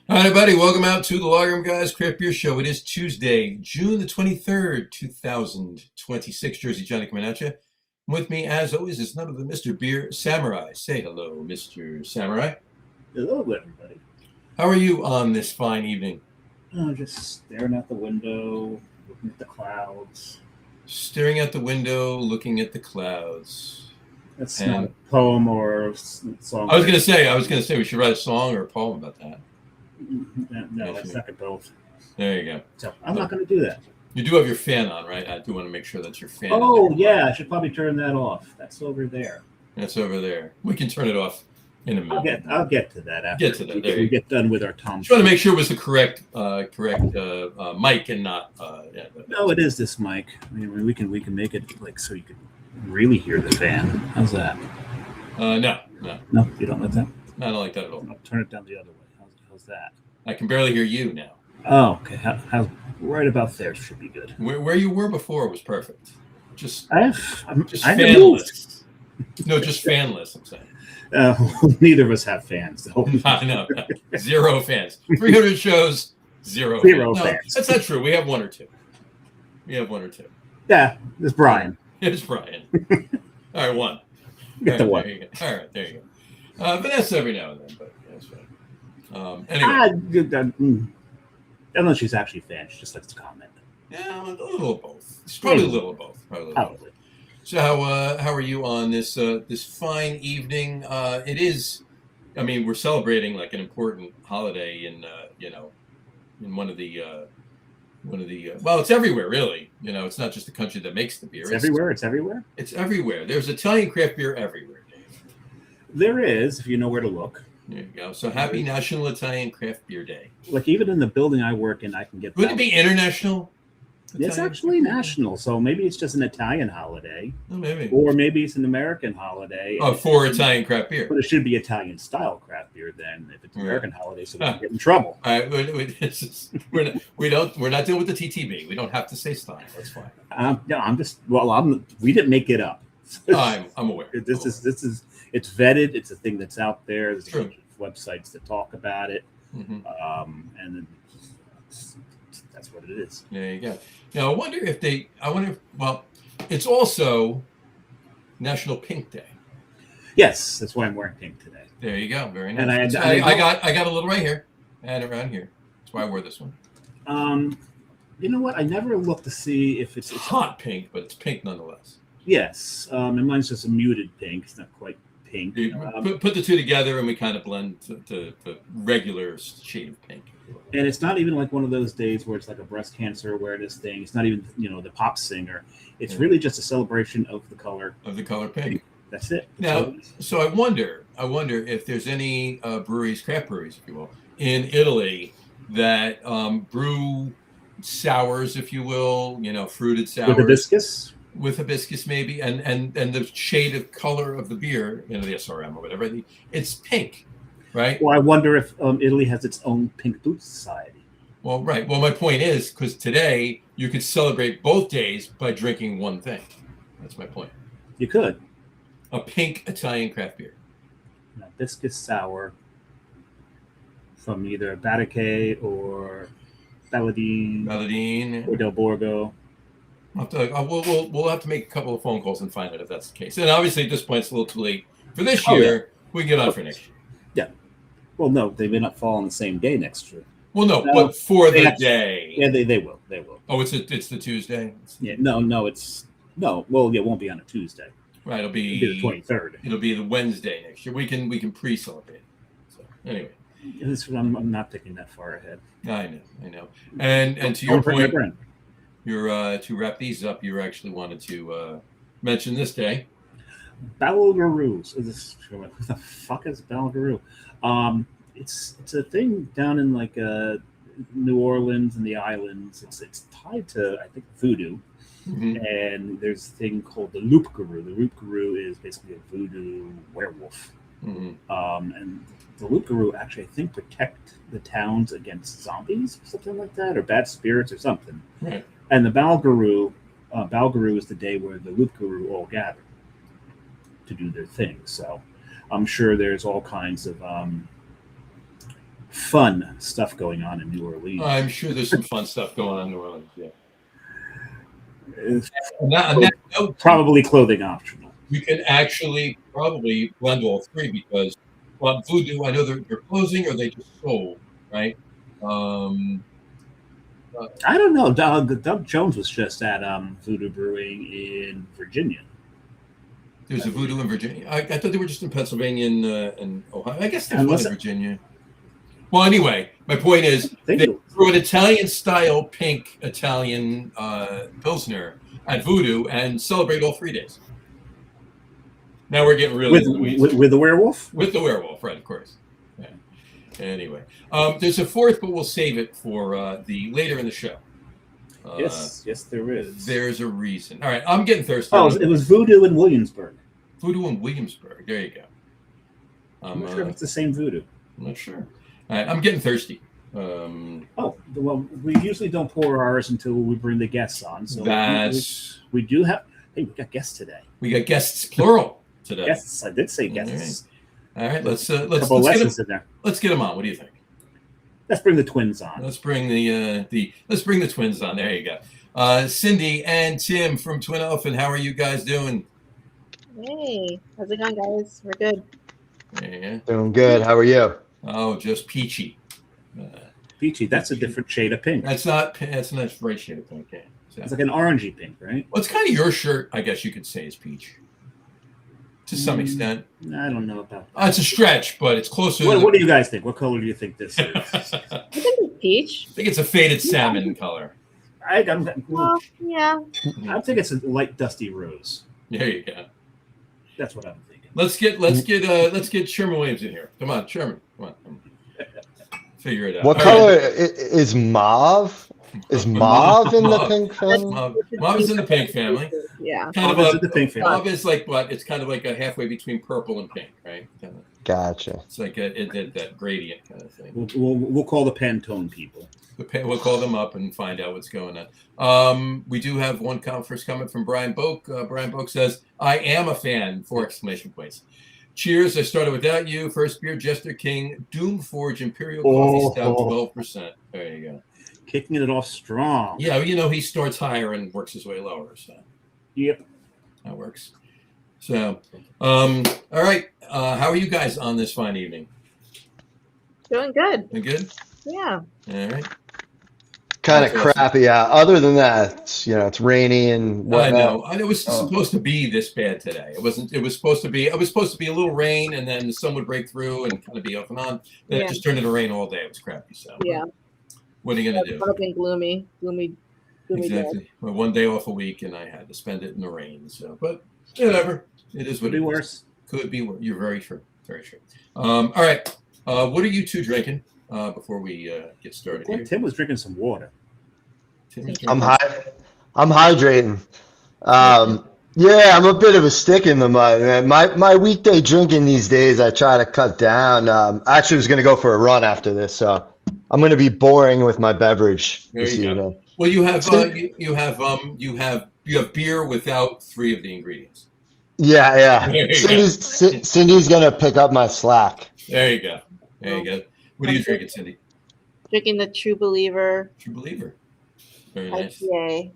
Hi, everybody. Welcome out to the Loggerman Guys Craft Beer Show. It is Tuesday, June the 23rd, 2026. Jersey Johnny coming at you. With me, as always, is none other than Mr. Beer Samurai. Say hello, Mr. Samurai. Hello, everybody. How are you on this fine evening? Just staring out the window, looking at the clouds. Staring out the window, looking at the clouds. That's not a poem or a song. I was gonna say we should write a song or a poem about that. No, I second both. There you go. So I'm not going to do that. You do have your fan on, right? I do want to make sure that's your fan. Oh, yeah. I should probably turn that off. That's over there. That's over there. We can turn it off in a minute. I'll get to that after we get done with our Tom. Just want to make sure it was the correct mic and not. No, it is this mic. I mean, we can make it like so you can really hear the fan. How's that? No, you don't like that. I don't like that at all. I'll turn it down the other way. How's that? I can barely hear you now. Oh, okay. How right about there should be good. Where you were before was perfect. Just fanless. No, just fanless. I'm saying. Neither of us have fans, though. No. Zero fans. 300 shows, zero fans. That's not true. We have one or two. Yeah, it's Brian. It's Brian. All right, one. Get the one. All right, there you go. Vanessa every now and then, but yeah, that's fine. Anyway. Unless she's actually a fan, she just likes to comment. Yeah, a little of both. It's probably a little of both. Probably. So how are you on this this fine evening? It is. I mean, we're celebrating like an important holiday in in one of the well, it's everywhere really. It's not just the country that makes the beer. It's everywhere. It's everywhere. It's everywhere. There's Italian craft beer everywhere, Dave. There is, if you know where to look. There you go. So happy National Italian Craft Beer Day. Like even in the building I work in, I can get. Would it be international? It's actually national, so maybe it's just an Italian holiday. Oh, maybe. Or maybe it's an American holiday. Oh, for Italian craft beer. But it should be Italian style craft beer then, if it's American holiday, so we don't get in trouble. All right, we're not dealing with the TTB. We don't have to say style. That's fine. No, we didn't make it up. I'm aware. This is it's vetted. It's a thing that's out there. There's True. a bunch of websites that talk about it, Mm-hmm. and that's what it is. There you go. Now well, it's also National Pink Day. Yes, that's why I'm wearing pink today. There you go. Very nice. And I got a little right here. I had it around here. That's why I wore this one. You know what? I never looked to see if it's hot pink, but it's pink nonetheless. Yes, and mine's just a muted pink. It's not quite pink. Put the two together, and we kind of blend to regular shade of pink. And it's not even like one of those days where it's like a breast cancer awareness thing. It's not even the pop singer. It's really just a celebration of the color pink. That's it. So I wonder if there's any craft breweries, if you will, in Italy that brew sours, if you will, fruited sours with hibiscus maybe, and the shade of color of the beer, the SRM or whatever, it's pink. Right. Well, I wonder if Italy has its own Pink Boots Society. Well, right. Well, my point is, because today you could celebrate both days by drinking one thing. That's my point. You could. A pink Italian craft beer. Hibiscus sour from either Besecker or Balladine or Del Borgo. We'll have to make a couple of phone calls and find out if that's the case. And obviously, at this point, it's a little too late for this year. Yeah. We can get on for next year. Yeah. Well, no, they may not fall on the same day next year. Well, no, but for the day. Yeah, they will. They will. Oh, it's the Tuesday. Yeah. No. Well, it won't be on a Tuesday. Right. It'll be the 23rd. It'll be the Wednesday next year. We can pre-celebrate. So anyway. I'm not thinking that far ahead. I know. And to your point, to wrap these up, you actually wanted to mention this day. Balgaroos. What the fuck is Balgaroo? It's a thing down in like New Orleans and the islands. It's tied to, I think, voodoo. Mm-hmm. And there's a thing called the loup-garou. The loup-garou is basically a voodoo werewolf. Mm-hmm. And the loup-garou actually, I think, protect the towns against zombies or something like that, or bad spirits or something. Right. And the Balgaroo is the day where the loup-garou all gather to do their thing. So I'm sure there's all kinds of fun stuff going on in New Orleans. I'm sure there's some fun stuff going on in New Orleans. Yeah. It's On that note, probably clothing optional. you can actually probably blend all three because Voodoo, I know they're closing or they just sold, right? I don't know. Doug Jones was just at Voodoo Brewing in Virginia. There's a Voodoo in Virginia. I thought they were just in Pennsylvania and Ohio. I guess there's one in Virginia. Well, anyway, my point is they brew an Italian-style pink Italian Pilsner at Voodoo and celebrate all 3 days. Now we're getting really with the werewolf? With the werewolf, right, of course. Yeah. Anyway, there's a fourth, but we'll save it for the later in the show. Yes, there is. There's a reason. All right, I'm getting thirsty. Oh, it was Voodoo in Williamsburg. Voodoo in Williamsburg. There you go. I'm not sure if it's the same Voodoo. I'm not sure. All right, I'm getting thirsty. Well, we usually don't pour ours until we bring the guests on. So we do have. Hey, we got guests today. We got guests, plural, today. Guests. I did say guests. All right, let's in there. Let's get them on. What do you think? Let's bring the twins on. Let's bring the twins on. There you go. Cindy and Tim from Twin Elephant. How are you guys doing? Hey, how's it going, guys? We're good. Yeah. Doing good. How are you? Oh, just peachy. Peachy. That's a different shade of pink. That's not the right shade of pink. Yeah. So. It's like an orangey pink, right? Well, it's kind of your shirt, I guess you could say, is peach. To some extent. I don't know about that. It's a stretch, but it's closer. What do you guys think? What color do you think this is? I think it's peach. I think it's a faded salmon color. Yeah. I think it's a light dusty rose. There you go. That's what I'm thinking. Let's get Sherman Williams in here. Come on, Sherman. Come on. Figure it out. What color is mauve? Is mauve in the pink family? Mauve is in the pink family. Yeah. The pink family. Mauve is like what? It's kind of like a halfway between purple and pink, right? Gotcha. It's like that gradient kind of thing. We'll call the Pantone people. We'll call them up and find out what's going on. We do have one first comment from Brian Boak. Brian Boak says, "I am a fan!" 4 exclamation points. Cheers! I started without you. First beer, Jester King, Doom Forge Imperial Coffee Stout, 12%. There you go. Kicking it off strong. Yeah, he starts higher and works his way lower. So. Yep. That works. So, all right. How are you guys on this fine evening? Doing good. Doing good? Yeah. All right. Kind of crappy out. Other than that, it's rainy and whatnot. I know. It was supposed to be this bad today. It wasn't. It was supposed to be. It was supposed to be a little rain, and then the sun would break through and kind of be off and on. Then it just turned into rain all day. It was crappy. So yeah. What are you gonna do? Looking gloomy. Exactly. Well, 1 day off a week, and I had to spend it in the rain. So, but whatever. It is what it is. Worse. Could be worse. You're very true. Very true. All right. What are you two drinking before we get started here? Tim was drinking some water. I'm hydrating. Yeah, I'm a bit of a stick in the mud, man. My weekday drinking these days, I try to cut down. I actually was going to go for a run after this, so I'm going to be boring with my beverage this evening. Well, you have you have beer without 3 of the ingredients. Yeah. Cindy's going to pick up my slack. There you go. What are you drinking, Cindy? Drinking the True Believer. True Believer. Very nice. IPA.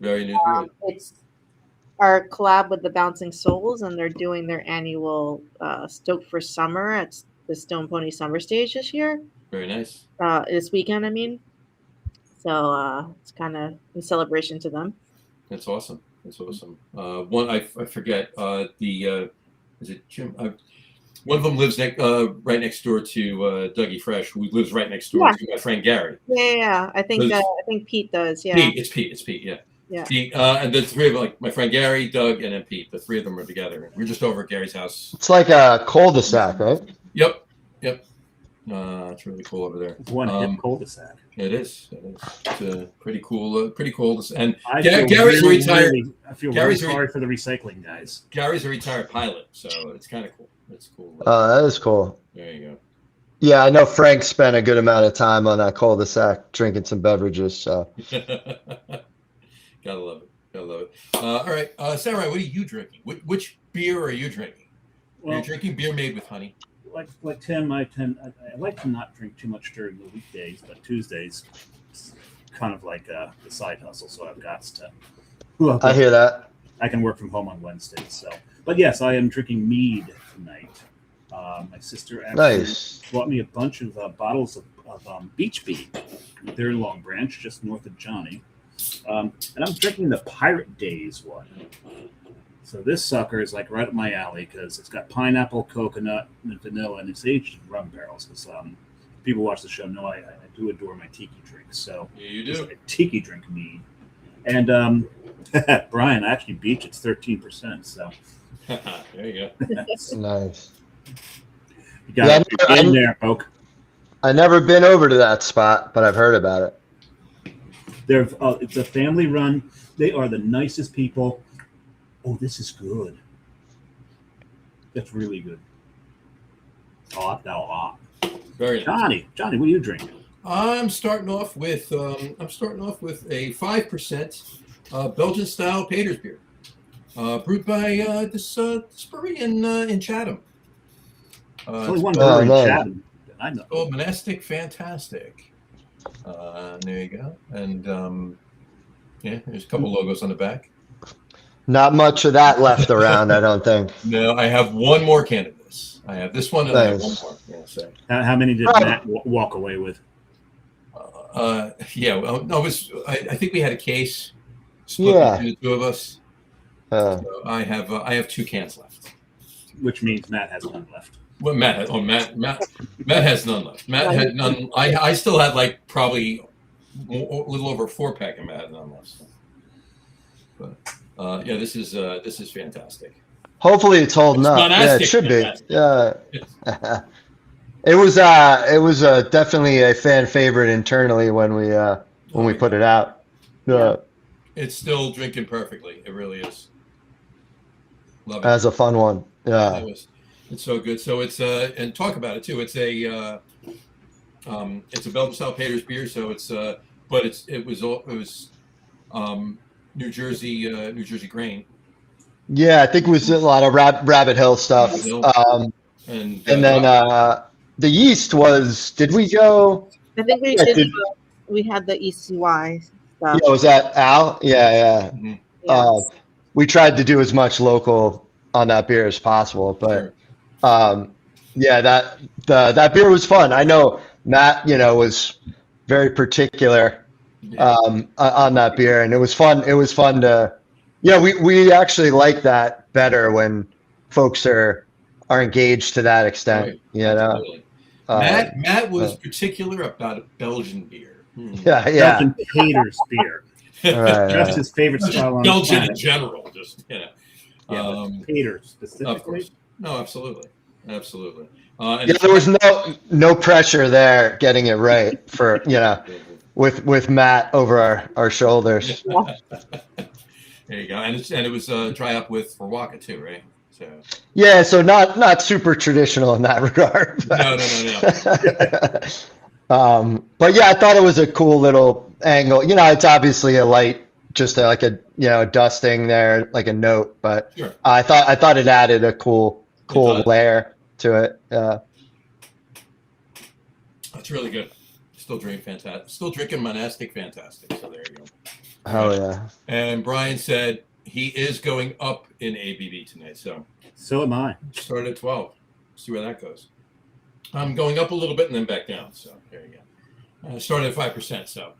Very new. It's our collab with the Bouncing Souls, and they're doing their annual Stoked for Summer at the Stone Pony Summer Stage this year. Very nice. This weekend, I mean. So it's kind of in celebration to them. That's awesome. One I forget. Is it Jim? One of them lives right next door to Dougie Fresh, who lives right next door to my friend Gary. Yeah. I think Pete does. Yeah. It's Pete. Yeah. Yeah. Pete, and the 3 of them, like my friend Gary, Doug, and then Pete. The 3 of them are together. We're just over at Gary's house. It's like a cul-de-sac, right? Yep. It's really cool over there. It's one cul-de-sac. It is. It's pretty cool. And Gary's really, retired. I feel very sorry for the recycling guys. Gary's a retired pilot, so it's kind of cool. It's cool. Oh, that is cool. There you go. Yeah, I know Frank spent a good amount of time on that cul-de-sac drinking some beverages. So. Gotta love it. All right, Samurai, what are you drinking? Which beer are you drinking? Are you drinking beer made with honey? like Tim, I like to not drink too much during the weekdays, but Tuesdays it's kind of like the side hustle, so I've got to. Well, I hear that. I can work from home on Wednesdays, so. But yes, I am drinking mead tonight. My sister actually bought me a bunch of bottles of Beach Bee. They're in Long Branch, just north of Johnny. And I'm drinking the Pirate Days one. So this sucker is like right up my alley because it's got pineapple, coconut, and vanilla, and it's aged in rum barrels. Because people who watch the show know I do adore my tiki drinks. So Yeah, you do. it's like a tiki drink mead. And Brian, I actually beat it's 13%. So there you go. Nice. you got to get in there, folk. I've never been over to that spot, but I've heard about it. It's a family run. They are the nicest people. Oh, this is good. That's really good. Very nice. Johnny, what are you drinking? I'm starting off with a 5% Belgian style Pater's beer, brewed by this brewery in Chatham. There's only one brewery in Chatham. I know. Oh, Monastic Fantastic. There you go. And yeah, there's a couple logos on the back. Not much of that left around, I don't think. No, I have one more can of this. I have this one and I have one more. Yeah, so. How many did Matt walk away with? Yeah, well, no, I think we had a case split between the two of us. So I have 2 cans left. Which means Matt has none left. Well, Matt has none left. Matt had none. I still had like probably a little over a 4-pack, and Matt had none left. But yeah, this is fantastic. Hopefully it's holding up. Yeah, it should be. Yeah. It was definitely a fan favorite internally when we put it out. It's still drinking perfectly. It really is. Love it. That's a fun one. Yeah. It's so good. So it's and talk about it too. It's a Belgian style Pater's beer. So it's but it was New Jersey grain. Yeah, I think it was a lot of Rabbit Hill stuff. And then the yeast was. Did we go? I think we did. We had the ECY stuff. Yeah, was that Al? Yeah. Mhm. Yes. We tried to do as much local on that beer as possible, but yeah, that beer was fun. I know Matt, was very particular on that beer, and it was fun. It was fun to, we actually like that better when folks are engaged to that extent. Right. Matt was particular about a Belgian beer. Yeah. Belgian Pater's beer. Just his favorite style on Belgian the in general, just Pater specifically. Of course. No, absolutely. There was no pressure there getting it right for with Matt over our shoulders. There you go, and it was dry up with for Waka too, right? So yeah, so not super traditional in that regard. No. But yeah, I thought it was a cool little angle. It's obviously a light, just like a dusting there, like a note. But sure. I thought it added a cool layer to it. Yeah, that's really good. Still drinking Monastic Fantastic. So there you go. Hell yeah. And Brian said he is going up in ABV tonight. So am I. Started at 12. See where that goes. I'm going up a little bit and then back down. So there you go. Started at 5%. So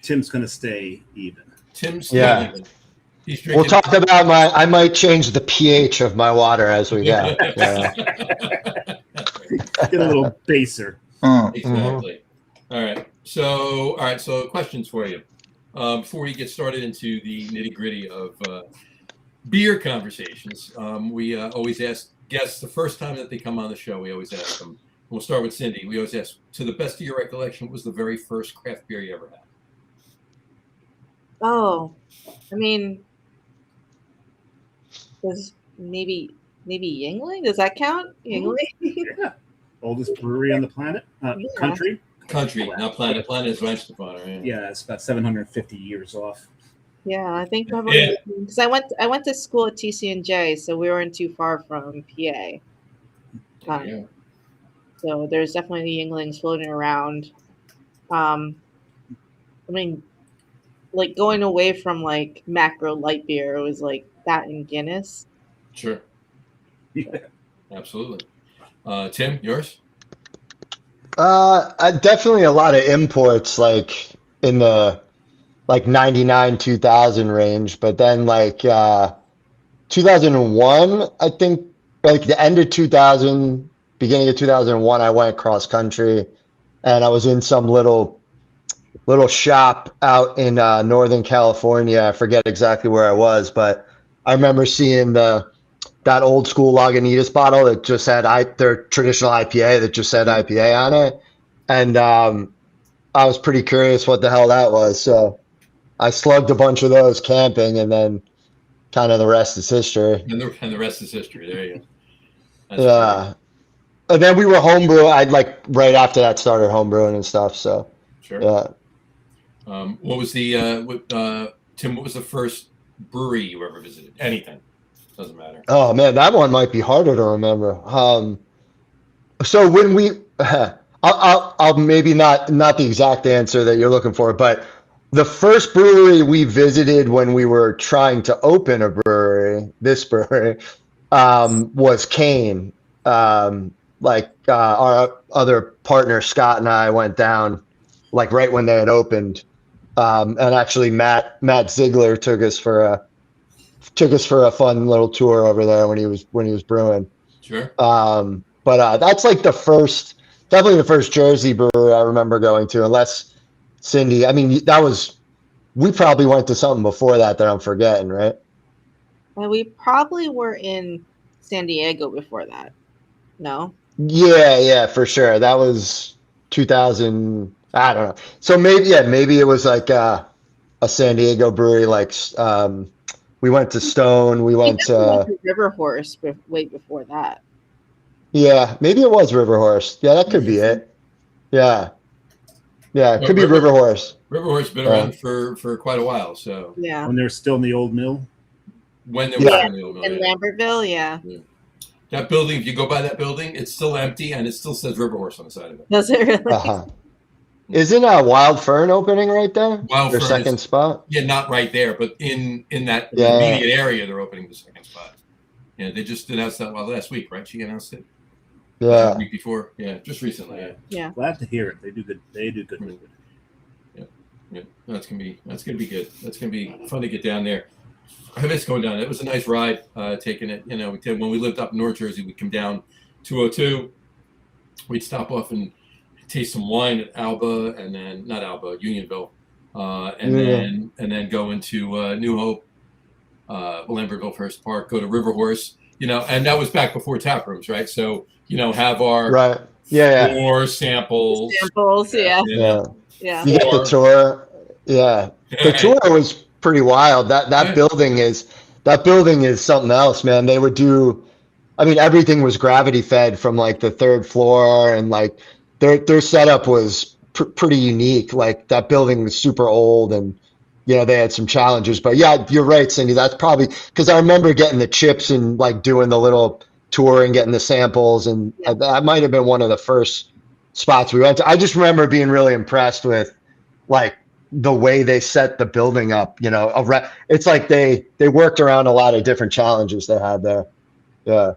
Tim's going to stay even. Tim's even. He's drinking. We'll talk about I might change the pH of my water as we go. Yeah. Get a little baser. Exactly. All right. So questions for you. Before we get started into the nitty gritty of beer conversations, we always ask guests the first time that they come on the show. We always ask them. We'll start with Cindy. We always ask, to the best of your recollection, what was the very first craft beer you ever had? Oh, I mean, there's maybe Yingling. Does that count? Yingling. Yeah. Oldest brewery on the planet. Country. Country, not planet. Planet is Weihenstephaner, right? Yeah, it's about 750 years off. Yeah, I think probably because I went to school at TCNJ, so we weren't too far from PA. Yeah. So there's definitely the Yinglings floating around. I mean, like going away from like macro light beer, it was like that in Guinness. Sure. Yeah. Absolutely. Tim, yours? Definitely a lot of imports, like in the like 99, 2000 range, but then like 2001, I think, like the end of 2000, beginning of 2001, I went cross country, and I was in some little shop out in Northern California. I forget exactly where I was, but I remember seeing that old school Lagunitas bottle that just had their traditional IPA that just said IPA on it, and I was pretty curious what the hell that was. So I slugged a bunch of those camping, and then kind of the rest is history. And the rest is history. There you go. That's Yeah. And then we were homebrew. I'd like right after that started homebrewing and stuff. So sure. yeah. What was the Tim? What was the first brewery you ever visited? Anything, doesn't matter. Oh man, that one might be harder to remember. So when we, I'll maybe not the exact answer that you're looking for, but the first brewery we visited when we were trying to open a brewery, this brewery, was Kane. Our other partner Scott and I went down, like right when they had opened, and actually Matt Ziegler took us for a fun little tour over there when he was brewing. Sure. But that's like definitely the first Jersey brewery I remember going to, unless Cindy. I mean, we probably went to something before that I'm forgetting, right? And we probably were in San Diego before that. No? Yeah, for sure. That was 2000. I don't know. So maybe it was like a San Diego brewery. Like we went to Stone. We went to River Horse way before that. Yeah, maybe it was River Horse. Yeah, that could be it. Yeah, it could be River Horse. River Horse been around for quite a while. So yeah, when they're still in the old mill. When they were in the old mill, in Lambertville, yeah. That building, if you go by that building, it's still empty and it still says River Horse on the side of it. Does it really? Uh-huh. Isn't Wild Fern opening right there? Wild Their Fern second spot? Yeah, not right there, but in that immediate area, they're opening the second spot. Yeah, they just announced that last week, right? She announced it. Yeah. The week before. Yeah, just recently. Yeah. Glad to hear it. They do good. Yeah, that's gonna be good. That's gonna be fun to get down there. I miss going down. It was a nice ride, taking it. You know, when we lived up in North Jersey, we'd come down 202. We'd stop off and taste some wine at Alba, and then not Alba, Unionville, and then go into New Hope, Lambertville First Park, go to River Horse. You know, and that was back before tap rooms, right? So have our four samples. Yeah. You get the tour. Yeah, the tour was pretty wild. That building is something else, man. They would do. I mean, everything was gravity fed from like the third floor, and like their setup was pretty unique. Like that building was super old, and they had some challenges. But yeah, you're right, Cindy. That's probably because I remember getting the chips and like doing the little tour and getting the samples, and that might have been one of the first spots we went to. I just remember being really impressed with like the way they set the building up. It's like they worked around a lot of different challenges they had there. Yeah.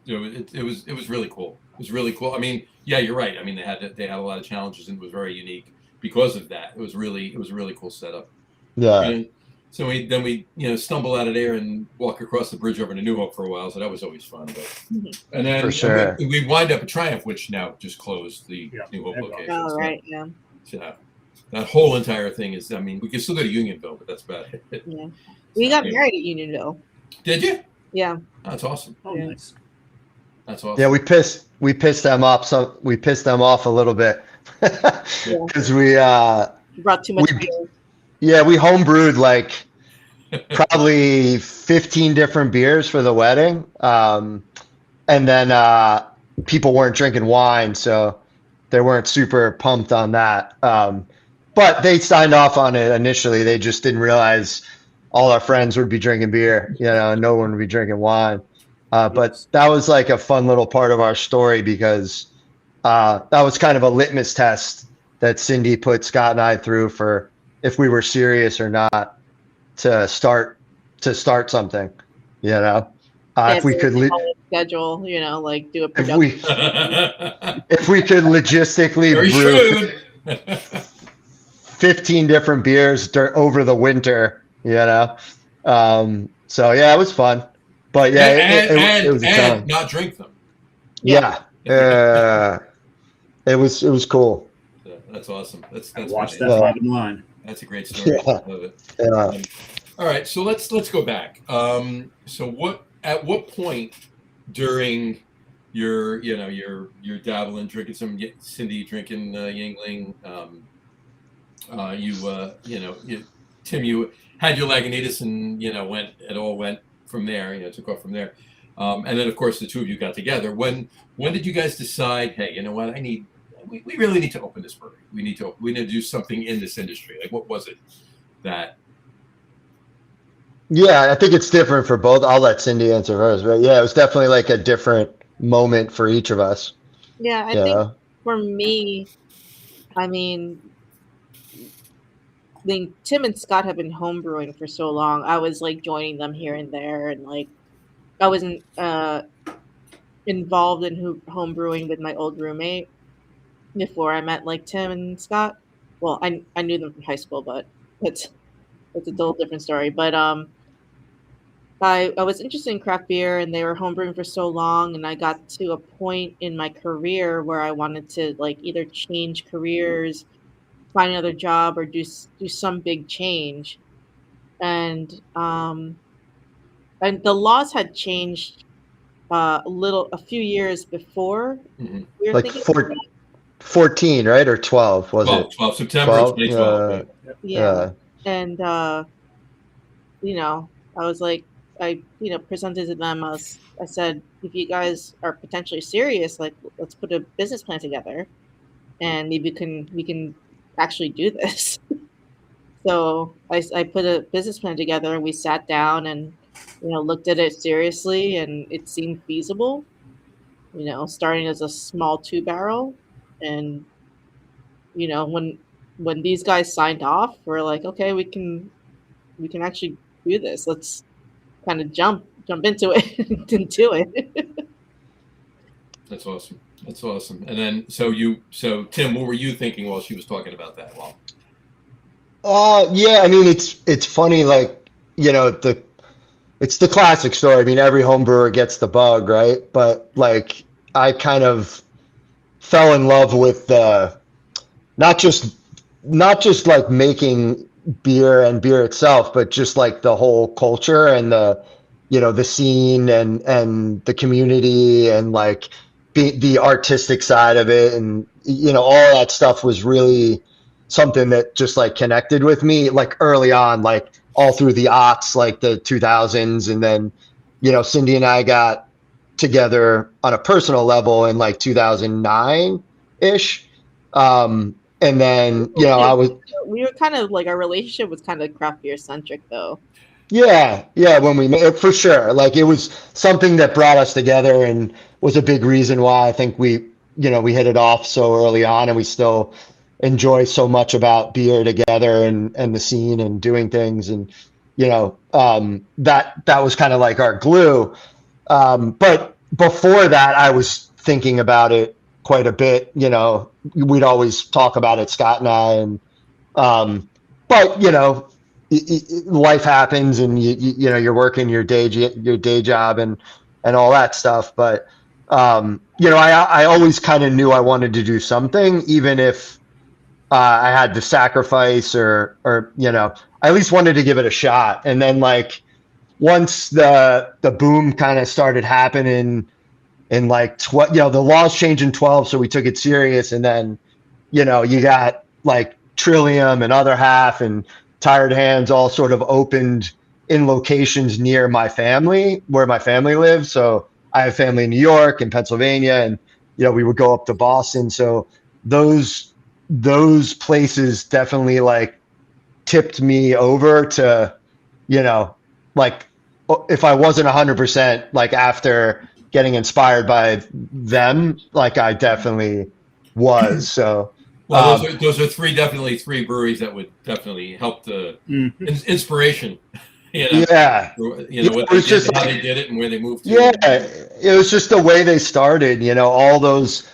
It was really cool. It was really cool. I mean, yeah, you're right. I mean, they had a lot of challenges, and it was very unique because of that. It was a really cool setup. Yeah. And so we stumble out of there and walk across the bridge over to New Hope for a while. So that was always fun. And then for sure. we wind up at Triumph, which now just closed the New Hope location. Oh, right. Yeah. So that whole entire thing is. I mean, we can still go to Unionville, but that's about it. Yeah. We got married at Unionville. Did you? Yeah. That's awesome. Oh, nice. That's awesome. Yeah, we pissed them off. So we pissed them off a little bit because we brought too much beer. Yeah, we homebrewed like probably 15 different beers for the wedding, and then people weren't drinking wine, so they weren't super pumped on that. But they signed off on it initially. They just didn't realize all our friends would be drinking beer, and no one would be drinking wine. But that was like a fun little part of our story because that was kind of a litmus test that Cindy put Scott and I through for if we were serious or not to start something, you know. If we could schedule, you know, like do a if production. we could logistically brew 15 different beers over the winter, you know. So yeah, it was fun. But yeah, it was a challenge. Not drink them. Yeah. It was cool. That's awesome. That's watch that bottom line. That's a great story. Yeah. I love it. Yeah. All right, so let's go back. So at what point during your dabbling, drinking some Cindy, drinking Yingling, Tim, you had your Lagunitas and it all went from there. Took off from there, and then of course the two of you got together. When did you guys decide? Hey, you know what? We really need to open this brewery. We need to do something in this industry. Like, what was it that? Yeah, I think it's different for both. I'll let Cindy answer first, but yeah, it was definitely like a different moment for each of us. Yeah, I think for me, I mean, Tim and Scott have been homebrewing for so long. I was like joining them here and there, and like I wasn't involved in homebrewing with my old roommate before I met like Tim and Scott. Well, I knew them from high school, but it's a whole different story. But I was interested in craft beer, and they were homebrewing for so long, and I got to a point in my career where I wanted to like either change careers, find another job, or do some big change. And the laws had changed a few years before. Mm-hmm. We were like 14, right? Or 12, was it? 12, September 2012. Yeah. And, I was like, I presented to them. I said, if you guys are potentially serious, like, let's put a business plan together and maybe we can actually do this. So I put a business plan together, and we sat down and, looked at it seriously, and it seemed feasible, starting as a small 2-barrel. And, when these guys signed off, we're like, okay, we can actually do this. Let's kind of jump into it and do it. That's awesome. And then, so Tim, what were you thinking while she was talking about that? Yeah, I mean, it's funny, like, it's the classic story. I mean, every home brewer gets the bug, right? But like, I kind of fell in love with not just like making beer and beer itself, but just like the whole culture and the scene and the community and like the artistic side of it. And, all that stuff was really something that just like connected with me like early on, like all through the aughts, like the 2000s. And then, Cindy and I got together on a personal level in like 2009 ish. And then, we were kind of like, our relationship was kind of craft beer centric though. Yeah. When we met, for sure. Like, it was something that brought us together and was a big reason why I think we hit it off so early on, and we still enjoy so much about beer together and the scene and doing things. And, that was kind of like our glue. But before that, I was thinking about it quite a bit. We'd always talk about it, Scott and I, and, but, life happens, and you're working your day job and all that stuff. But, I always kind of knew I wanted to do something, even if I had to sacrifice or, I at least wanted to give it a shot. And then like, once the boom kind of started happening in like, the laws changed in 12. So we took it serious. And then, you got like Trillium and Other Half and Tired Hands all sort of opened in locations near my family, where my family lives. So I have family in New York and Pennsylvania, and, we would go up to Boston. So those places definitely like tipped me over to, like if I wasn't 100% like after getting inspired by them, like I definitely was. So Well, those are definitely three breweries that would definitely help the inspiration. Yeah, What they did, how they did it, and where they moved to. Yeah, it was just the way they started, all those.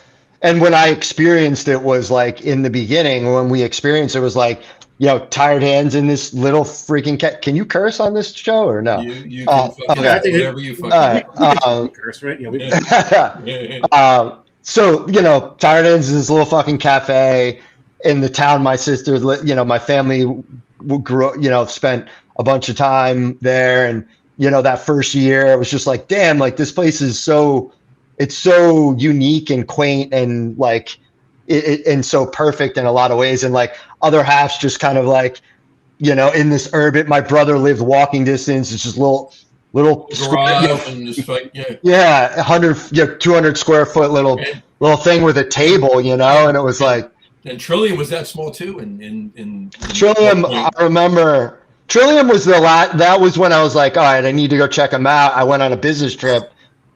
And when I experienced it was like in the beginning, when we experienced it was like, tired hands in this little freaking cat. Can you curse on this show or no? You can fucking whatever you fucking curse, right? Yeah, so, tired hands is this little fucking cafe in the town my sister, my family grew, spent a bunch of time there. And, that first year, it was just like, damn, like this place is it's so unique and quaint and like, and so perfect in a lot of ways. And like other halves just kind of like, in this urban, my brother lived walking distance. It's just little garage and just like, 100, 200 square foot little thing with a table, and it was like. And Trillium was that small too. In Trillium, I remember. Trillium was that was when I was like, all right, I need to go check them out. I went on a business trip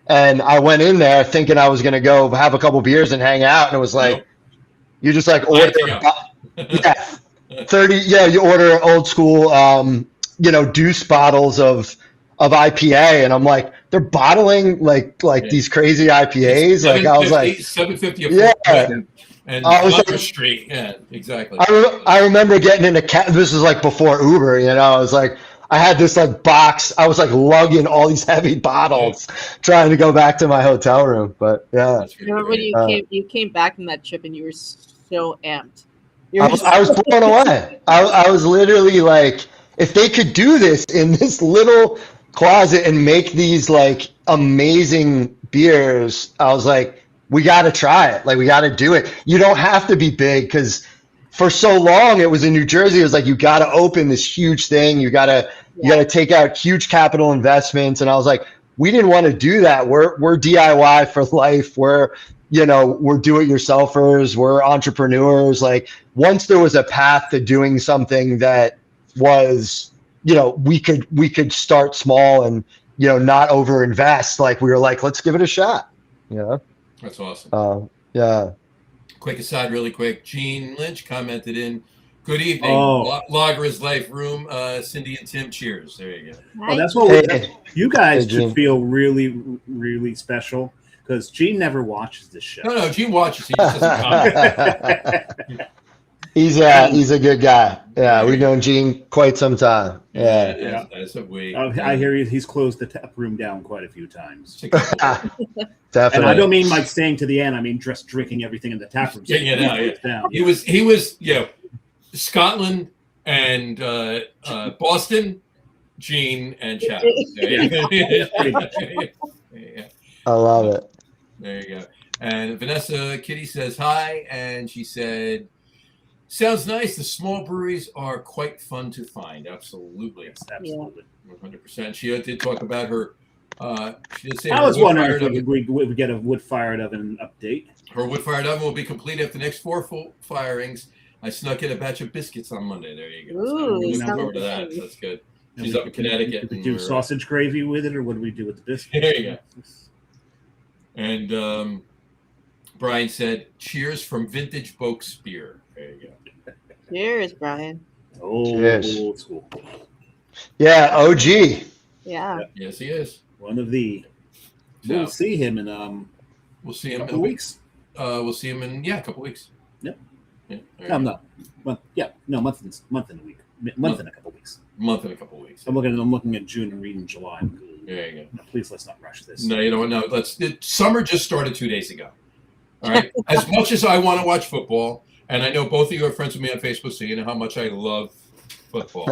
and I went in there thinking I was going to go have a couple beers and hang out. And it was like, you just like order, 30. Yeah. You order old school, deuce bottles of IPA. And I'm like, they're bottling like these crazy IPAs. Like I was like, $750 and Lover Street, exactly. I remember getting in a cab. This was like before Uber, I was like, I had this like box. I was like lugging all these heavy bottles, trying to go back to my hotel room. But yeah, remember when you came back from that trip and you were so amped. I was blown away. I was literally like, if they could do this in this little closet and make these like amazing beers, I was like, we got to try it. Like, we got to do it. You don't have to be big because for so long it was in New Jersey. It was like, you got to open this huge thing. You got to take out huge capital investments. And I was like, we didn't want to do that. We're DIY for life. We're do-it-yourselfers. We're entrepreneurs. Like once there was a path to doing something that was, we could start small and, not over invest. Like we were like, let's give it a shot. That's awesome. Yeah. Quick aside, really quick. Gene Lynch commented in, "Good evening, Lager's Life Room. Cindy and Tim, cheers." There you go. Oh, that's what you guys should feel really, really special because Gene never watches this show. No, Gene watches. He just doesn't comment. He's a good guy. Yeah, we've known Gene quite some time. Yeah. I hear he's closed the tap room down quite a few times. Definitely. And I don't mean like staying to the end. I mean just drinking everything in the tap room. Down. He was Scotland and Boston, Gene and Chatham. I love it. There you go. And Vanessa Kitty says hi, and she said, "Sounds nice. The small breweries are quite fun to find." Absolutely. Yes, absolutely. 100%. She did talk about her. She did say I was wondering if we would get a wood-fired oven update. Her wood-fired oven will be complete after the next 4 full firings. I snuck in a batch of biscuits on Monday. There you go. Ooh, so I'm looking forward to that. So that's good. She's up in Connecticut. Did we do sausage gravy with it, or what do we do with the biscuits? There you go. And Brian said, "Cheers from Vintage Boak's beer." There you go. Cheers, Brian. Oh, cheers. Old school. Yeah, OG. Yeah. Yes, he is. One of the. So, we'll see him in We'll see him a couple weeks. We'll see him in a couple weeks. Yep. Yeah, month in a week. Month in a couple weeks. Month in a couple weeks. I'm looking at June and reading July. There you go. No, please let's not rush this. No, you know what? No, summer just started 2 days ago. All right. As much as I want to watch football, and I know both of you are friends with me on Facebook, so you know how much I love football.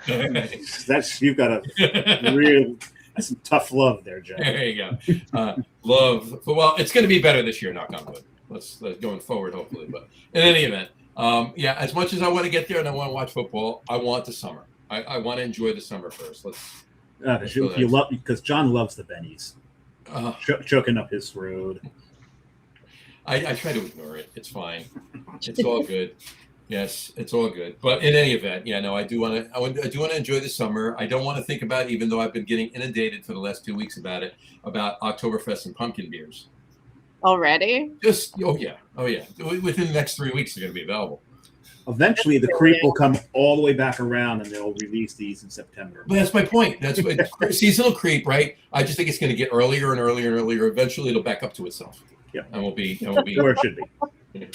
You've got a real. That's some tough love there, Joe. There you go. Love. Well, it's going to be better this year, knock on wood. Let's going forward, hopefully. But in any event, as much as I want to get there and I want to watch football, I want the summer. I want to enjoy the summer first. Because John loves the bennies. Choking up his throat. I try to ignore it. It's fine. It's all good. Yes, it's all good. But in any event, yeah, no, I do want to enjoy the summer. I don't want to think about, even though I've been getting inundated for the last 2 weeks about it, about Oktoberfest and pumpkin beers. Already? Oh yeah. Within the next 3 weeks, they're going to be available. Eventually, the creep will come all the way back around, and they'll release these in September. But that's my point. That's what seasonal creep, right? I just think it's going to get earlier and earlier and earlier. Eventually, it'll back up to itself. Yeah, and we'll be where it should be.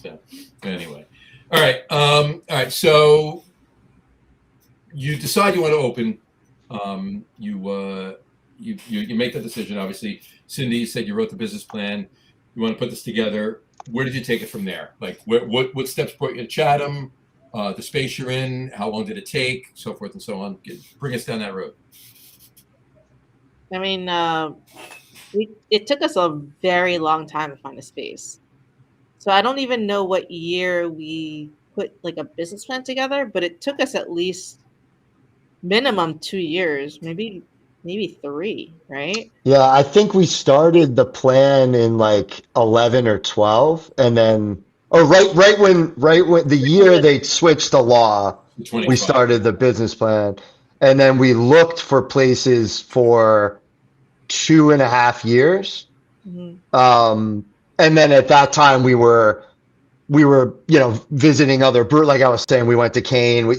So anyway, all right. So you decide you want to open. You make the decision. Obviously, Cindy, you said you wrote the business plan. You want to put this together. Where did you take it from there? Like, what steps brought you to Chatham? The space you're in. How long did it take? So forth and so on. Bring us down that road. I mean, it took us a very long time to find a space. So I don't even know what year we put like a business plan together, but it took us at least minimum 2 years, maybe 3, right? Yeah, I think we started the plan in like 11 or 12, and then right when the year they switched the law, we 25. started the business plan, and then we looked for places for 2.5 years. Mm-hmm. And then at that time we were visiting other brew. Like I was saying, we went to Kane. We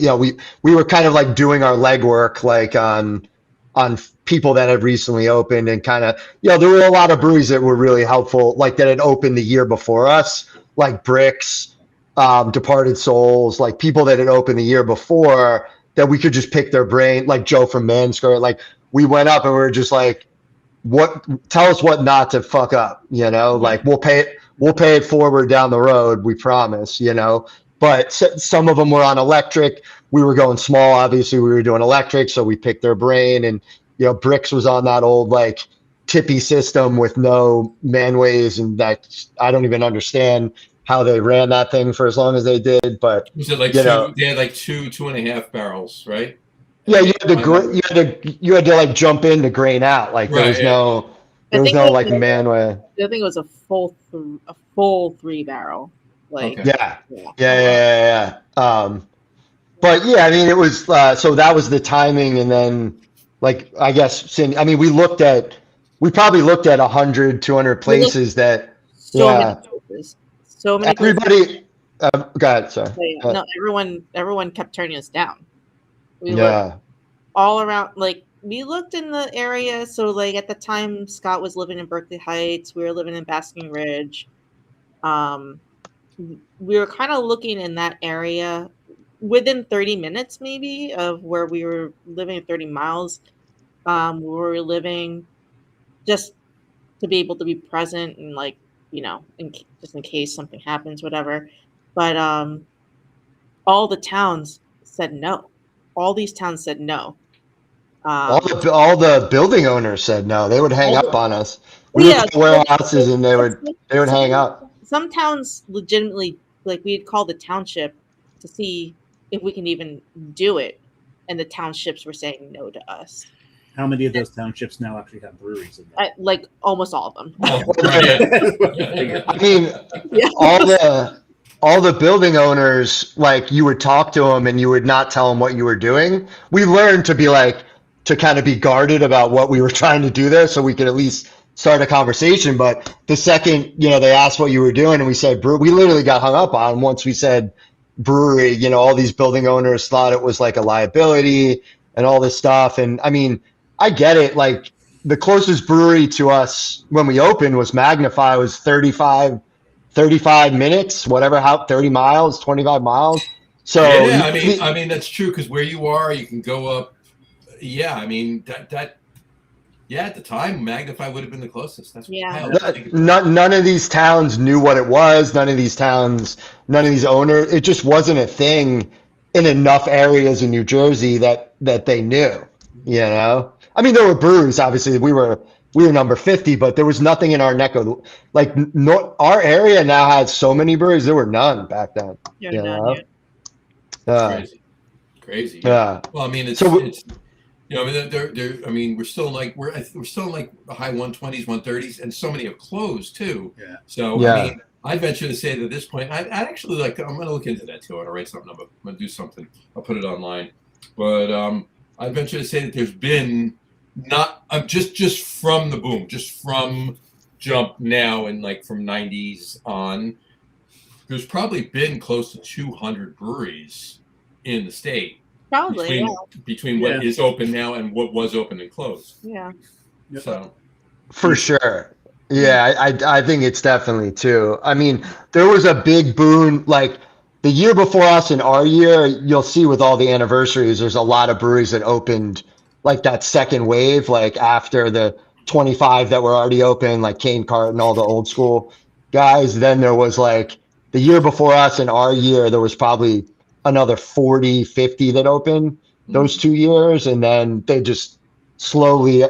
were kind of like doing our legwork, like on people that had recently opened, and kind of, there were a lot of breweries that were really helpful, like that had opened the year before us, like Bricks, Departed Souls, like people that had opened the year before that we could just pick their brain, like Joe from Manskirt. Like we went up and we were just like, tell us what not to fuck up, like we'll pay it forward down the road, we promise, but some of them were on electric. We were going small, obviously we were doing electric, so we picked their brain. And Bricks was on that old like tippy system with no manways, and that I don't even understand how they ran that thing for as long as they did. But was it like they had like 2.5 barrels, right? Yeah, you had to like jump in to grain out. Like there was no like manway. I think it was a full 3 barrel. Like yeah. But yeah, I mean it was so that was the timing, and then like I guess we probably looked at 100, 200 places that many places. So many everybody. Go ahead, sorry. No, everyone kept turning us down. We looked all around, like we looked in the area. So like at the time, Scott was living in Berkeley Heights. We were living in Basking Ridge. We were kind of looking in that area within 30 minutes maybe of where we were living, 30 miles. We were living just to be able to be present and like, just in case something happens, whatever. But all the towns said no. All these towns said no. All the building owners said no. They would hang up on us. We would warehouses, and they would hang up. Some towns legitimately, like we'd call the township to see if we can even do it, and the townships were saying no to us. How many of those townships now actually have breweries in them? Like almost all of them. I mean, all the building owners, like you would talk to them and you would not tell them what you were doing. We learned to kind of be guarded about what we were trying to do there, so we could at least start a conversation. But the second, they asked what you were doing and we said brew, we literally got hung up on once we said brewery. All these building owners thought it was like a liability and all this stuff. And I mean, I get it. Like the closest brewery to us when we opened was Magnify, was 35 minutes, whatever, 30 miles, 25 miles. So yeah, I mean that's true, because where you are, you can go up. Yeah, I mean that. Yeah, at the time, Magnify would have been the closest. That's none of these towns knew what it was. None of these owners. It just wasn't a thing in enough areas in New Jersey that they knew. I mean, there were breweries. Obviously, we were number 50, but there was nothing in our neck of our area now had so many breweries. There were none back then. Crazy. Yeah. Well, I mean, it's I mean, we're still in like the high 120s, 130s, and so many have closed too. Yeah. So I mean, I'd venture to say that at this point, I'd actually like to, I'm going to look into that too. I'm going to write something up. I'm going to do something. I'll put it online. But I'd venture to say that there's been not just from the boom, just from jump now and like from 90s on, there's probably been close to 200 breweries in the state. Probably, between what is open now and what was open and closed. Yeah. So. For sure. Yeah, I think it's definitely too. I mean, there was a big boom, like the year before us and our year, you'll see with all the anniversaries, there's a lot of breweries that opened like that second wave, like after the 25 that were already open, like Cane Cart and all the old school guys. Then there was like the year before us and our year, there was probably another 40, 50 that opened those 2 years. And then they just slowly,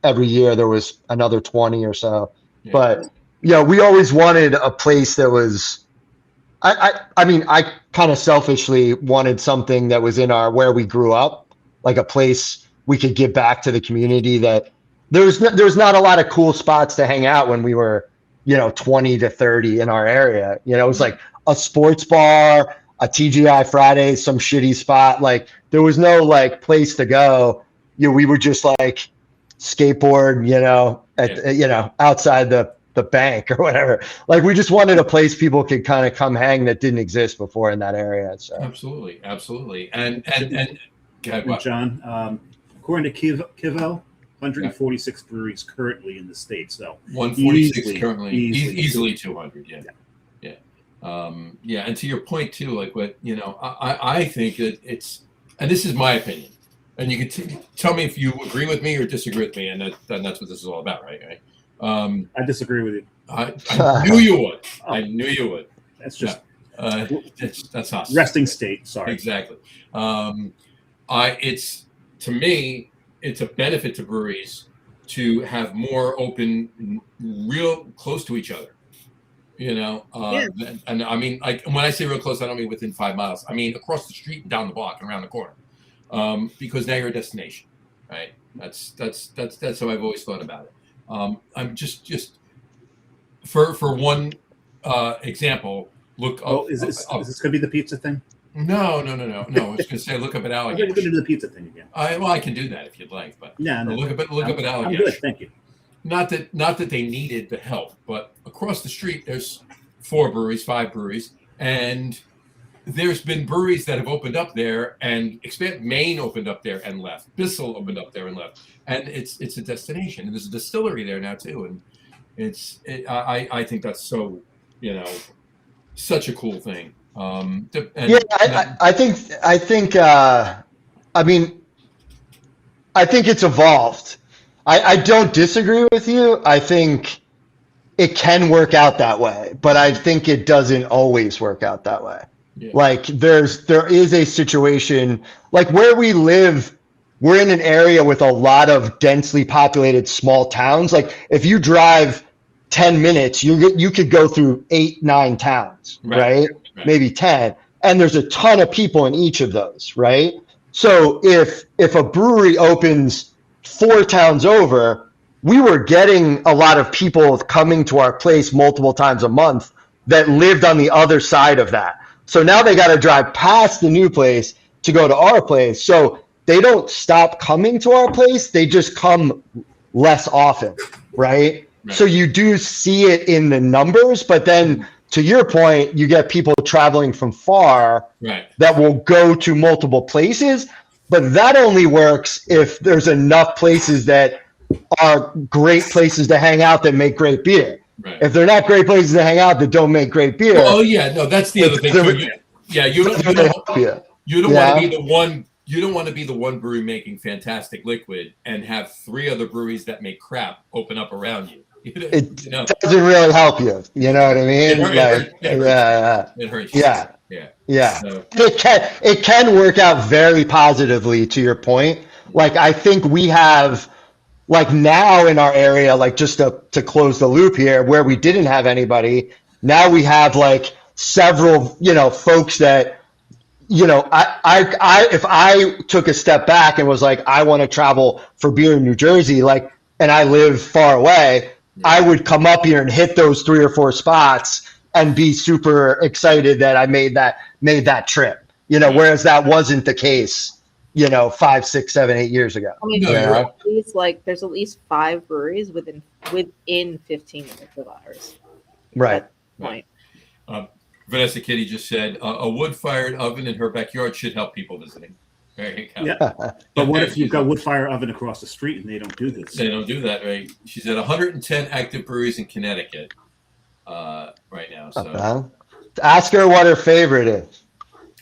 every year there was another 20 or so. Yeah. But we always wanted a place that was, I mean, I kind of selfishly wanted something that was in where we grew up, like a place we could give back to the community. That there's not a lot of cool spots to hang out when we were, 20 to 30 in our area. It was like a sports bar, a TGI Fridays, some shitty spot. Like there was no like place to go. We would just like skateboard, outside the bank or whatever. Like we just wanted a place people could kind of come hang that didn't exist before in that area. So absolutely. And John, according to Kivel, 146 breweries currently in the state. So 146 currently, easily 200. Yeah. And to your point too, like what I think that it's, and this is my opinion. And you can tell me if you agree with me or disagree with me, and that's what this is all about, right? I disagree with you. I knew you would. I knew you would. That's just that's us. Resting state. Sorry. Exactly. It's to me, it's a benefit to breweries to have more open, real close to each other. And I mean, like when I say real close, I don't mean within 5 miles. I mean across the street, down the block, and around the corner. Because now you're a destination, right? That's how I've always thought about it. I'm just for one example. Look. Is this going to be the pizza thing? No. I was going to say look up at Alligator. We're going to do the pizza thing again. I can do that if you'd like, but look up at Alligator. I'm good, thank you. Not that they needed the help, but across the street there's 5 breweries, and there's been breweries that have opened up there and Maine opened up there and left. Bissell opened up there and left. And it's a destination. And there's a distillery there now too. And I think that's so, such a cool thing. I think it's evolved. I don't disagree with you. I think it can work out that way, but I think it doesn't always work out that way. Yeah. Like there is a situation like where we live, we're in an area with a lot of densely populated small towns. Like if you drive 10 minutes, you could go through 8, 9 towns, right? Maybe 10. And there's a ton of people in each of those, right? So if a brewery opens 4 towns over, we were getting a lot of people coming to our place multiple times a month that lived on the other side of that. So now they got to drive past the new place to go to our place. So they don't stop coming to our place. They just come less often, right? So you do see it in the numbers, but then to your point, you get people traveling from far that will go to multiple places. But that only works if there's enough places that are great places to hang out that make great beer. Right. If they're not great places to hang out that don't make great beer. Oh yeah, no, that's the other thing. You don't want to be the one. You don't want to be the one brewery making fantastic liquid and have 3 other breweries that make crap open up around you. It doesn't really help you. You know what I mean? It hurts. Yeah. So. It can work out very positively to your point. Like I think we have. Like now in our area, like just to close the loop here, where we didn't have anybody, now we have like several, folks that, if I took a step back and was like, I want to travel for beer in New Jersey, like, and I live far away, I would come up here and hit those 3 or 4 spots and be super excited that I made that trip. Whereas that wasn't the case, 5, 6, 7, 8 years ago. I mean, No, you're right. there's at least 5 breweries within 15 minutes of ours. Right. Point. Vanessa Kitty just said a wood-fired oven in her backyard should help people visiting. There you go. Yeah. But what if you've got a wood-fire oven across the street and they don't do this? They don't do that, right? She's at 110 active breweries in Connecticut right now. So ask her what her favorite is.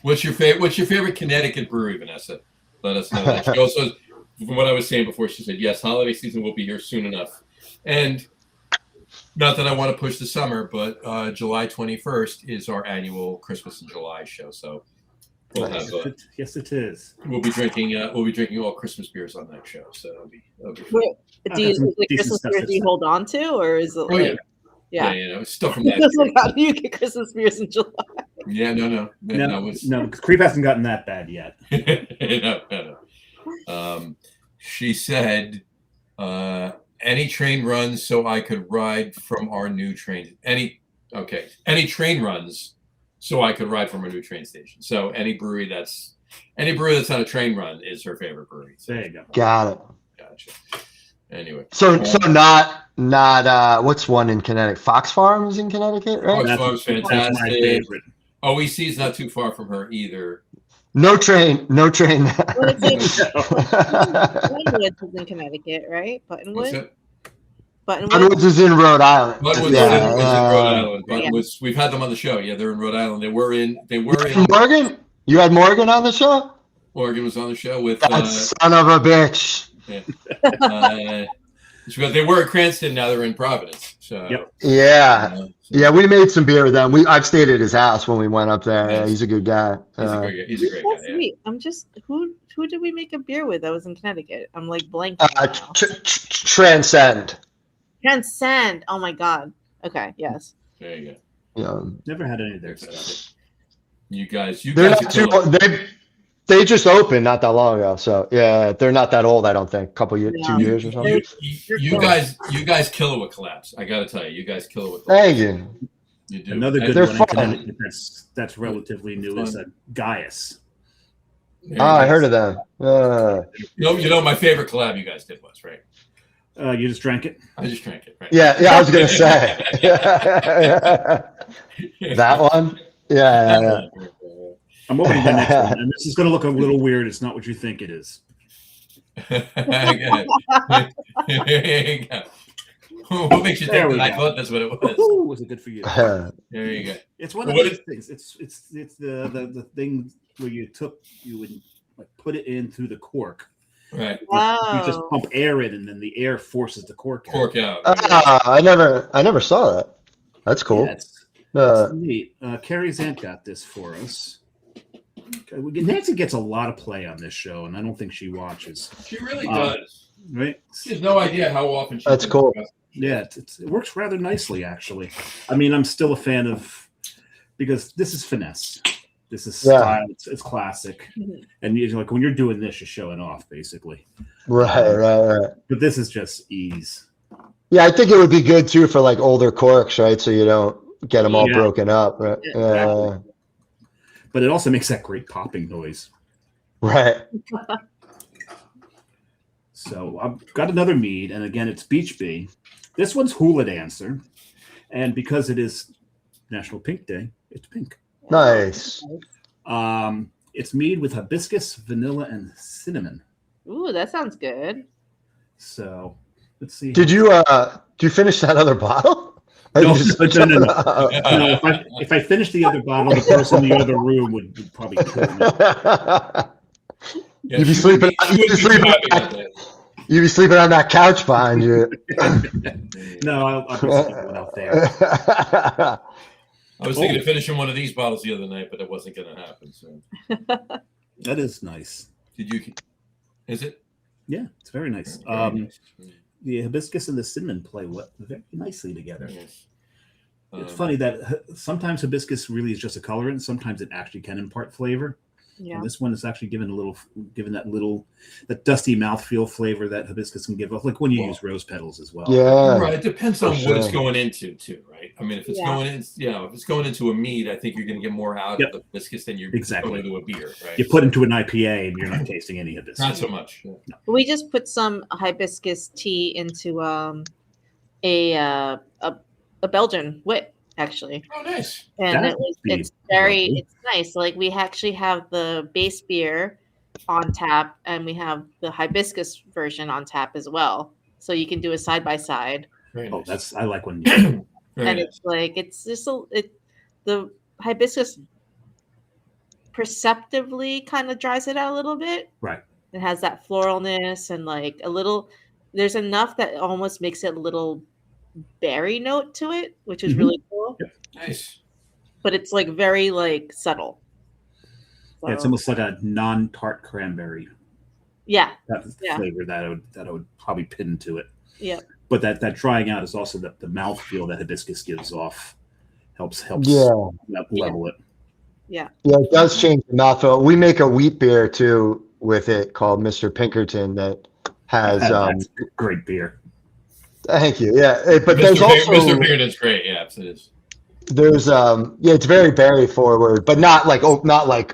What's your favorite Connecticut brewery, Vanessa? Let us know that. She also, from what I was saying before, she said, yes, holiday season will be here soon enough. And not that I want to push the summer, but July 21st is our annual Christmas in July show. So we'll have yes, it is. We'll be drinking all Christmas beers on that show. So it'll be Wait, do you Christmas beers do you hold on to, or is it yeah, stuff from that. How do you get Christmas beers in July? Yeah, no, because Creep hasn't gotten that bad yet. no. She said, any train runs so I could ride from our new train. Any train runs so I could ride from our new train station. So any brewery that's on a train run is her favorite brewery. So, there you go. Got it. Gotcha. Anyway. So not what's one in Connecticut? Fox Farm is in Connecticut, right? Fox Farm's fantastic. That's my favorite. OEC is not too far from her either. No train. Buttonwood is in Connecticut, right? Buttonwood. Buttonwoods is in Rhode Island. Buttonwoods is in Rhode Island. Buttonwoods, we've had them on the show. Yeah, they're in Rhode Island. They were in Morgan. You had Morgan on the show? Morgan was on the show with that son of a bitch. Yeah. They were at Cranston. Now they're in Providence. So yeah, we made some beer with them. I've stayed at his house when we went up there. Yeah, he's a good guy. He's a great guy. Sweet. I'm just who did we make a beer with that was in Connecticut? I'm like blank. Transcend. Oh my god. Okay. Yes. There you go. Never had any of their stuff. You guys. They just opened not that long ago, so yeah, they're not that old. I don't think. Couple years, 2 years or something. You guys kill it with collapse. I got to tell you, you guys kill it with collapse. Thank you. You do. Another good one in Connecticut that's relatively new is Gaius. I heard of them. You know, my favorite collab you guys did was right. You just drank it. I just drank it. Right? Yeah. I was gonna say that one. Yeah. I'm opening the next one, and this is going to look a little weird. It's not what you think it is. What makes you think that I thought that's what it was? Was it good for you? There you go. It's one of those things. It's the thing where you would like put it in through the cork. Right. Wow. You just pump air in, and then the air forces the cork out. I never saw that. That's cool. That's neat. Carrie Zant got this for us. Nancy gets a lot of play on this show, and I don't think she watches. She really does. Right? She has no idea how often she That's cool. Yeah, it works rather nicely, actually. I mean, I'm still a fan of, because this is finesse. This is style. It's classic. And you're like, when you're doing this, you're showing off, basically. Right. But this is just ease. Yeah, I think it would be good, too, for like older corks, right? So you don't get them all broken up, right? Exactly. But it also makes that great popping noise. Right. So I've got another mead, and again, it's Beach Bee. This one's Hula Dancer, and because it is National Pink Day, it's pink. Nice. It's mead with hibiscus, vanilla, and cinnamon. Ooh, that sounds good. So let's see. Did you finish that other bottle? No. If I finished the other bottle, the person in the other room would probably kill me. Yeah, You'd be sleeping. You'd be sleeping on that couch behind you. No, I'll be sleeping out there. I was thinking of finishing one of these bottles the other night, but it wasn't going to happen. So that is nice. Is it? Yeah, it's very nice. The hibiscus and the cinnamon play very nicely together. Yes. It's funny that sometimes hibiscus really is just a colorant. Sometimes it actually can impart flavor. Yeah. And this one is actually given that dusty mouthfeel flavor that hibiscus can give off, like when you use rose petals as well. Yeah. Right. It depends on what it's going into too, right? I mean, if it's Yeah. going in, if it's going into a mead, I think you're going to get more out of the hibiscus than you're going into a beer, right? You put into an IPA and you're not tasting any hibiscus. Not so much. Yeah. No. We just put some hibiscus tea into a Belgian wit, actually. Oh, nice. And it's nice. Like we actually have the base beer on tap and we have the hibiscus version on tap as well. So you can do a side by side. Nice. I like when you and it's like it's just the hibiscus perceptively kind of dries it out a little bit. Right. It has that floralness and like a little there's enough that almost makes it a little berry note to it, which is really cool. Yep. Nice. But it's like very like subtle. So, it's almost like a non-tart cranberry. Yeah. Flavor that I would probably pin to it. Yeah. But that drying out is also the mouthfeel that hibiscus gives off. Helps level it. Yeah. Yeah, it does change the mouthfeel. We make a wheat beer too with it called Mr. Pinkerton that has that's great beer. Thank you. Yeah, but there's also Mr. Pinkerton's great. Yeah, it is. There's it's very berry forward, but not like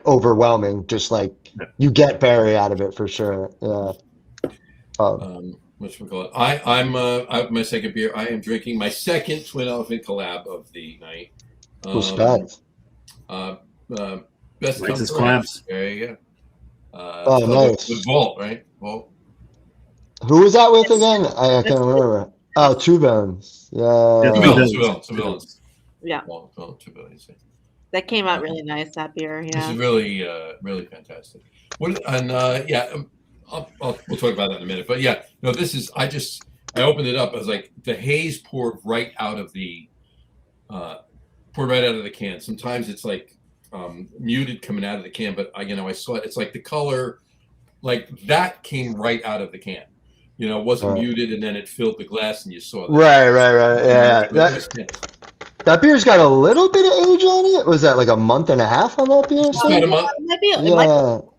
overwhelming. Just like you get berry out of it for sure. Yeah. Whatchamacallit? I'm my second beer. I am drinking my second Twin Elephant collab of the night. Respect. Best collabs. There you Oh, go. nice. With Vault, right? Vault. Who was that with again? I can't remember. Oh, Two Bones. Yeah. Two Villains. Yeah. Well, Two Villains. That came out really nice, that beer. Yeah. This is really, really fantastic. We'll talk about that in a minute. But yeah, no, this is, I opened it up. I was like, the haze poured right out of the can. Sometimes it's like muted coming out of the can, but I saw it. It's like the color, like that came right out of the can. It wasn't muted, and then it filled the glass, and you saw that. Right. Yeah. That beer's got a little bit of age on it. Was that like a month and a half on that beer? About a month. It might be a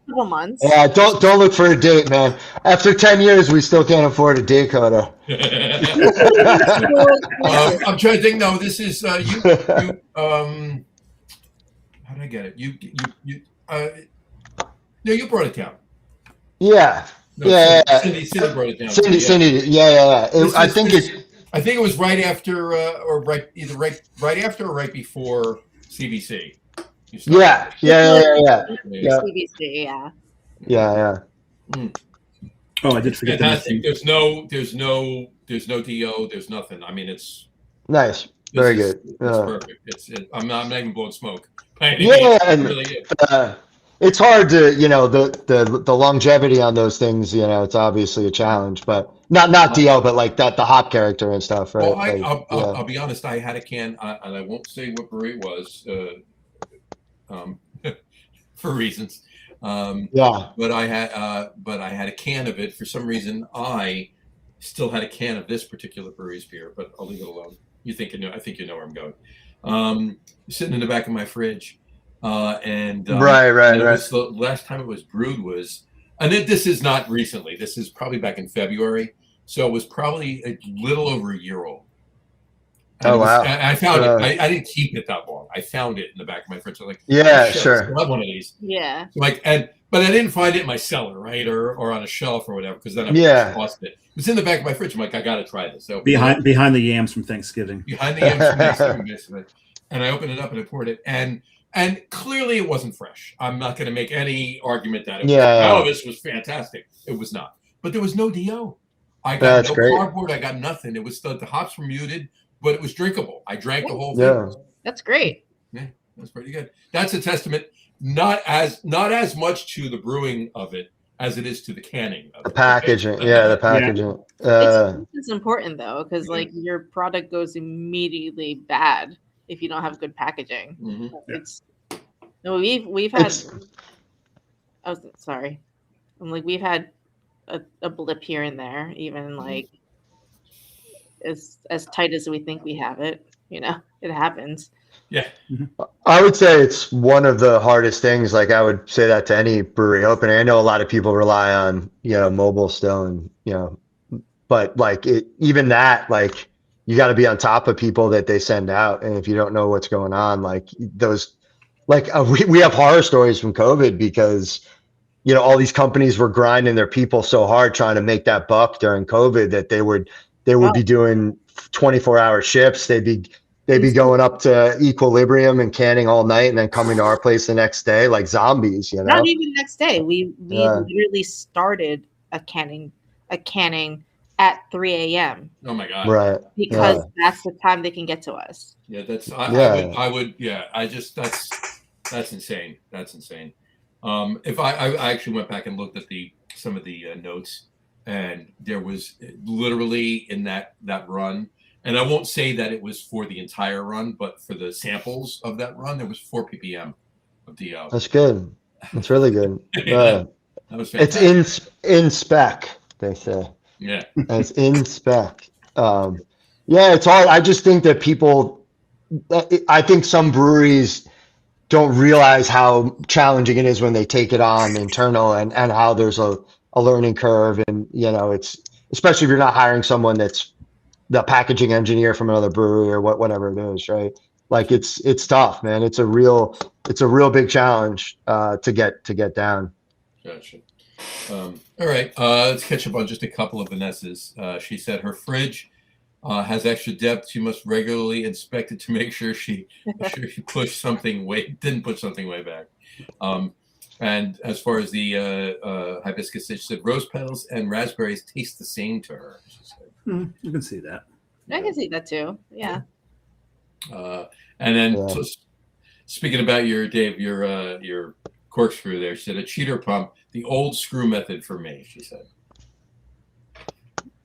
couple months. Yeah, don't look for a date, man. After 10 years, we still can't afford a date coder. I'm trying to think. No, this is you. How did I get it? You brought it down. Yeah. No, yeah. Cindy brought it down. Cindy. Yeah. I think it was right after, either right after or right before CBC. Yeah. CBC, yeah. Mm. Oh, I did forget. Fantastic. There's no DO. There's nothing. I mean, it's nice. Very good. It's perfect. I'm not even blowing smoke. Yeah, and really it's hard to, the longevity on those things. It's obviously a challenge, but not DL, but like that the hop character and stuff, right? Well, I'll be honest. I had a can, and I won't say what brewery it was, for reasons. But I had a can of it for some reason. I still had a can of this particular brewery's beer, but I'll leave it alone. I think you know where I'm going. Sitting in the back of my fridge. Right. The last time it was brewed was, and this is not recently. This is probably back in February, so it was probably a little over a year old. And wow! I found it. I didn't keep it that long. I found it in the back of my fridge. So sure. I have one of these. Yeah. But I didn't find it in my cellar, right, or on a shelf or whatever, because then I lost it. It's in the back of my fridge. I'm like, I got to try this. So behind the yams from Thanksgiving. Behind the yams from Thanksgiving, basically. And I opened it up and I poured it, and clearly it wasn't fresh. I'm not going to make any argument that this was fantastic. It was not. But there was no DO. I got no cardboard. I got nothing. It was the hops were muted, but it was drinkable. I drank the whole thing. Yeah. That's great. Yeah, that's pretty good. That's a testament, not as much to the brewing of it as it is to the canning of the packaging. The packaging. It's important though, because like your product goes immediately bad if you don't have good packaging. Mm-hmm. We've had. Sorry, I'm like we've had a blip here and there, even like as tight as we think we have it. it happens. Yeah. I would say it's one of the hardest things. Like I would say that to any brewery opening. I know a lot of people rely on, mobile still and, but like even that, like you got to be on top of people that they send out. And if you don't know what's going on, like those, like we have horror stories from COVID because, all these companies were grinding their people so hard trying to make that buck during COVID that they would be doing 24-hour shifts. They'd be going up to Equilibrium and canning all night and then coming to our place the next day like zombies, Not even next day. We Yeah. literally started a canning at 3 a.m. Oh my God. Right. because that's the time they can get to us. Yeah, that's Yeah. I would yeah. I just that's insane. That's insane. If I actually went back and looked at some of the notes, and there was literally in that run, and I won't say that it was for the entire run, but for the samples of that run, there was 4 ppm of DO. That's good. That's really good. Yeah, that was It's fantastic. in spec, they say. Yeah. And it's in spec. Yeah, it's hard. I just think that I think some breweries don't realize how challenging it is when they take it on internal and how there's a learning curve. And, it's especially if you're not hiring someone that's the packaging engineer from another brewery or whatever it is, right? Like it's tough, man. It's a real big challenge to get down. Gotcha. All right. Let's catch up on just a couple of Vanessa's. She said her fridge has extra depth. She must regularly inspect it to make sure she didn't push something way back. And as far as the hibiscus, she said rose petals and raspberries taste the same to her. She said. You can see that. I can see that too. Yeah. And then speaking about your corkscrew there, she said a cheater pump, the old screw method for me, she said.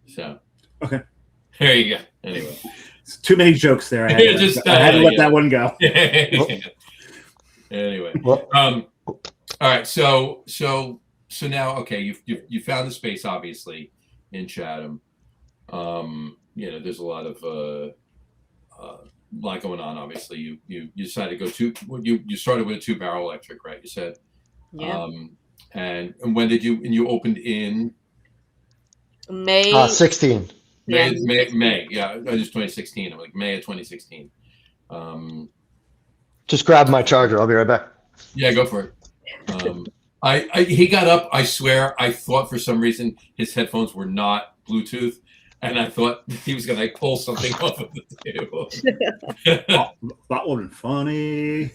So Okay. there you go. Anyway. It's too many jokes there. I had to let that one go. Anyway. Well, All right. So now, okay, you found the space obviously in Chatham. There's a lot going on. Obviously, you decided to go you started with a 2-barrel electric, right? You said, Yeah. And when did you opened in May 16. May. Yeah, I just 2016. I'm like May of 2016. Just grab my charger. I'll be right back. Yeah, go for it. He got up. I swear, I thought for some reason his headphones were not Bluetooth, and I thought he was going to pull something off of the table. That wasn't funny.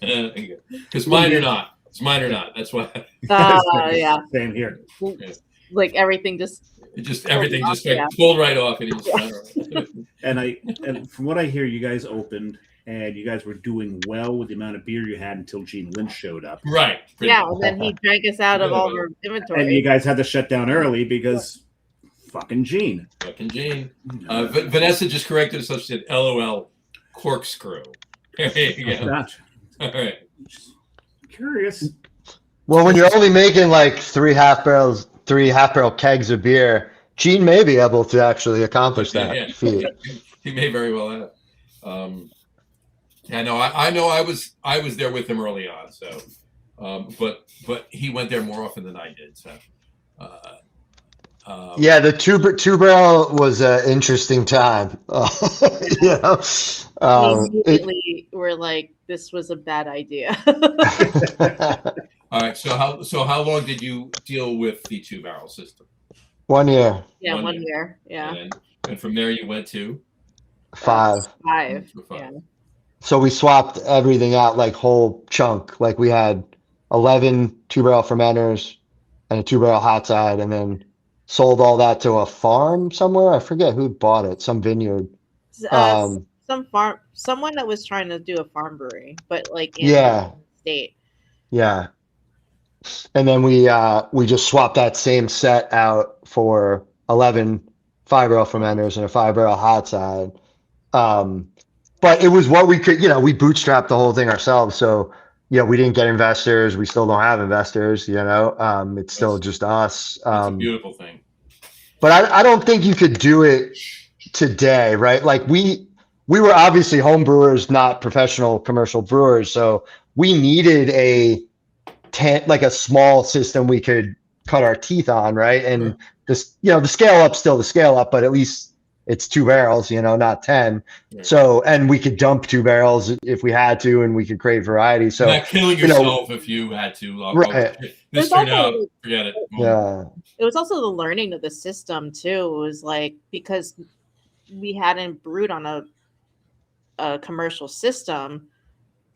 Because mine are not. It's mine or not. That's why. Yeah. Same here. Like everything just everything off, just like pulled right off, and he just And from what I hear, you guys opened and you guys were doing well with the amount of beer you had until Gene Lynch showed up. right. Yeah, and then he drank us out of all our inventory. And you guys had to shut down early because fucking Gene. Fucking Gene. Vanessa just corrected us. She said, "LOL, corkscrew." There you go. Gotcha. All right. Curious. Well, when you're only making like 3 half-barrel kegs of beer, Gene may be able to actually accomplish that feat. He may very well have. I know I was there with him early on, so but he went there more often than I did. So yeah, the two barrel was an interesting time. Immediately we're like, this was a bad idea. all right. So how long did you deal with the 2-barrel system? 1 year. Yeah, 1 year. Yeah. And from there you went to 5. 5. So 5. Yeah. So we swapped everything out, like whole chunk. Like we had 11 2-barrel fermenters and a 2-barrel hot side, and then sold all that to a farm somewhere. I forget who bought it. Some vineyard. Someone that was trying to do a farm brewery, but like in Yeah. the state. Yeah. And then we just swapped that same set out for 11 5-barrel fermenters and a 5-barrel hot side. But it was what we could, we bootstrapped the whole thing ourselves. So, we didn't get investors. We still don't have investors, it's still just us. It's a beautiful thing. But I don't think you could do it today, right? Like we were obviously home brewers, not professional commercial brewers. So we needed like a small system we could cut our teeth on, right? And this, the scale up's still the scale up, but at least it's 2 barrels, not 10. Right. So, and we could dump 2 barrels if we had to, and we could create variety. So, not killing yourself if you had to. Right. This turned out, forget it. Yeah. It was also the learning of the system too. It was like, because we hadn't brewed on a commercial system,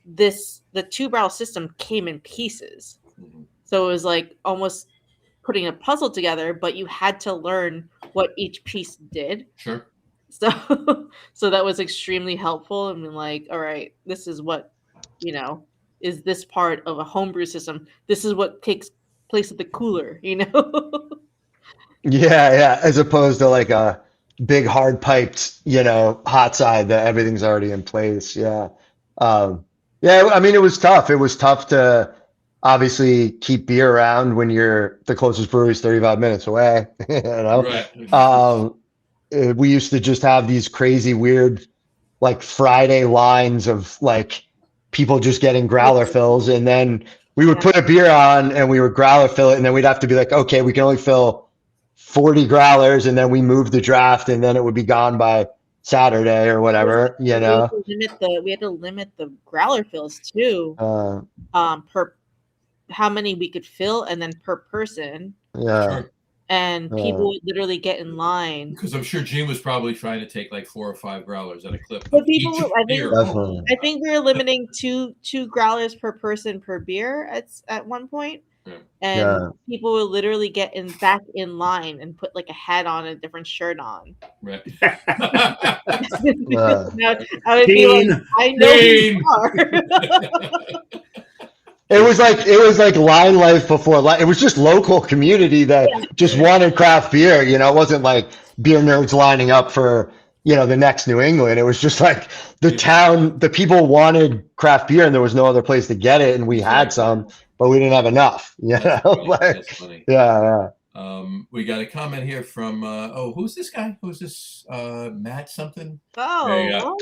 the 2-barrel system came in pieces. Mhm. So it was like almost putting a puzzle together, but you had to learn what each piece did. Sure. So that was extremely helpful. I mean, like, all right, this is what, is this part of a homebrew system. This is what takes place at the cooler, Yeah. As opposed to like a big hard piped, hot side that everything's already in place. Yeah. Yeah. I mean, it was tough. It was tough to obviously keep beer around when the closest brewery is 35 minutes away. Right. We used to just have these crazy, weird, like Friday lines of like people just getting growler fills, and then we would put a beer on and we would growler fill it, and then we'd have to be like, okay, we can only fill 40 growlers, and then we moved the draft, and then it would be gone by Saturday or whatever. We had to limit the growler fills too, per how many we could fill, and then per person. Yeah. Sure. And people would literally get in line. Because I'm sure Gene was probably trying to take like 4 or 5 growlers at a clip. But people, I Definitely. think we were limiting two growlers per person per beer at one point. Yeah. And people would literally get back in line and put like a hat on and a different shirt on. Right. Now, I would be like, I know who you are. It was like line life before life. It was just local community that just wanted craft beer. It wasn't like beer nerds lining up for, the next New England. It was just like the town, the people wanted craft beer and there was no other place to get it. And we had some, but we didn't have enough. That's funny. Yeah. We got a comment here from, who's this guy? Who's this? Matt something? Oh.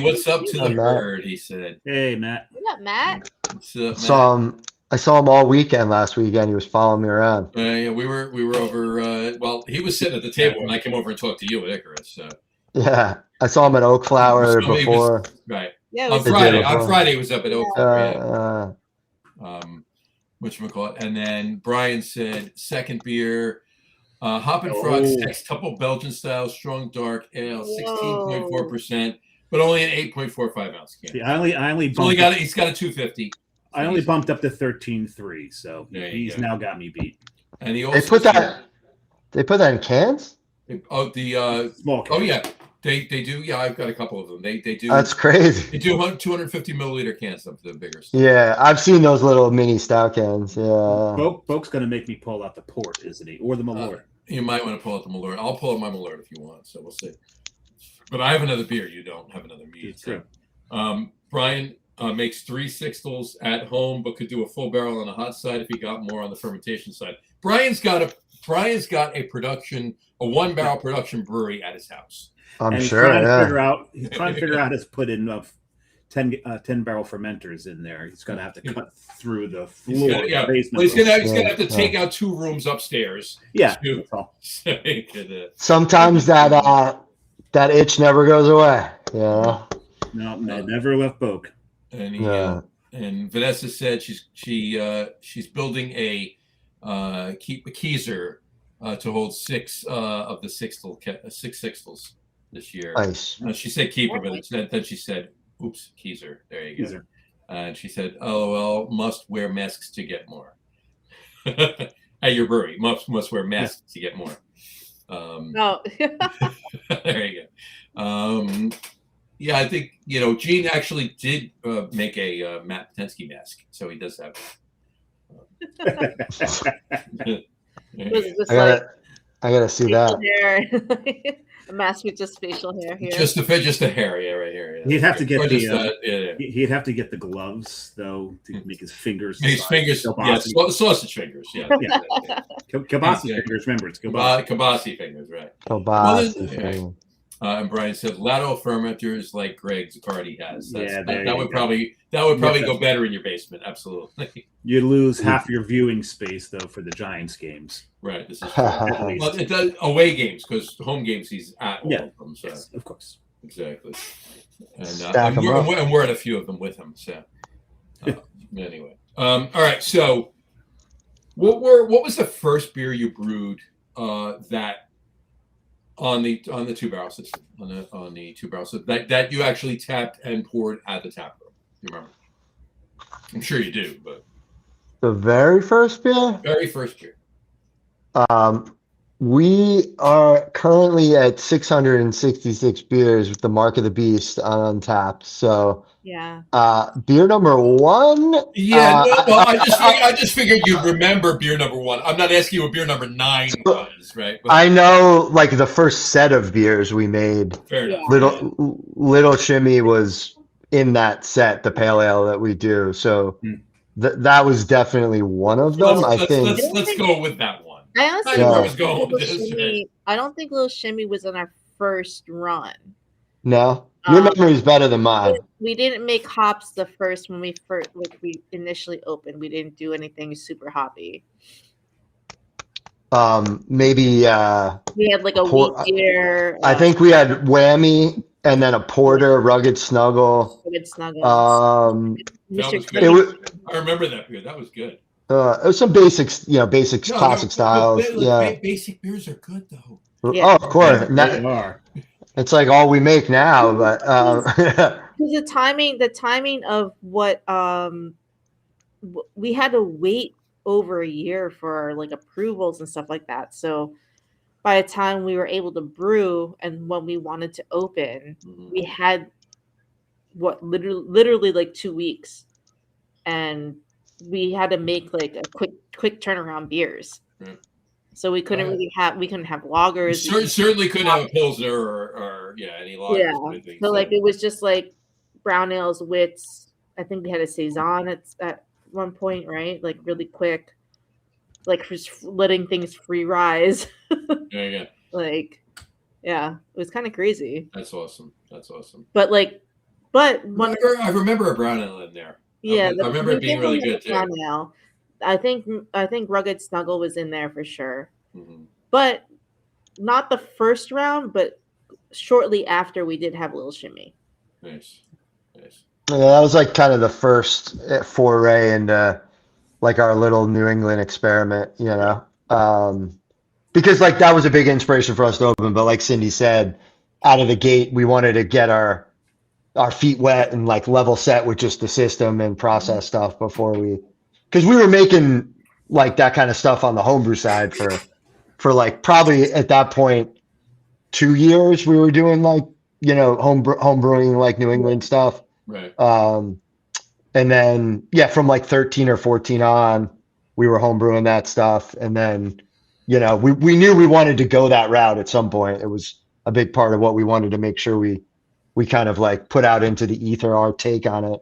What's up to the herd? He said. Hey, Matt. What's up, Matt? What's up, Matt? I saw him all weekend last weekend. He was following me around. Yeah, we were over. He was sitting at the table when I came over and talked to you at Icarus. So. Yeah, I saw him at Oak Flower before. Right. Yeah, on Friday he was up at Oak Flower. Whatchamacallit. And then Brian said second beer, Hop and Frog Sex Couple Belgian style strong dark ale, 16.4%, but only an 8.45 ounce can. Yeah, He's got a 250. I only bumped up to 13.3, so he's now got me beat. And he also they put that in cans? Small cans. Oh yeah. They do. Yeah, I've got a couple of them. They do. That's crazy. They do 250 milliliter cans up to the bigger stuff. Yeah, I've seen those little mini stout cans. Yeah. Boke's going to make me pull out the port, isn't he? Or the Malort. You might want to pull out the Malort. I'll pull out my Malort if you want. So we'll see. But I have another beer. You don't have another mead. It's true. Brian makes 3 sixtels at home, but could do a full barrel on the hot side if he got more on the fermentation side. Brian's got a 1-barrel production brewery at his house. I'm and sure. He's trying to figure out how to put in 10-barrel fermenters in there. He's going to have to cut through the floor. He's going to have to take out 2 rooms upstairs. Yeah. Sometimes that itch never goes away. Yeah. No, never left Boke. And and Vanessa said she's building a keezer to hold 6 of the 6 sixtels this year. Nice. She said keeper, but then she said, "Oops, keezer." There you go. And she said, "LOL, must wear masks to get more." At your brewery, must wear masks to get more. No. There you go. Yeah, I think Gene actually did make a Matt Potensky mask, so he does have it. I gotta see that. Hair. A mask with just facial hair here. Just a hair, right here. Yeah. He'd have to get he'd have to get the gloves though to make his fingers. His fingers, sausage fingers. Yeah. Kibasi fingers. Remember, it's Kibasi fingers, right? Kibasi. And Brian said lateral fermenters like Greg's already has. That would go. probably go better in your basement. Absolutely. You lose half your viewing space though for the Giants games. Right. This is true. Well, it does away games because home games he's at all of them. So yes, of course. Exactly. Stack And 'em up. we're at a few of them with him. So anyway, all right. So what was the first beer you brewed that on the 2-barrel system on the 2-barrel system that you actually tapped and poured at the tap room? You remember? I'm sure you do, but The very first beer? very first beer. We are currently at 666 beers with the Mark of the Beast on Untapped. So, Yeah. beer number one. Yeah, well, I just figured you'd remember beer number one. I'm not asking you what beer number 9 was, right? But I know, like the first set of beers we made. fair enough. Little Shimmy was in that set, the pale ale that we do. So that was definitely one of them. I think. Let's go with that one. I honestly Yeah. don't I was going think with Little this, Shimmy. I don't think Little Shimmy was on our first run. No, your memory is better than mine. We didn't make hops the first when we initially opened. We didn't do anything super hoppy. Maybe We had like a wheat beer. I think we had Whammy and then a porter, Rugged Snuggle. Rugged Snuggle. That was Cookie. good. I remember that beer. That was good. It was some basics, classic styles. Basic beers are good though. Yeah. Oh, of course. They are. It's like all we make now, but The timing of what we had to wait over a year for like approvals and stuff like that. So by the time we were able to brew and when we wanted to open, we had literally like 2 weeks, and we had to make like a quick turnaround beers. So we couldn't really have lagers. Certainly couldn't have a pilsner or any lagers. Yeah. Or anything, So like it was just like brown ales, wits. I think we had a saison at one point, right? Like really quick, like just letting things free rise. Yeah. Like, yeah, it was kind of crazy. That's awesome. But I remember a brown ale in there. Yeah, I remember it being really good too. Brown ale. I think Rugged Snuggle was in there for sure, but not the first round. But shortly after, we did have Little Shimmy. Nice. Yeah, that was like kind of the first foray into like our little New England experiment, because like that was a big inspiration for us to open. But like Cindy said, out of the gate, we wanted to get our feet wet and like level set with just the system and process stuff before because we were making like that kind of stuff on the homebrew side for like probably at that point 2 years we were doing like home brewing like New England stuff, right? And then from like 13 or 14 on we were home brewing that stuff, and then we knew we wanted to go that route at some point. It was a big part of what we wanted to make sure we kind of like put out into the ether our take on it,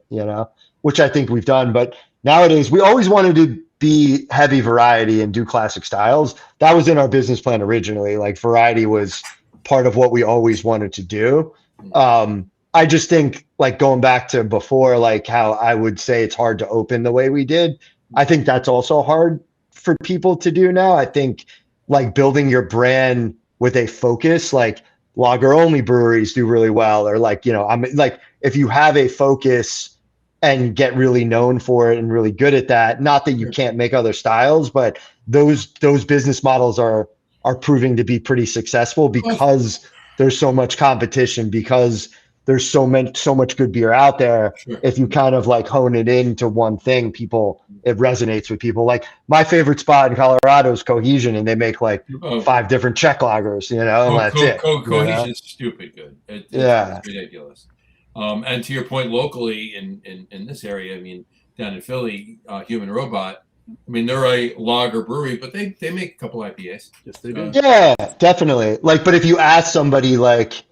which I think we've done. But nowadays we always wanted to be heavy variety and do classic styles. That was in our business plan originally. Like variety was part of what we always wanted to do. I just think like going back to before, like how I would say it's hard to open the way we did. I think that's also hard for people to do now. I think like building your brand with a focus, like lager only breweries do really well, or like, I'm like, if you have a focus and get really known for it and really good at that, not that you can't make other styles, but those business models are proving to be pretty successful because there's so much competition, because there's so much good beer out there. Sure. If you kind of like hone it into one thing, it resonates with people. Like my favorite spot in Colorado is Cohesion, and they make like 5 different Czech lagers, and that's it. Cohesion's stupid good. It's ridiculous. And to your point, locally in this area, I mean, down in Philly, Human Robot, I mean, they're a lager brewery, but they make a couple IPAs. Yes, they do. Yeah, definitely. Like, but if you ask somebody like,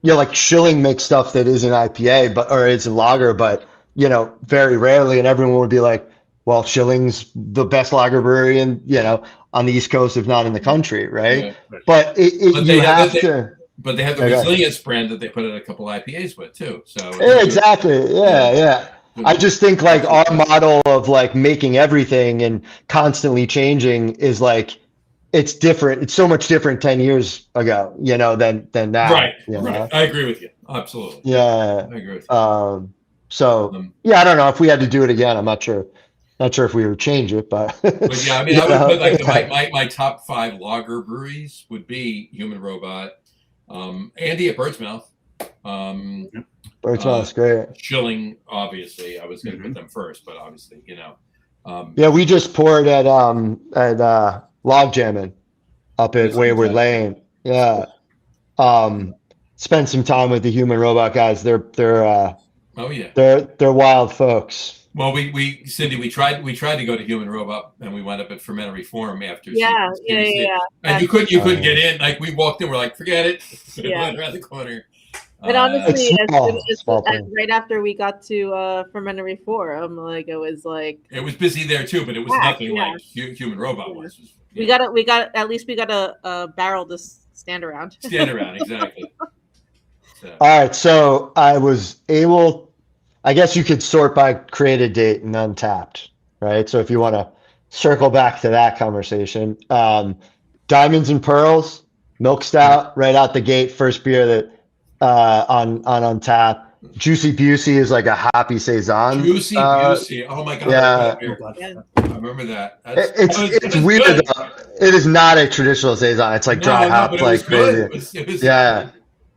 like Schilling makes stuff that isn't IPA, or isn't lager, but very rarely, and everyone would be like, well, Schilling's the best lager brewery on the East Coast, if not in the country, right? Yeah. But you have to. but they have the resilience brand that they put in a couple IPAs with too. So exactly. Yeah. I just think like our model of like making everything and constantly changing is like, it's different. It's so much different 10 years ago, than now. Right. I agree with you. Absolutely. Yeah. I agree with you. I don't know if we had to do it again. I'm not sure. Not sure if we would change it, but yeah, I mean, I would put like my top 5 lager breweries would be Human Robot, Andy at Birdsmouth. Birdsmouth's great. Schilling, obviously, I was going to put them first, but obviously, we just poured at Log Jamming up at Wayward Lane. Yeah. Spent some time with the Human Robot guys. They're wild folks. Well, Cindy, we tried to go to Human Robot, and we wound up at Fermentary Forum after. Yeah. And you couldn't get in. Like we walked in, we're like, forget it. Went around the corner. But honestly, small right after we got to Fermentary Forum, like it was busy there too, but it was nothing like Human Robot was. We got a barrel to stand around. Exactly. All right, so I was able. I guess you could sort by created date and untapped, right? So if you want to circle back to that conversation, Diamonds and Pearls, Milk Stout, right out the gate, first beer that on Untapped. Juicy Busey is like a hoppy saison. Juicy Busey, oh my god! Yeah, I remember that. It's weird though. It is not a traditional saison. It's like dry hop, like crazy. It was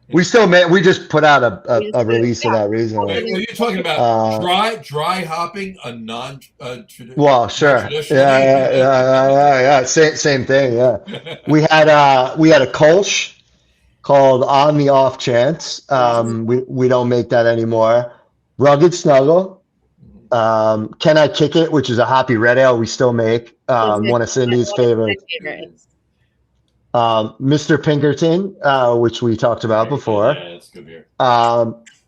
We just put out a release of that recently. Well, you're talking about dry hopping a non-traditional. Well, sure. Yeah. Same thing. Yeah. We had a Kolsch called On the Off Chance. We don't make that anymore. Rugged Snuggle. Can I Kick It, which is a hoppy red ale we still make. One of Cindy's favorites. Mr. Pinkerton, which we talked about before. Yeah, it's good beer.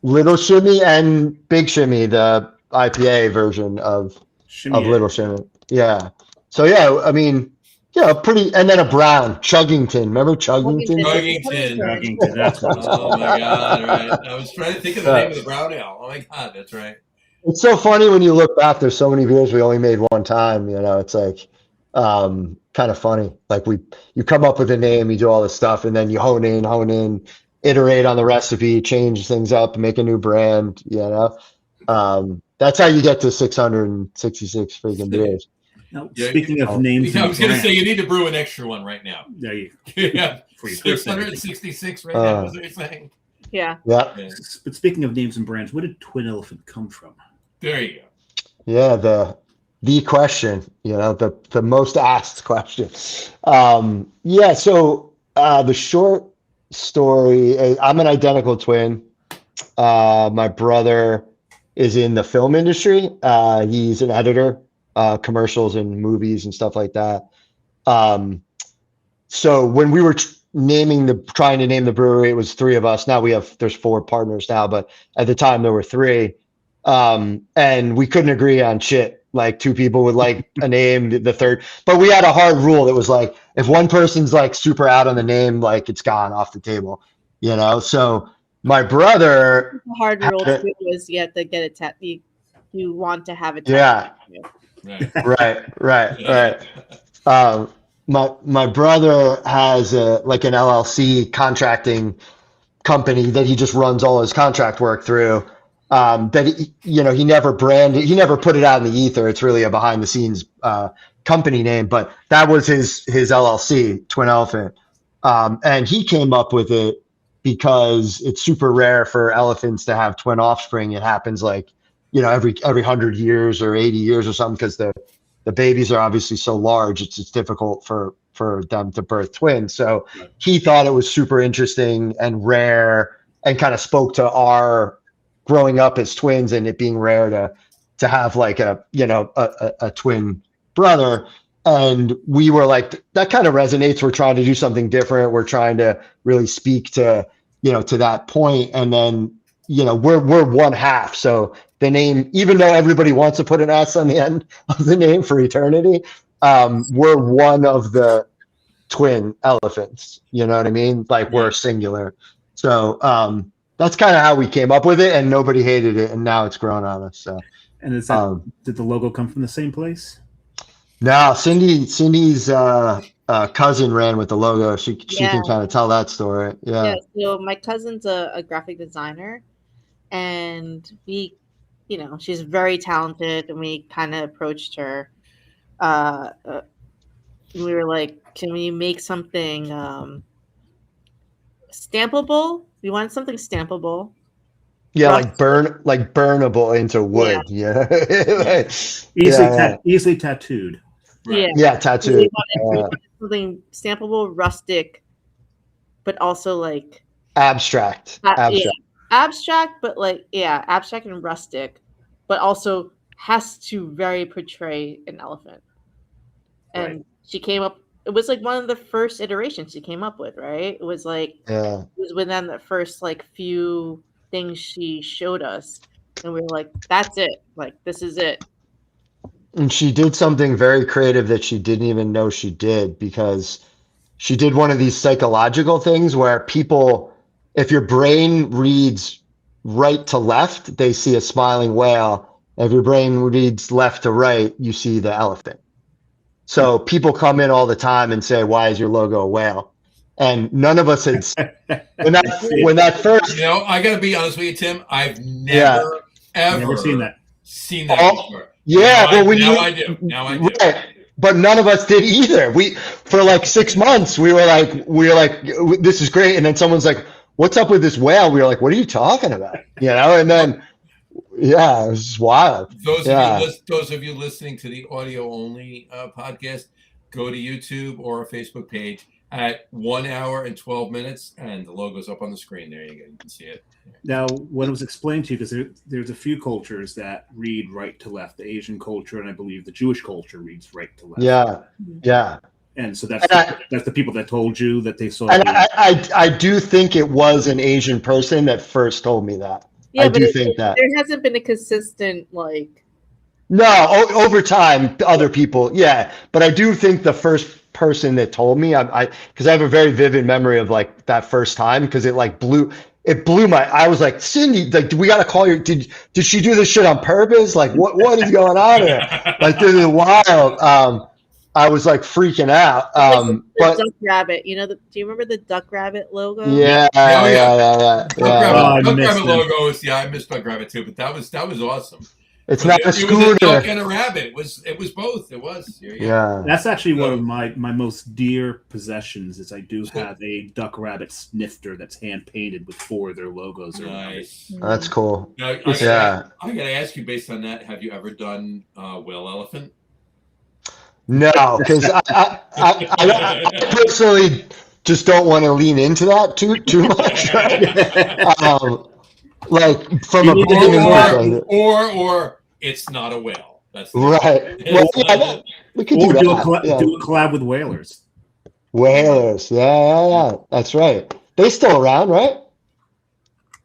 Little Shimmy and Big Shimmy, the IPA version of Little Shimmy. Yeah. So I mean, pretty. And then a brown, Chuggington. Remember Chuggington? Chuggington. That's what it's called. Oh my god! Right. I was trying to think of the name of the brown ale. Oh my god, that's right. It's so funny when you look back. There's so many beers we only made one time. It's like. Kind of funny. Like you come up with a name, you do all this stuff, and then you hone in, iterate on the recipe, change things up, make a new brand. That's how you get to 666 freaking beers. Now, speaking of names, I was going to say you need to brew an extra one right now. There you go. 666 right now. Is what you're saying? Yeah. But speaking of names and brands, where did Twin Elephant come from? There you go. Yeah, the question, the most asked question. So the short story, I'm an identical twin. My brother is in the film industry. He's an editor, commercials and movies and stuff like that. So when we were trying to name the brewery, it was 3 of us. Now there's 4 partners now, but at the time there were 3. And we couldn't agree on shit. Like 2 people would like a name, the third, but we had a hard rule that was like, if one person's like super out on the name, like it's gone off the table, So my brother. The hard rule was you have to get it you want to have it. Yeah. Right. My brother has an LLC contracting company that he just runs all his contract work through. That he never branded, he never put it out in the ether. It's really a behind the scenes company name, but that was his LLC, Twin Elephant. And he came up with it because it's super rare for elephants to have twin offspring. It happens every 100 years or 80 years or something, because the babies are obviously so large. It's difficult for them to birth twins. So he thought it was super interesting and rare, and kind of spoke to our growing up as twins and it being rare to have like a twin brother. And we were like, that kind of resonates. We're trying to do something different. We're trying to really speak to that point. And then, we're one half. So the name, even though everybody wants to put an S on the end of the name for eternity, we're one of the twin elephants. You know what I mean? Like we're Right. singular. So that's kind of how we came up with it, and nobody hated it, and now it's grown on us. So And is that did the logo come from the same place? now Cindy's cousin ran with the logo. She can kind of tell that story. Yeah, Yeah. so my cousin's a graphic designer, and she's very talented, and we kind of approached her. We were like, can we make something stampable? We wanted something stampable. Yeah, Rough- like burnable into wood. Yeah. Easily tattooed. Right. Yeah, We tattooed. wanted something stampable, rustic, but also like Abstract. abstract, but abstract and rustic, but also has to very portray an elephant. And she came up. It was like one of the first iterations she came up with, right? It was like Yeah. it was within the first like few things she showed us, and we were like, "That's it! Like this is it." And she did something very creative that she didn't even know she did, because she did one of these psychological things where people, if your brain reads right to left, they see a smiling whale. If your brain reads left to right, you see the elephant. So people come in all the time and say, "Why is your logo a whale?" And none of us had when that first. I got to be honest with you, Tim. I've never ever seen that. Before. Yeah, I do. Now I do. Right. But none of us did either. We, for like 6 months, we were like, this is great. And then someone's like, "What's up with this whale?" We were like, "What are you talking about?" And then, yeah, it was just wild. Those of you listening to the audio only podcast, go to YouTube or our Facebook page at 1 hour and 12 minutes, and the logo's up on the screen. There you go. You can see it. Now, when it was explained to you, because there's a few cultures that read right to left, the Asian culture, and I believe the Jewish culture reads right to left. Yeah. And so that's the people that told you that they saw. And I do think it was an Asian person that first told me that. Yeah, I do think that there hasn't been a consistent No, over time, other people, yeah. But I do think the first person that told me, because I have a very vivid memory of like that first time, because it blew my. I was like, "Cindy, like, we got to call your. Did she do this shit on purpose? Like, what is going on here? Like, this is wild." I was like freaking out. the But duck rabbit. Do you remember the duck rabbit logo? yeah. Duck Rabbit logo is I missed Duck Rabbit too, but that was awesome. It's not a scooter. It was a duck and a rabbit. It was both. It was. Yeah. That's actually one of my most dear possessions. Is I do have a duck rabbit snifter that's hand painted with 4 of their logos. Nice. That's cool. Now, I gotta ask you, based on that, have you ever done whale elephant? No, because I personally just don't want to lean into that too much. Like from a beginning perspective, or it's not a whale. That's right. Well, we could do a collab with whalers. Whalers, yeah, that's right. They still around, right?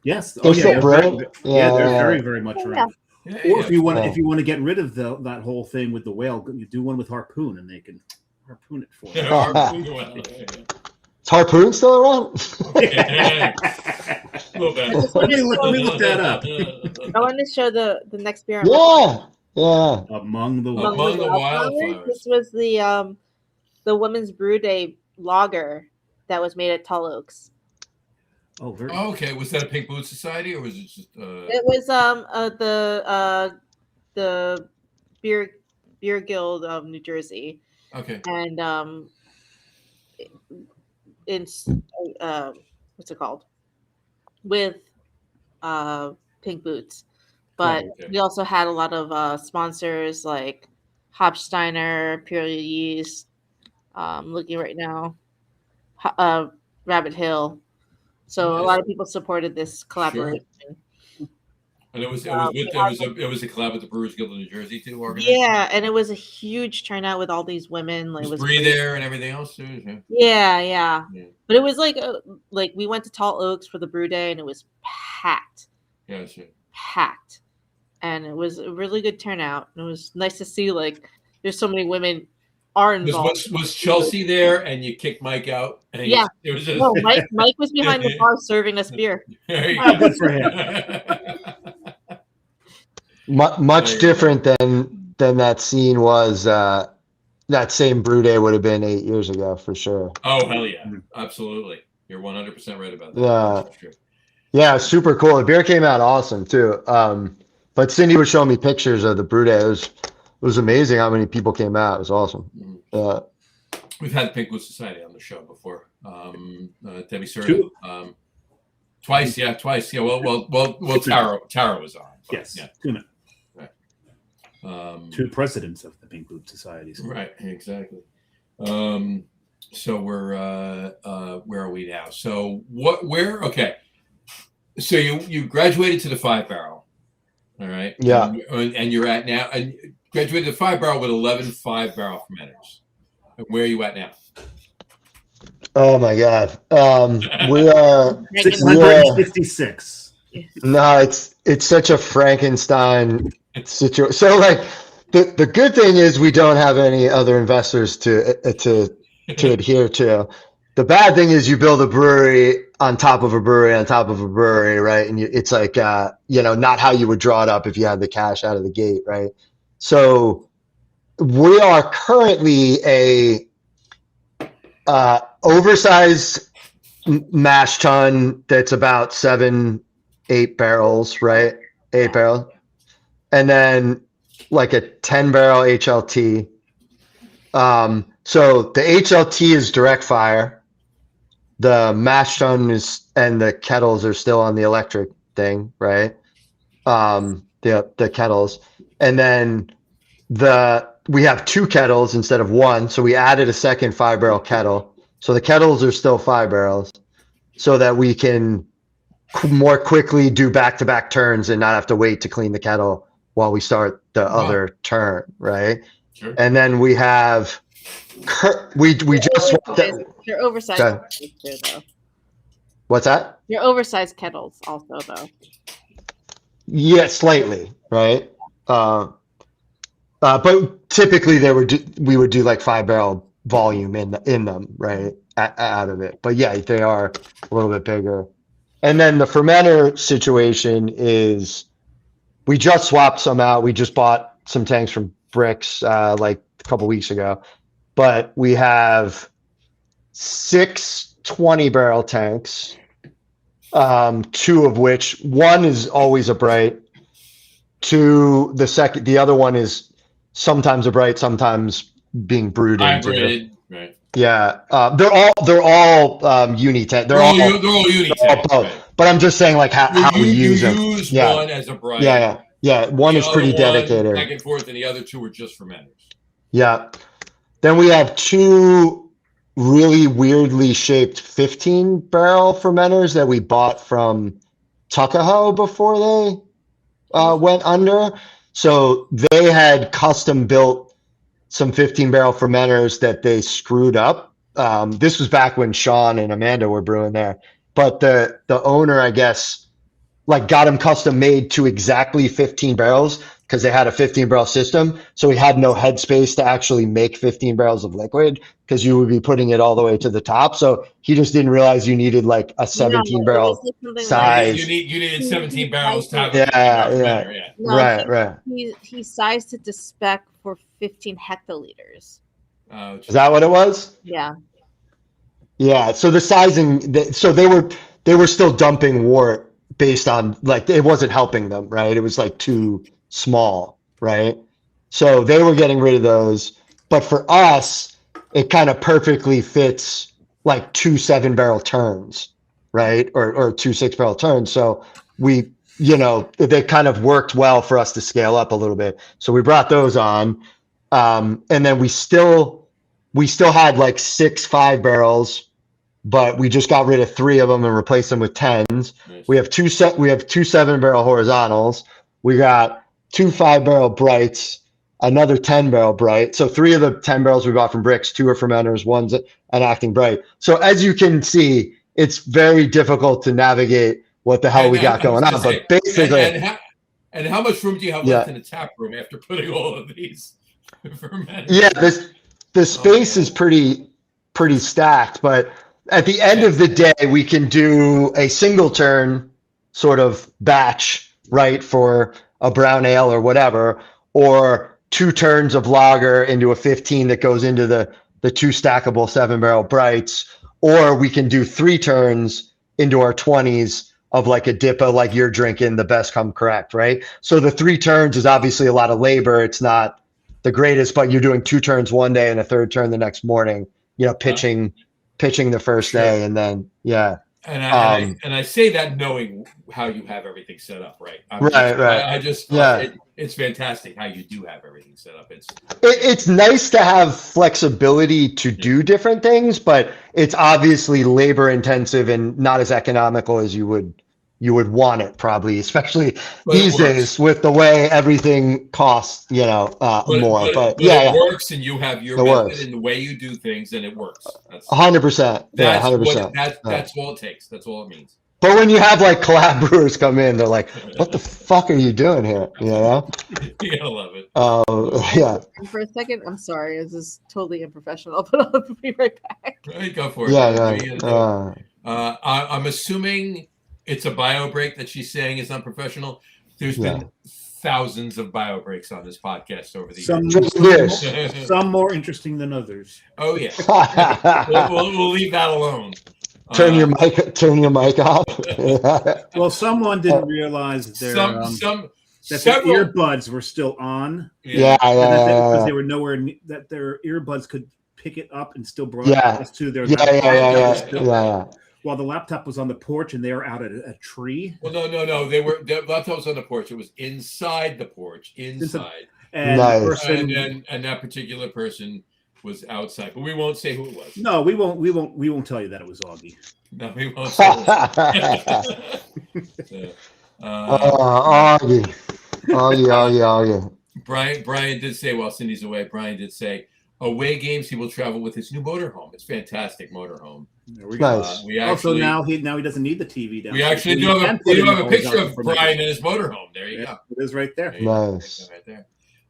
Yes, they're still they're very, very much around. Yeah, or if you want to get rid of that whole thing with the whale, you do one with harpoon, and they can harpoon it for you. Is harpoon still around? Let me look that up. I want to show the next beer. Yeah. Among the wildflowers. This was the Women's Brew Day lager that was made at Tall Oaks. Oh, okay. Was that a Pink Boot Society, or was it just? It was the beer guild of New Jersey. Okay. And what's it called? With Pink Boots, but we also had a lot of sponsors like Hopsteiner, Pure Yeast. Looking right now, Rabbit Hill. So a lot of people supported this collaboration. Sure. And it was a collab with the Brewers Guild of New Jersey too. Organized? Yeah, and it was a huge turnout with all these women. Like, was Bree there and everything else too? Yeah. But it was like we went to Tall Oaks for the brew day, and it was packed. Yeah, sure. Packed, and it was a really good turnout. And it was nice to see there's so many women are involved. Was Chelsea there and you kicked Mike out? And Yeah. it was just, No, Mike was behind the bar serving us beer. There you Oh, go. good for him. Much different than that scene was. That same brew day would have been 8 years ago for sure. Oh hell yeah, absolutely. You're 100% right about that. Yeah. That's true. Yeah, super cool. The beer came out awesome too. But Cindy was showing me pictures of the brew day. It was amazing how many people came out. It was awesome. We've had the Pink Blue Society on the show before. Debbie Serta. Twice. Yeah. Well. Tara was on. Yes. Yeah. Right. Two presidents of the Pink Blue Societies. Right. Exactly. So we're where are we now? So okay. So you graduated to the 5-barrel. All right. Yeah. And you're at now, and graduated to 5-barrel with 11 5-barrel fermenters. And where are you at now? Oh my God. We are 656. No, it's such a Frankenstein situation. So like the good thing is we don't have any other investors to adhere to. The bad thing is you build a brewery on top of a brewery on top of a brewery, right? And it's like not how you would draw it up if you had the cash out of the gate, right? So we are currently a oversized mash tun that's about 7-8 barrels, right? 8 barrels. And then like a 10-barrel HLT. So the HLT is direct fire. The mash tun and the kettles are still on the electric thing, right? The kettles. And then we have 2 kettles instead of 1. So we added a second 5-barrel kettle. So the kettles are still 5 barrels so that we can more quickly do back-to-back turns and not have to wait to clean the kettle while we start the other turn, right? Sure. And then we have we just swapped it. They're oversized kettles too, though. What's that? They're oversized kettles also, though. Yeah, slightly, right? But typically we would do like 5-barrel volume in them, right? Out of it. But yeah, they are a little bit bigger. And then the fermenter situation is we just swapped some out. We just bought some tanks from Bricks like a couple weeks ago. But we have 6 20-barrel tanks, 2 of which, one is always a bright. 2, the other one is sometimes a bright, sometimes being brewed into. Right. Yeah, they're all uni tank. They're all uni tank. Right. But I'm just saying like how we use them. Use one as a bright. Yeah. One is pretty dedicated. Back and forth, and the other 2 are just fermenters. Yeah. Then we have 2 really weirdly shaped 15-barrel fermenters that we bought from Tuckahoe before they went under. So they had custom built some 15-barrel fermenters that they screwed up. This was back when Sean and Amanda were brewing there. But the owner, I guess, like got them custom made to exactly 15 barrels because they had a 15-barrel system. So we had no headspace to actually make 15 barrels of liquid because you would be putting it all the way to the top. So he just didn't realize you needed like a 17-barrel size. You needed 17 barrels to have No, right. He sized it to spec for 15 hectoliters. Is that what it was? Yeah. Yeah. So the sizing, so they were still dumping wort based on like it wasn't helping them, right? It was like too small, right? So they were getting rid of those. But for us, it kind of perfectly fits like 2 7-barrel turns, right? Or 2 6-barrel turns. So we, they kind of worked well for us to scale up a little bit. So we brought those on. And then we still had like 6 5-barrels, but we just got rid of 3 of them and replaced them with 10s. Nice. We have 2 7-barrel horizontals. We got 2 5-barrel brights, another 10-barrel bright. So 3 of the 10 barrels we bought from Bricks, 2 are fermenters, 1's an acting bright. So as you can see, it's very difficult to navigate what the hell we got going on. But basically, and how much room do you have left in the tap room after putting all of these fermenters? Yeah, the space is pretty stacked, but at the end of the day, we can do a single turn sort of batch, right, for a brown ale or whatever, or 2 turns of lager into a 15 that goes into the 2 stackable 7-barrel brights, or we can do 3 turns into our 20s of like a DIPA, like you're drinking, the best come correct, right? So the 3 turns is obviously a lot of labor. It's not the greatest, but you're doing 2 turns one day and a 3rd turn the next morning, pitching the first day, and then And I say that knowing how you have everything set up, right? Right. It's fantastic how you do have everything set up. It's nice to have flexibility to do different things, but it's obviously labor intensive and not as economical as you would want it, probably, especially these days with the way everything costs, more. But it works, and you have your method and the way you do things, and it works. 100%. Yeah, 100%. That's all it takes. That's all it means. But when you have like collab brewers come in, they're like, "What the fuck are you doing here?" You gotta love it. Yeah. And for a second, I'm sorry, this is totally unprofessional, but I'll be right back. Go for it. Yeah. I'm assuming it's a bio break that she's saying is unprofessional. There's been thousands of bio breaks on this podcast over the years. Some more interesting than others. Oh yeah. we'll leave that alone. Turn your mic off. Well, someone didn't realize that the earbuds were still on. Because they were nowhere that their earbuds could pick it up and still broadcast to their while the laptop was on the porch and they were out at a tree. Well, no. The laptop was on the porch. It was inside the porch. Inside. And and that particular person was outside, but we won't say who it was. No, we won't tell you that it was Augie. No, we won't say Augie. Brian did say, while Cindy's away, away games he will travel with his new motorhome. It's fantastic motorhome. There we go. We actually now he doesn't need the TV down. We actually do have a picture of Brian in his motorhome. There you go. It is right there. Nice. Right there.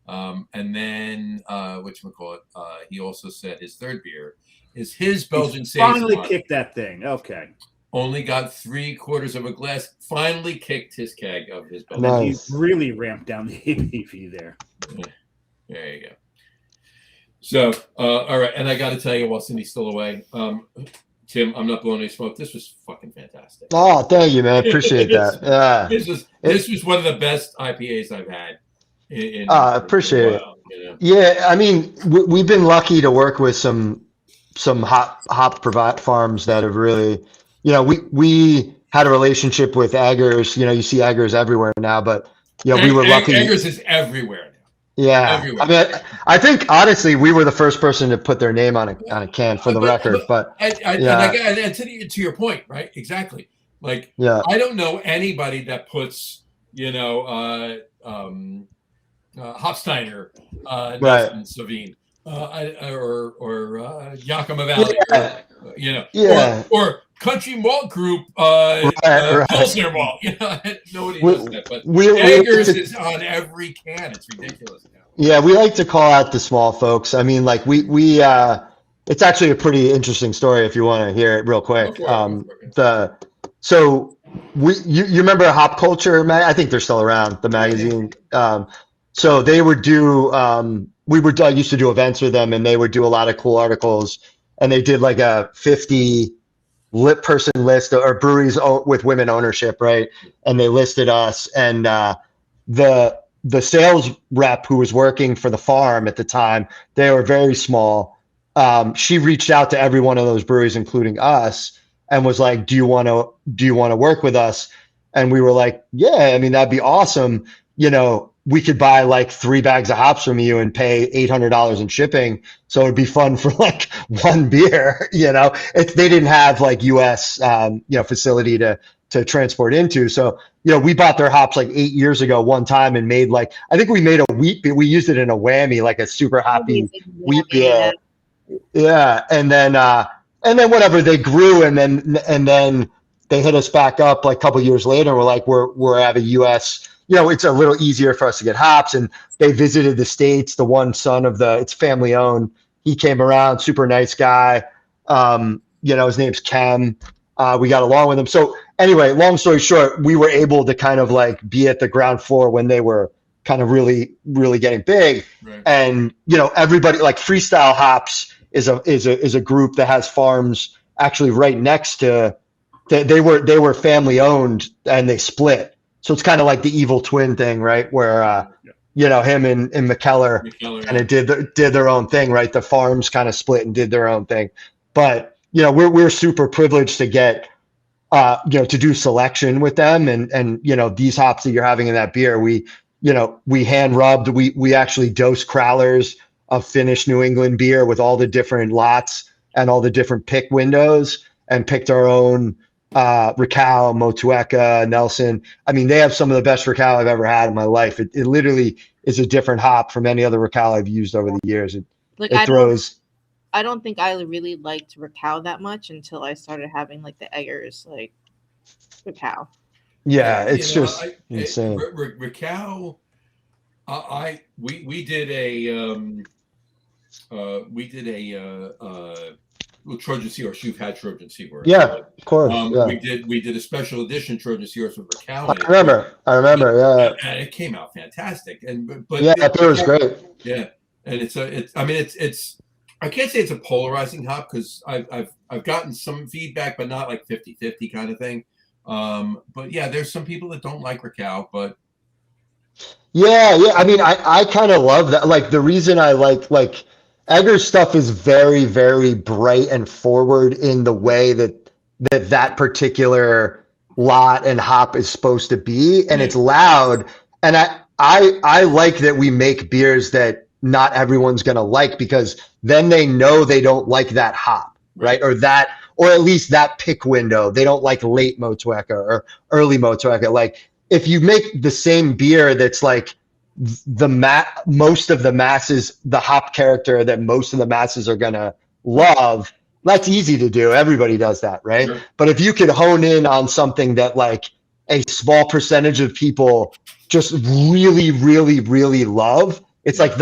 And then whatchamacallit, he also said his 3rd beer is his Belgian Saison. Finally kicked that thing. Okay. Only got 3/4 of a glass. Finally kicked his keg of his Belgian. Nice. He really ramped down the ABV there. There you go. So, all right, and I got to tell you, while Cindy's still away, Tim, I'm not blowing any smoke. This was fucking fantastic. Oh, thank you, man. Appreciate that. Yeah. This was one of the best IPAs I've had. Appreciate it. Yeah, I mean, we've been lucky to work with some hop farms that have really, we had a relationship with Eggers. You see Eggers everywhere now, but we were lucky. Eggers is everywhere now. Yeah, everywhere. I mean, I think honestly, we were the first person to put their name on a can for the record. But and to your point, right? Exactly. Like, I don't know anybody that puts, Hopsteiner, Nelson Sauvin, or Yakima Valley, or Country Malt Group, Pilsner Malt. Nobody knows that, but Eggers is on every can. It's ridiculous now. Yeah, we like to call out the small folks. I mean, like we it's actually a pretty interesting story if you want to hear it real quick. You remember Hop Culture? I think they're still around, the magazine. So they would do, I used to do events with them, and they would do a lot of cool articles, and they did like a 50 person list or breweries with women ownership, right? And they listed us, and the sales rep who was working for the farm at the time, they were very small. She reached out to every one of those breweries, including us, and was like, do you want to work with us? And we were like, yeah, I mean, that'd be awesome. We could buy like 3 bags of hops from you and pay $800 in shipping. So it'd be fun for like one beer, they didn't have like US, facility to transport into. So, we bought their hops like 8 years ago one time and made I think we made a wheat beer. We used it in a whammy, like a super hoppy wheat beer. Yeah. And then whatever, they grew and then they hit us back up like a couple years later. We're like, we're at a US, it's a little easier for us to get hops. And they visited the States. The one son of it's family owned, he came around, super nice guy. His name's Ken. We got along with him. So anyway, long story short, we were able to kind of like be at the ground floor when they were kind of really, really getting big. Right. And, everybody, like Freestyle Hops is a group that has farms actually right next to, they were family owned and they split. So it's kind of like the evil twin thing, right? Where, him and McKellar kind of did their own thing, right? The farms kind of split and did their own thing. But, we're super privileged to get, to do selection with them. And these hops that you're having in that beer, we hand rubbed, we actually dose crowlers of finished New England beer with all the different lots and all the different pick windows, and picked our own Racal, Motueka, Nelson. I mean, they have some of the best Racal I've ever had in my life. It literally is a different hop from any other Racal I've used over the years. I don't think I really liked Racal that much until I started having like the Eggers Racal. Yeah, it's just insane. Racal, we did a Trojan Seahorse. You've had Trojan Seahorse. Yeah, of course. We did a special edition Trojan Seahorse with Racal. I remember. Yeah, and it came out fantastic. That beer was great. Yeah, and it's. I can't say it's a polarizing hop because I've gotten some feedback, but not like 50-50 kind of thing. But yeah, there's some people that don't like Racal, but yeah. I mean, I kind of love that. Like the reason I like Egger's stuff is very, very bright and forward in the way that particular lot and hop is supposed to be, and it's loud. And I like that we make beers that not everyone's gonna like, because then they know they don't like that hop, right? Or at least that pick window. They don't like late Motueka or early Motueka. Like if you make the same beer that's like most of the masses, the hop character that most of the masses are gonna love, that's easy to do. Everybody does that, right? Sure. But if you could hone in on something that like a small percentage of people just really, really, really love, it's like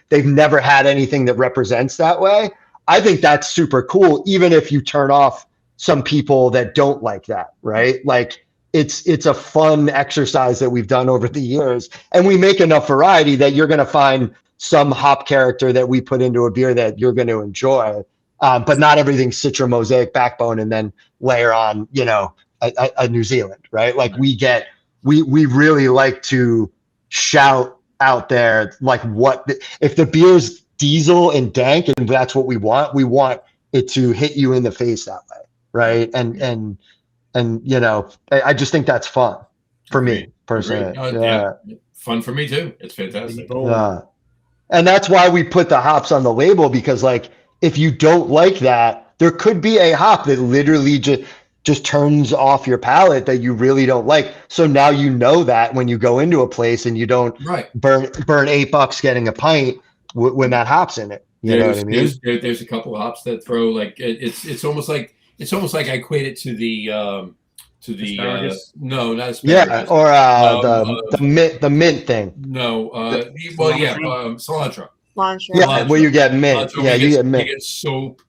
they've never had anything that represents that way. I think that's super cool, even if you turn off some people that don't like that, right? Like it's a fun exercise that we've done over the years, and we make enough variety that you're going to find some hop character that we put into a beer that you're going to enjoy. But not everything's Citra Mosaic backbone and then layer on, a New Zealand, right? Like we really like to shout out there, like if the beer's diesel and dank and that's what we want it to hit you in the face that way, right? And I just think that's fun for me personally. Yeah, fun for me too. It's fantastic. Yeah. And that's why we put the hops on the label, because like if you don't like that, there could be a hop that literally just turns off your palate that you really don't like. So now you know that when you go into a place and you don't burn $8 getting a pint when that hop's in it. You know what I mean? There's a couple of hops that throw like it's almost like I equate it to the asparagus? No, not asparagus. Yeah, or the mint thing. No, cilantro. Yeah, where you get mint. Cilantro, yeah, you get mint. You get soap.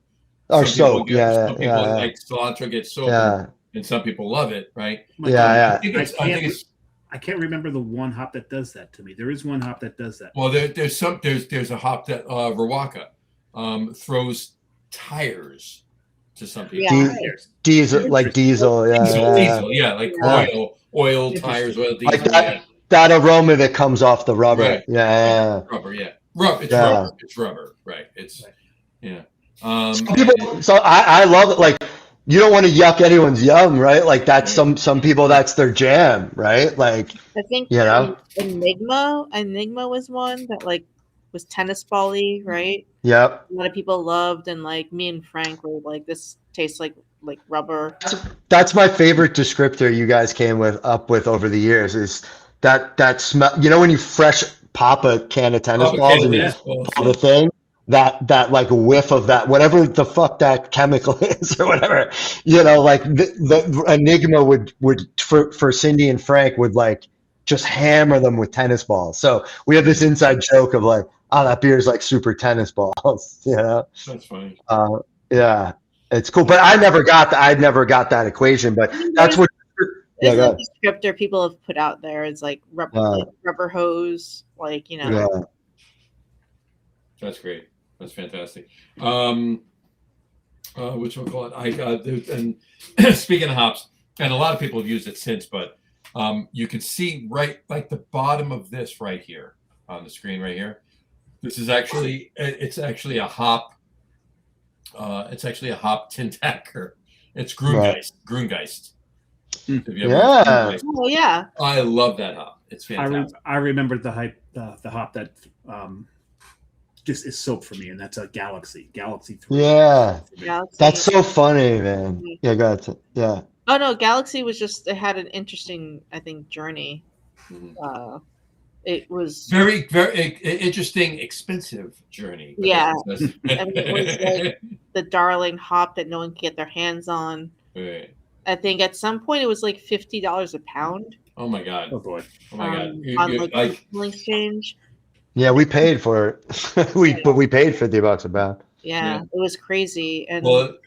Or soap, some people like cilantro get soap, and some people love it, right? I can't remember the one hop that does that to me. There is one hop that does that. Well, there's a hop that Rawaka throws tires to some people. Yeah. Diesel, like diesel, like oil tires, oil diesel. Like that aroma that comes off the rubber. Right. Yeah. Rubber, yeah. Rubber. It's rubber, right? Yeah. So I love it. Like you don't want to yuck anyone's yum, right? Like that's some people, that's their jam, right? Like I think Enigma was one that like was tennis ball-y, right? Yep. A lot of people loved, and like me and Frank were like, this tastes like rubber. That's my favorite descriptor you guys came up with over the years, is that smell. You know when you fresh pop a can of tennis balls and you pull the thing? That like whiff of that, whatever the fuck that chemical is or whatever, like the Enigma would for Cindy and Frank would like just hammer them with tennis balls. So we have this inside joke of like, oh, that beer is like super tennis balls, you know? That's funny. Yeah, it's cool. But I never got that equation, but I mean, that's what, yeah, there's go a ahead. descriptor people have put out there. It's like rubber hose, like, you know. Yeah. That's great. That's fantastic. Which we'll call it. And speaking of hops, and a lot of people have used it since, but you can see right like the bottom of this right here on the screen right here. This is actually it's actually a hop. It's actually a hop tintacker. It's Grungeist. Grungeist. Have you ever Yeah. Grungeist? Oh yeah. I love that hop. It's fantastic. I remember the hop that just is soap for me, and that's a Galaxy 3. Yeah. Galaxy. That's so funny, man. Yeah, go ahead. Yeah. Oh no, Galaxy was just, it had an interesting, I think, journey. Mhm. It was Very, very interesting, expensive journey. Yeah. I mean, it was like the darling hop that no one could get their hands on. Right. I think at some point it was like $50 a pound. Oh my god. Oh boy. Oh my god. On like the fuel exchange. Yeah, we paid for it. But we paid $50 a pound. Yeah, it was crazy. And Well,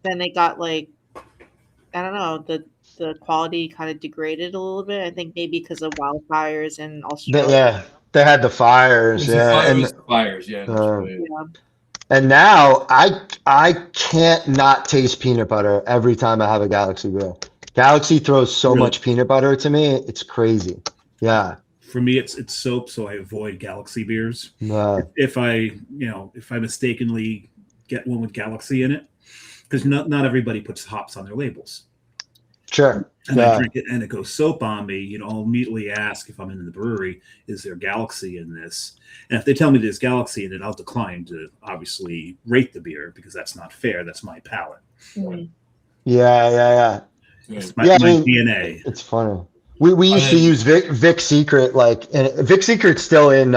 then they got like, I don't know, the quality kind of degraded a little bit. I think maybe because of wildfires in Australia. They had the fires. it was the fires. Yeah. That's right. Yeah. And now I can't not taste peanut butter every time I have a Galaxy beer. Galaxy throws so much peanut butter to me, it's crazy. Yeah. For me, it's soap, so I avoid Galaxy beers. No. If I mistakenly get one with Galaxy in it, because not everybody puts hops on their labels. Sure. And I drink it and it goes soap on me, I'll immediately ask if I'm in the brewery, is there Galaxy in this? And if they tell me there's Galaxy in it, I'll decline to obviously rate the beer because that's not fair. That's my palate. Mhm. Yeah. It's my DNA. It's funny. We used to use Vic Secret, and Vic Secret's still in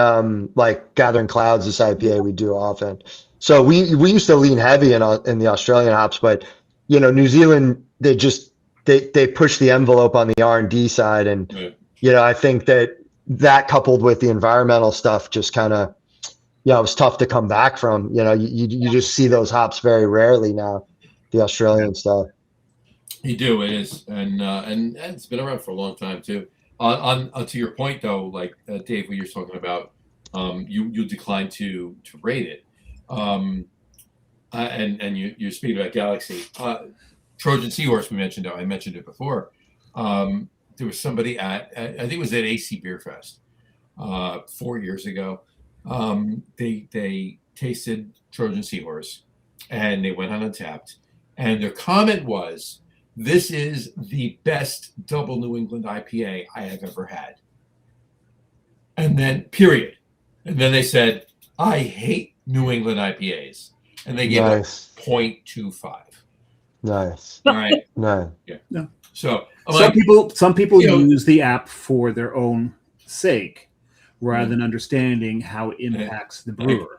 like Gathering Clouds, this IPA we do often. So we used to lean heavy in the Australian hops, but New Zealand, they push the envelope on the R&D side, and I think that coupled with the environmental stuff just kind of it was tough to come back from. You just see those hops very rarely now, the Australian stuff. You do, it is, and it's been around for a long time too. On to your point though, like Dave, what you're talking about, you declined to rate it, and you're speaking about Galaxy, Trojan Seahorse. I mentioned it before. There was somebody I think it was at AC Beer Fest 4 years ago. They tasted Trojan Seahorse, and they went on Untapped, and their comment was, "This is the best double New England IPA I have ever had." And then, period. And then they said, "I hate New England IPAs." And they gave it 0.25. Nice. All right. No. Yeah. No. So some people use the app for their own sake rather than understanding how it impacts the brewer.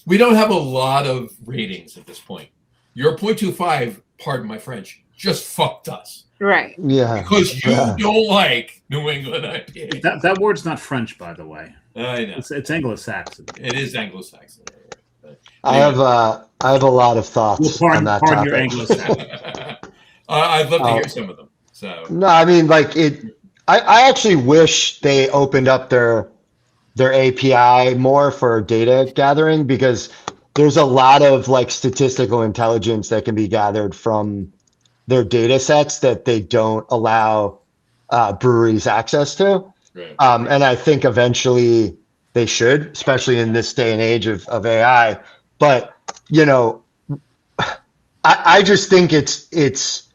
We don't have a lot of ratings at this point. Your 0.25, pardon my French, just fucked us. Right. Yeah. Because you don't like New England IPA. That word's not French, by the way. I know. It's Anglo-Saxon. It is Anglo-Saxon. I have a lot of thoughts on that pardon topic. your Anglo-Saxon. I'd love to hear some of them. So no, I mean, I actually wish they opened up their API more for data gathering, because there's a lot of statistical intelligence that can be gathered from their data sets that they don't allow breweries access to. Right. And I think eventually they should, especially in this day and age of AI. But, I just think it's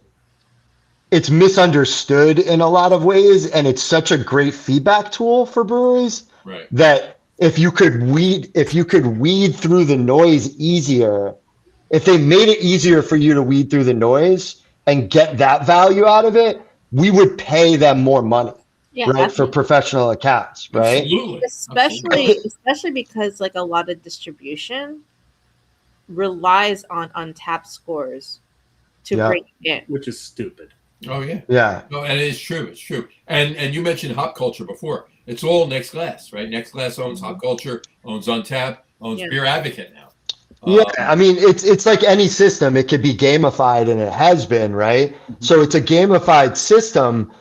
misunderstood in a lot of ways, and it's such a great feedback tool for breweries. Right. That if you could weed through the noise easier, if they made it easier for you to weed through the noise and get that value out of it, we would pay them more money, right? For professional accounts, right? Absolutely. Especially because a lot of distribution relies on Untapped scores to break it in, which is stupid. Oh yeah. Yeah. No, and it is true. It's true. And you mentioned hop culture before. It's all Next Glass, right? Next Glass owns Hop Culture, owns Untap, owns Beer Advocate now. Yeah, I mean, it's like any system. It could be gamified, and it has been, right? So it's a gamified system,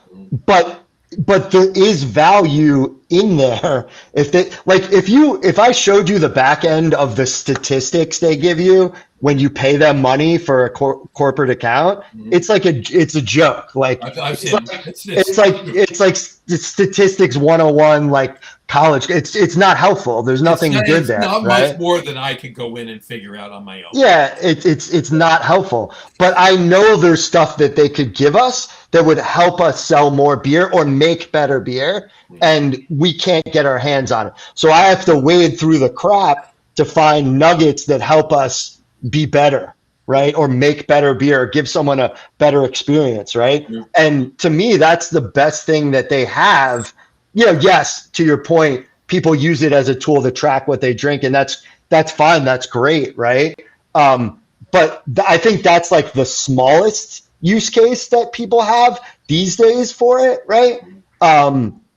but there is value in there. If I showed you the back end of the statistics they give you when you pay them money for a corporate account, it's a joke. Like I've it's seen like it's it's like statistics 101, like college. It's not helpful. There's nothing good there, not right? much more than I could go in and figure out on my own. Yeah, it's not helpful. But I know there's stuff that they could give us that would help us sell more beer or make better beer, and we can't get our hands on it. So I have to wade through the crap to find nuggets that help us be better, right? Or make better beer, or give someone a better experience, right? And to me, that's the best thing that they have. Yes, to your point, people use it as a tool to track what they drink, and that's fine. That's great, right? But I think that's like the smallest use case that people have these days for it, right?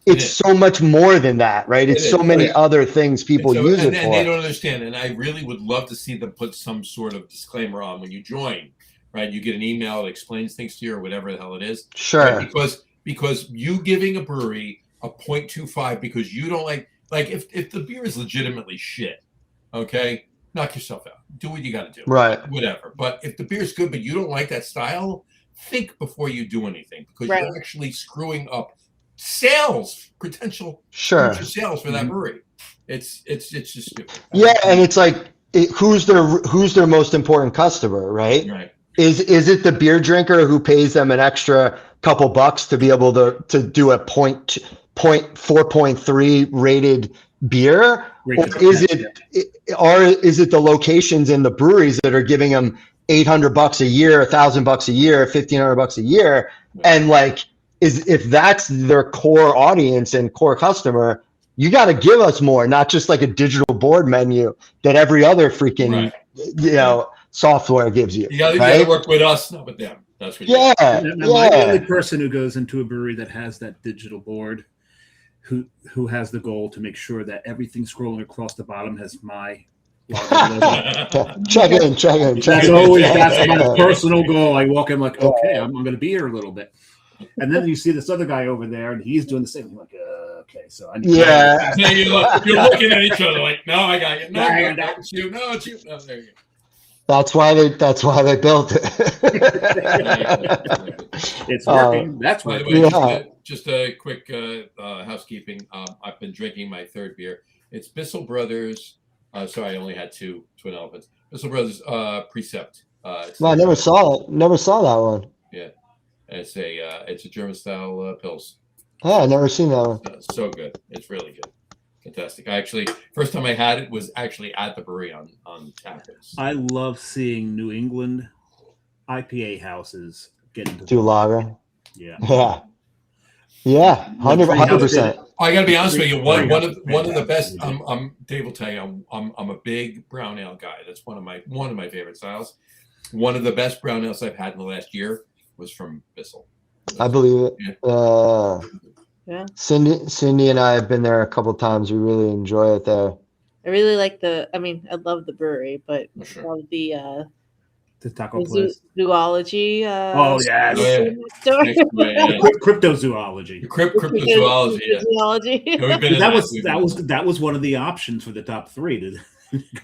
It's so much more than that, right? It's so many other things people use it for. And they don't understand. And I really would love to see them put some sort of disclaimer on when you join, right? You get an email that explains things to you or whatever the hell it is. Sure. Right? Because you giving a brewery a 0.25 because you don't like if the beer is legitimately shit, okay, knock yourself out. Do what you got to do. Right. Whatever. But if the beer's good, but you don't like that style, think before you do anything because you're actually screwing up potential future sales for that brewery. It's just stupid. Yeah, and it's like who's their most important customer, right? Right. Is it the beer drinker who pays them an extra couple bucks to be able to do a 4.3 rated beer, or is it the locations in the breweries that are giving them $800 a year, $1,000 a year, $1,500 a year, and like if that's their core audience and core customer, you got to give us more, not just like a digital board menu that every other freaking software gives you. You got to work with us, not with them. That's what. Am I the only person who goes into a brewery that has that digital board, who has the goal to make sure that everything scrolling across the bottom has my logo? Check in. That's my personal goal. I walk in like, okay, I'm going to be here a little bit. And then you see this other guy over there, and he's doing the same. I'm like, okay, so I need you're looking at each other like, no, I got you. No, it's you. No, it's you. No, there you go. That's why they built it. It's working. That's by working. the way, just a quick housekeeping. I've been drinking my third beer. It's Bissell Brothers. Sorry, I only had two Twin Elephants. Bissell Brothers Precept. I never saw it. Never saw that one. Yeah. It's a German style pils. Yeah, I've never seen that one. So good. It's really good. Fantastic. First time I had it was actually at the brewery on tap. I love seeing New England IPA houses get into do lager. Yeah. 100%. I got to be honest with you. One of the best. Dave will tell you. I'm a big brown ale guy. That's one of my favorite styles. One of the best brown ales I've had in the last year was from Bissell. I believe it. Yeah. Cindy and I have been there a couple of times. We really enjoy it there. I really like I love the brewery, but I love the taco place. zoology. Cryptozoology. Cryptozoology. That was one of the options for the top three to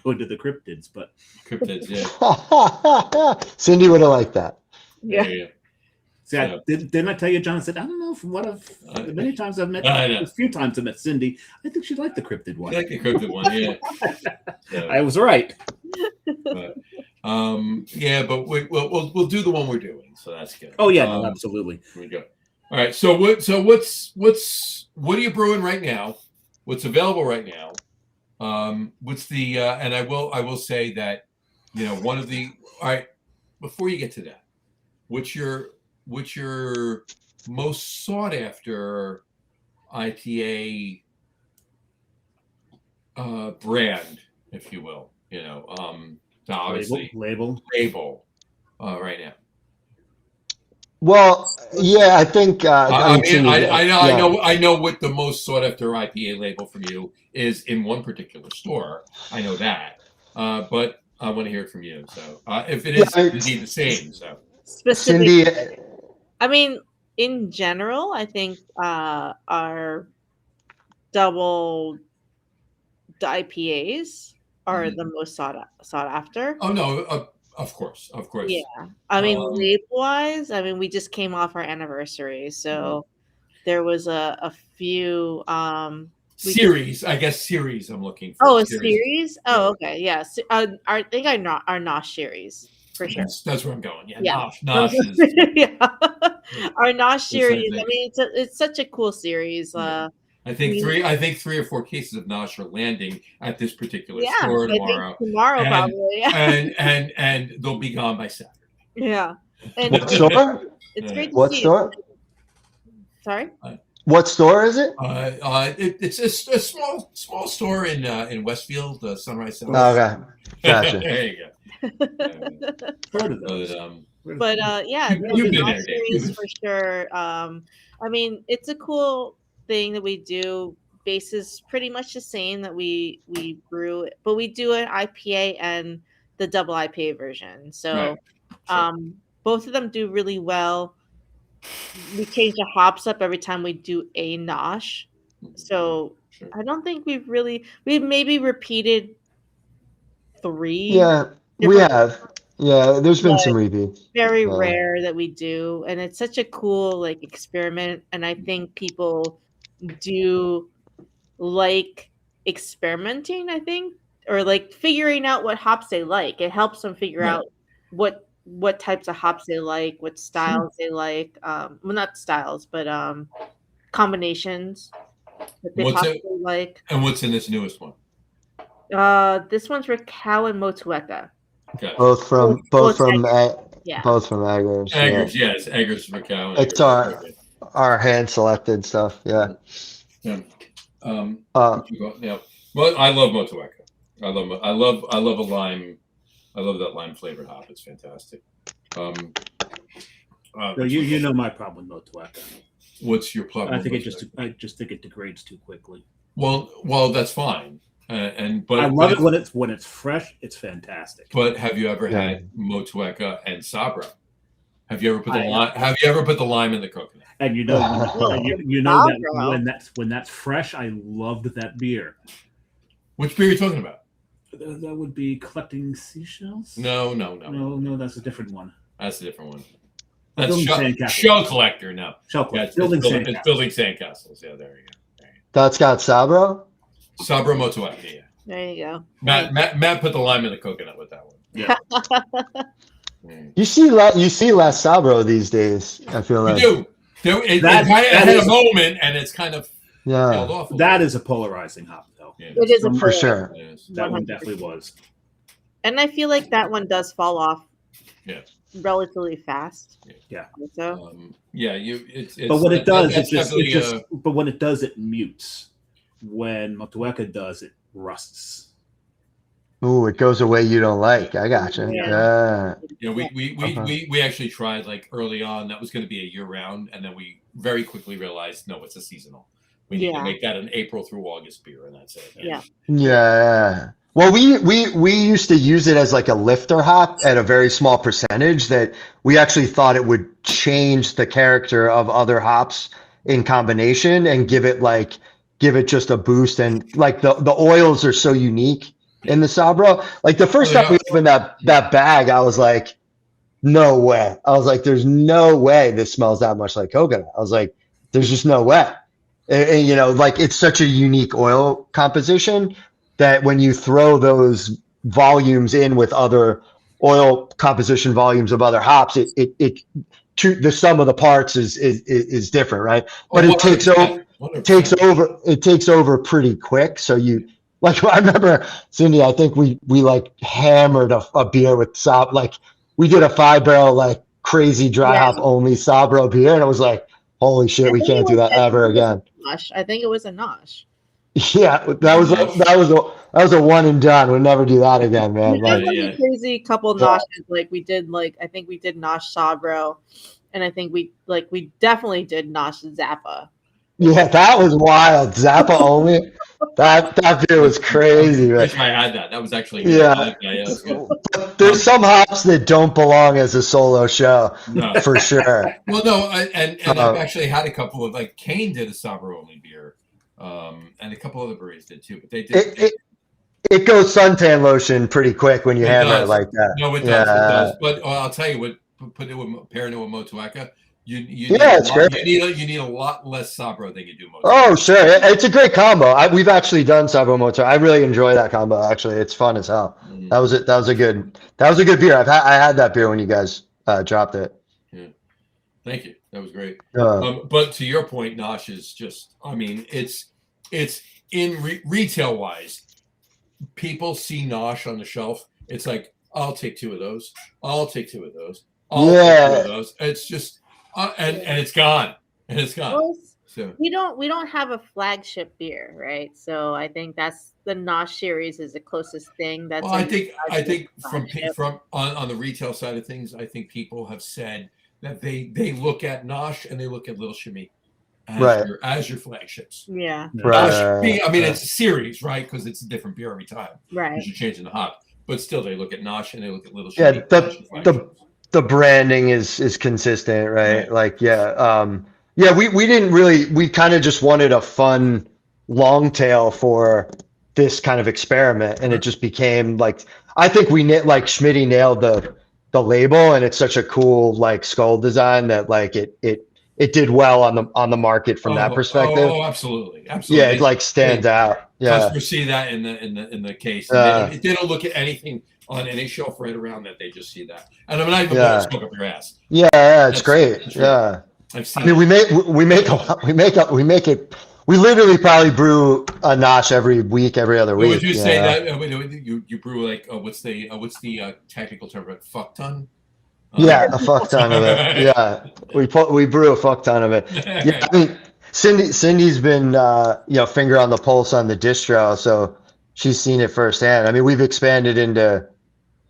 go into the cryptids, but cryptids, yeah. Cindy would have liked that. Yeah. See, didn't I tell you, John? I said, I don't know, from the many times I've met, a few times I've met Cindy, I think she liked the cryptid one. I like the cryptid one, yeah. I was right. But we'll do the one we're doing, so that's good. Oh yeah, no, absolutely. Here we go. All right, so what are you brewing right now? What's available right now? What's the and I will say that one of the before you get to that, what's your most sought after IPA brand, if you will, obviously label right now. Well, yeah, I think. I mean, Cindy, I know what the most sought after IPA label from you is in one particular store. I know that, but I want to hear it from you. So if it is indeed the same, so Cindy. I mean, in general, I think our double IPAs are the most sought after. Oh no, of course. Yeah, I mean, label wise, I mean, we just came off our anniversary, so there was a few series. I guess series. I'm looking for. Oh, a series. Oh, okay, yeah. I think our Nosh series for sure. That's where I'm going. Yeah, yeah. Nosh is. Yeah, our Nosh series. I mean, it's such a cool series. I think three or four cases of Nosh are landing at this particular store tomorrow. Tomorrow, probably. And they'll be gone by Saturday. Yeah. And what store? It's great to what see. Store? Sorry. What store is it? It's a small store in Westfield, Sunrise South. Oh, okay, gotcha. There you go. Heard of those. But yeah, you've been there, series for sure. I mean, it's a cool thing that we do. Base is pretty much the same that we brew, but we do an IPA and the double IPA version. So both of them do really well. We change the hops up every time we do a Nosh. So I don't think we've maybe repeated 3. Yeah, we have. Yeah, there's been some repeats. Very rare that we do, and it's such a cool like experiment. And I think people do like experimenting. I think, or like figuring out what hops they like. It helps them figure out what types of hops they like, what styles they like. Well, not styles, but combinations that they like. And what's in this newest one? This one's Raquel and Motueka. Okay. Both from Eggers. Eggers, yes, Eggers, Raquel. It's our hand selected stuff. Yeah. Yeah. Well, I love Motueka. I love a lime. I love that lime flavored hop. It's fantastic. So you know my problem with Motueka. What's your problem? I just think it degrades too quickly. Well, that's fine. But I love it when it's fresh. It's fantastic. But have you ever had Motueka and Sabra? Have you ever put the lime in the coconut? And you know that when that's fresh, I loved that beer. Which beer are you talking about? That would be Collecting Seashells. No, that's a different one. That's a different one. That's Shell Collector. No, Shell Collector. It's building sandcastles. Yeah, there you go. That's got Sabro. Sabra Motueka. Yeah. There you go. Matt put the lime in the coconut with that one. Yeah. You see less Sabro these days. I feel like you do. It had a moment, and it's kind of tailed off. That is a polarizing hop, though. Yeah, it is for sure. That one definitely was. And I feel like that one does fall off. Yeah. Relatively fast. Yeah. So. But when it does, But when it does, it mutes. When Motueka does, it rusts. Ooh, it goes away you don't like. I gotcha. Yeah. We actually tried like early on. That was going to be a year round, and then we very quickly realized no, it's a seasonal. We need to make that an April through August beer, and that's it. Yeah. Well, we used to use it as like a lifter hop at a very small percentage that we actually thought it would change the character of other hops in combination and give it just a boost. And like the oils are so unique in the Sabro. Like the first time we opened that bag, I was like, no way. I was like, there's no way this smells that much like coconut. I was like, there's just no way. And like it's such a unique oil composition that when you throw those volumes in with other oil composition volumes of other hops, the sum of the parts is different, right? But it takes over pretty quick. So I remember, Cindy, I think we like hammered a beer with Sabro. Like we did a 5-barrel like crazy dry hop only Sabro beer, and it was like, holy shit, we can't do that ever again. I think it was a Nosh. Yeah, that was a one and done. We'll never do that again, man. We did a crazy couple Noshes. Like we did, I think we did Nosh Sabro, and I think we definitely did Nosh Zappa. Yeah, that was wild. Zappa only. That beer was crazy. I Right? wish I had that. That was actually Yeah. that's good. But there's some hops that don't belong as a solo show, No. for sure. Well, no, and I've actually had a couple of like Kane did a Sabro only beer, and a couple other breweries did too. But they did. It goes suntan lotion pretty quick when you hammer it like that. No, it does. It does. But I'll tell you what. Put it with pairing it with Motueka. You it's great. You need a lot less Sabro than you do Motueka. Oh, sure. It's a great combo. We've actually done Sabro Motor. I really enjoy that combo. Actually, it's fun as hell. Mm. That was a good beer. I had that beer when you guys dropped it. Yeah. Thank you. That was great. But to your point, Nosh is just. I mean, it's in retail wise. People see Nosh on the shelf. It's like, I'll take 2 of those. I'll take 2 of those. I'll take 2 of those. It's just, and it's gone. And it's gone. Well, so we don't have a flagship beer, right? So I think that's the Nosh series is the closest thing. That's well, I think from on the retail side of things, I think people have said that they look at Nosh and they look at Little Shimmy as your flagships. Yeah. Right. I mean, it's a series, right? Because it's a different beer every time. Right. Because you're changing the hop. But still, they look at Nosh and they look at Little Shimmy. Yeah, the branding is consistent, right? Like, we didn't really, we kind of just wanted a fun long tail for this kind of experiment. And it just became like, I think Schmitty nailed the label, and it's such a cool like skull design that like it did well on the market from that perspective. Oh, absolutely. Yeah, it like stands out. Yeah, customers see that in the case. They don't look at anything on any shelf right around that. They just see that, and I'm not even going to smoke up your ass. Yeah, it's great. Yeah, I've seen. I mean, we make it. We literally probably brew a Nosh every other week. Would you say that you brew like what's the technical term for it? Fuck ton? Yeah, a fuck ton of it. Yeah, we brew a fuck ton of it. Yeah, I mean, Cindy's been finger on the pulse on the distro, so she's seen it firsthand. I mean, we've expanded into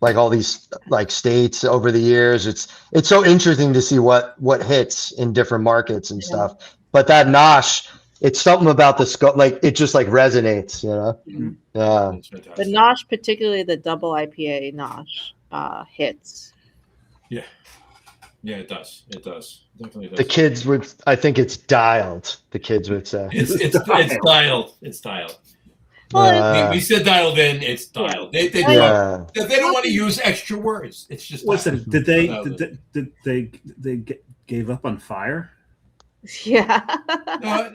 like all these like states over the years. It's so interesting to see what hits in different markets and stuff. But that Nosh, it's something about the skull, like it just like resonates, you know. Mm-hmm. Yeah. The Nosh, particularly the double IPA Nosh, hits. Yeah, it does. It does. Definitely does. The kids would, I think it's dialed. The kids would say it's dialed. It's dialed. We said dialed in. It's dialed. They don't want to use extra words. It's just. Listen, did they gave up on fire? Yeah.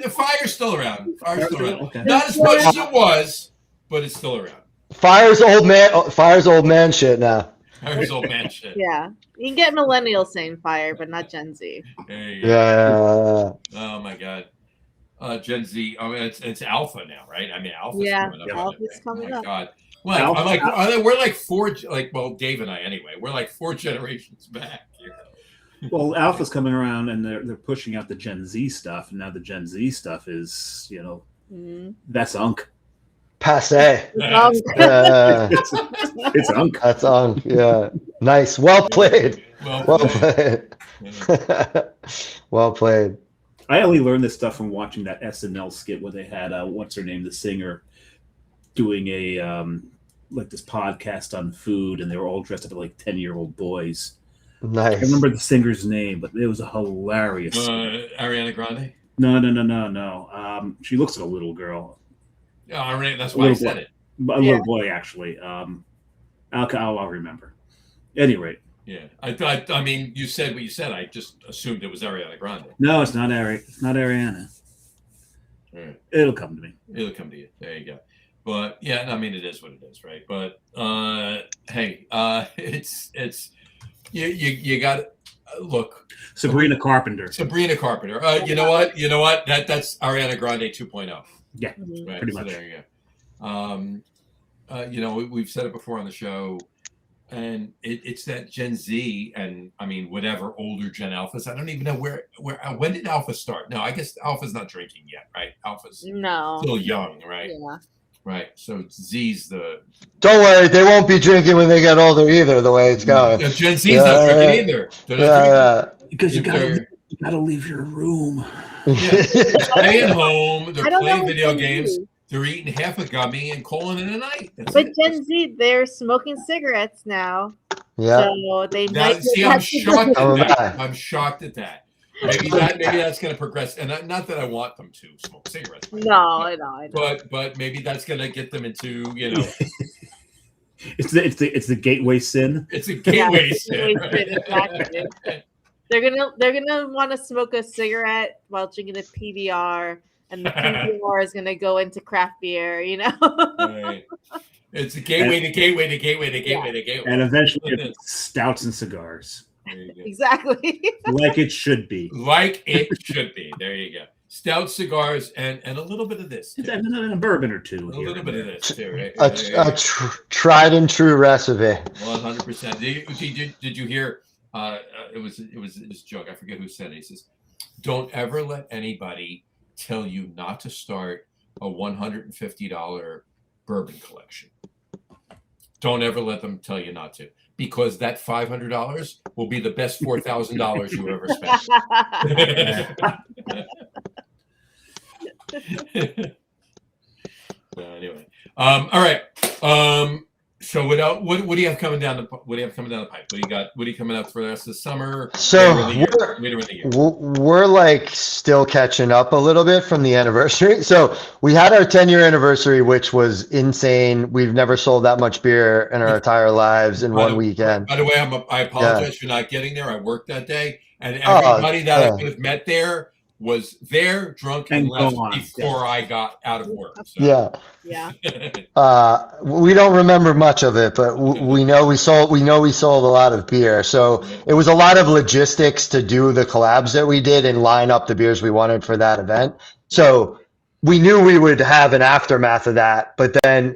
The fire's still around. Okay. Not as much as it was, but it's still around. Fire's old man shit now. Fire's old man shit. Yeah. You can get millennials saying fire, but not Gen Z. There you go. Yeah. Oh my God. Gen Z. I mean, it's Alpha now, right? I mean, Alpha's coming up. Alpha's coming up. Oh my God. Well, we're like 4. Dave and I anyway. We're like 4 generations back here. Well, Alpha's coming around, and they're pushing out the Gen Z stuff, and now the Gen Z stuff is, that's unk. Passe. It's unk. That's unk. Yeah. Nice. Well played. Well played. Well played. I only learned this stuff from watching that SNL skit where they had what's her name, the singer, doing a like this podcast on food, and they were all dressed up like 10-year-old boys. Nice. I remember the singer's name, but it was a hilarious. Ariana Grande. No. She looks like a little girl. Oh, that's why I said it. A little boy, actually. I'll remember. At any rate. Yeah, I mean, you said what you said. I just assumed it was Ariana Grande. No, it's not It's not Ariana. Right. It'll come to me. It'll come to you. There you go. But yeah, I mean, it is what it is, right? But hey, it's you got look. Sabrina Carpenter. You know what? That's Ariana Grande 2.0. Yeah, right? Pretty much. There you go. We've said it before on the show, and it's that Gen Z, and I mean whatever older Gen Alphas. I don't even know when did Alpha start? No, I guess Alpha's not drinking yet, right? Alpha's still young, right? Yeah. Right. So Z's the. Don't worry, they won't be drinking when they get older either. The way it's going. Gen Z's not drinking either. Because you If gotta leave your room. they're staying home, I they're don't playing know video what Gen games, Z. they're eating half a gummy and calling it a night. That's But it. Gen Z, they're smoking cigarettes now, Yeah. so they Now, might. see, get I'm that shocked cigarette. Oh, at that. my. I'm shocked at that. Maybe that's going to progress, and not that I want them to smoke cigarettes. No, I know. But maybe that's going to get them into It's the gateway sin. it's a gateway it's a sin. gateway sin, exactly. They're gonna want to smoke a cigarette while drinking a PBR, and the PBR is gonna go into craft beer. Right. It's a gateway to gateway to gateway to gateway to gateway. And eventually it's stouts and cigars. There you go. Exactly. Like it should be. Like it should be. There you go. Stout cigars and a little bit of this. Too. And a bourbon or two. A little bit of this too, right? A tried and true recipe. 100%. Did you hear? It was this joke. I forget who said it. He says, "Don't ever let anybody tell you not to start a $150 bourbon collection. Don't ever let them tell you not to, because that $500 will be the best $4,000 you ever spent." So anyway, all right. So what do you have coming down the pipe? What do you got? What are you coming up for the rest of the summer? So later in the year? we're like still catching up a little bit from the anniversary. So we had our 10-year anniversary, which was insane. We've never sold that much beer in our entire lives in one weekend. By the way, I apologize for not getting there. I worked that day, and everybody that I could have met there was there, drunk, and left before I got out of work. So. Yeah. Yeah. We don't remember much of it, but we know we sold a lot of beer. So it was a lot of logistics to do the collabs that we did and line up the beers we wanted for that event. So we knew we would have an aftermath of that, but then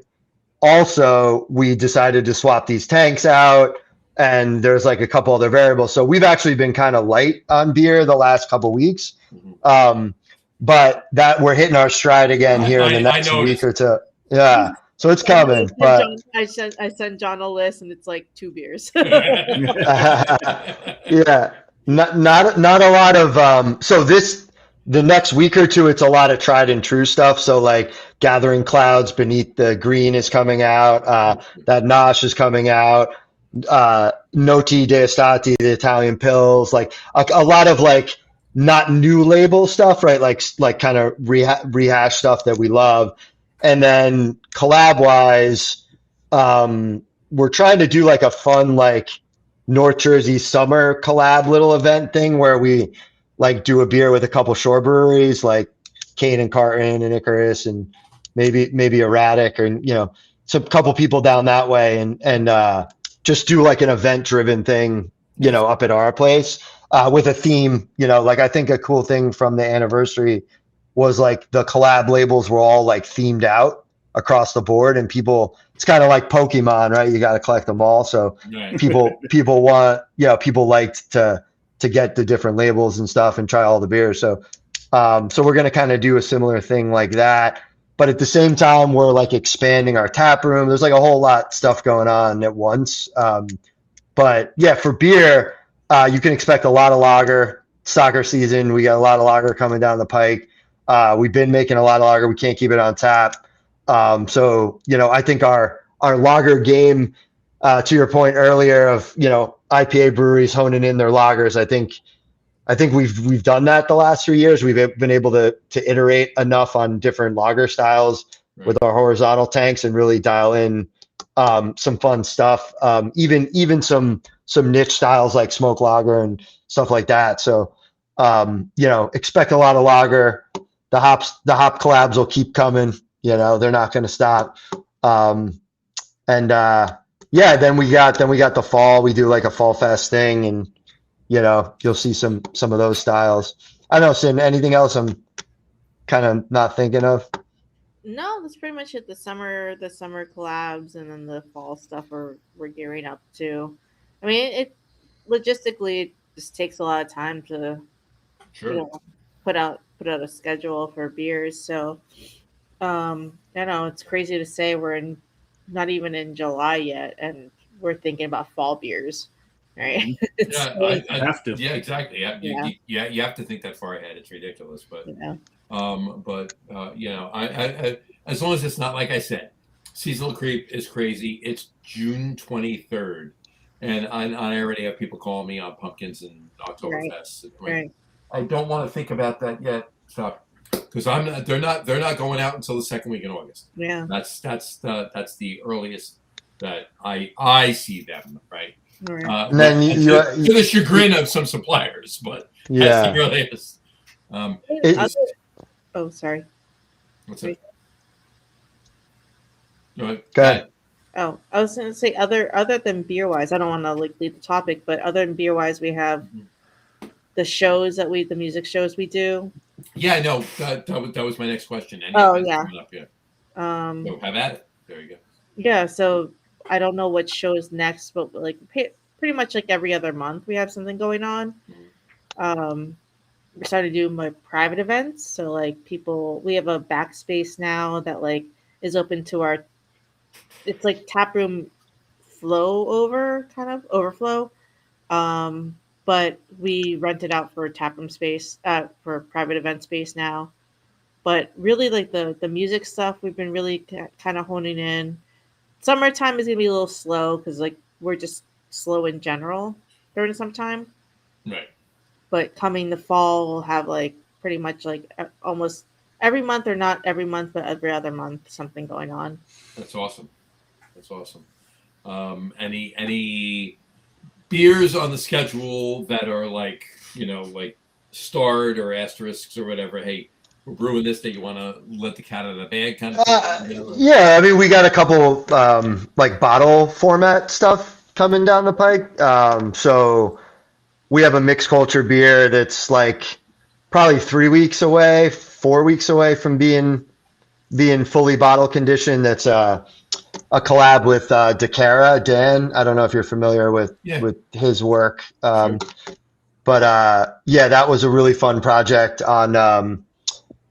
also we decided to swap these tanks out, and there's like a couple other variables. So we've actually been kind of light on beer the last couple weeks. But that we're hitting our stride again here in the next week or two. Yeah. So it's coming. But I sent John a list, and it's like 2 beers. yeah. Not a lot of so the next week or two, it's a lot of tried and true stuff. So like Gathering Clouds Beneath the Green is coming out. That Nosh is coming out. Noti d'Estate, the Italian Pills, like a lot of like not new label stuff, right? Like kind of rehash stuff that we love. And then collab wise, we're trying to do like a fun, like North Jersey summer collab little event thing where we like do a beer with a couple shore breweries like Kane and Carton and Icarus and maybe Erratic, or, some couple people down that way, and just do like an event driven thing, up at our place, with a theme, like I think a cool thing from the anniversary was like the collab labels were all like themed out across the board, and it's kind of like Pokemon, right? You got to collect them all. So people liked to get the different labels and stuff and try all the beers. So we're going to kind of do a similar thing like that. But at the same time, we're like expanding our tap room. There's like a whole lot of stuff going on at once. But yeah, for beer, you can expect a lot of lager. Soccer season, we got a lot of lager coming down the pike. We've been making a lot of lager. We can't keep it on tap. So, I think our lager game, to your point earlier of, IPA breweries honing in their lagers, I think we've done that the last 3 years. We've been able to iterate enough on different lager styles with our horizontal tanks and really dial in some fun stuff. Even some niche styles like smoke lager and stuff like that. So expect a lot of lager. The hop collabs will keep coming. They're not going to stop. Then we got the fall. We do like a fall fest thing, and you'll see some of those styles. I don't know, Sin, anything else I'm kind of not thinking of? No, that's pretty much it. The summer collabs, and then the fall stuff we're gearing up to. I mean, it logistically it just takes a lot of time to put out a schedule for beers. So I know it's crazy to say we're not even in July yet, and we're thinking about fall beers. right? Yeah, Have to. yeah, exactly. Yeah. You have to think that far ahead. It's ridiculous, but Yeah. you know, I as long as it's not like I said, seasonal creep is crazy. It's June 23rd, and I already have people calling me on pumpkins and Oktoberfest. Right. I don't want to think about that yet, so because I'm not. They're not going out until the second week in August. Yeah. That's the earliest that I see them. Right. Right. And then to the chagrin of some suppliers, but that's the earliest. Oh, sorry. What's that? Go ahead. Oh, I was going to say other than beer wise, I don't want to like lead the topic, but other than beer wise, we have the shows the music shows we do. Yeah, no, that was my next question. Any yeah. coming up yet? So have at it. There you go. Yeah, so I don't know what shows next, but like pretty much like every other month we have something going on. We're starting to do my private events, so like we have a backspace now that like is open to it's like tap room overflow. But we rent it out for tap room space, for private event space now. But really, like the music stuff, we've been really kind of honing in. Summertime is gonna be a little slow because like we're just slow in general during summertime. Right. But coming the fall, we'll have like pretty much like almost every month, or not every month, but every other month, something going on. That's awesome. That's awesome. Any beers on the schedule that are like, you know, like starred or asterisks or whatever? Hey, we're brewing this that you want to let the cat out of the bag kind of thing? You know? Yeah, I mean, we got a couple like bottle format stuff coming down the pike. So we have a mixed culture beer that's like probably 4 weeks away from being fully bottle conditioned. That's a collab with DeCara, Dan. I don't know if you're familiar with his work. Sure. But that was a really fun project on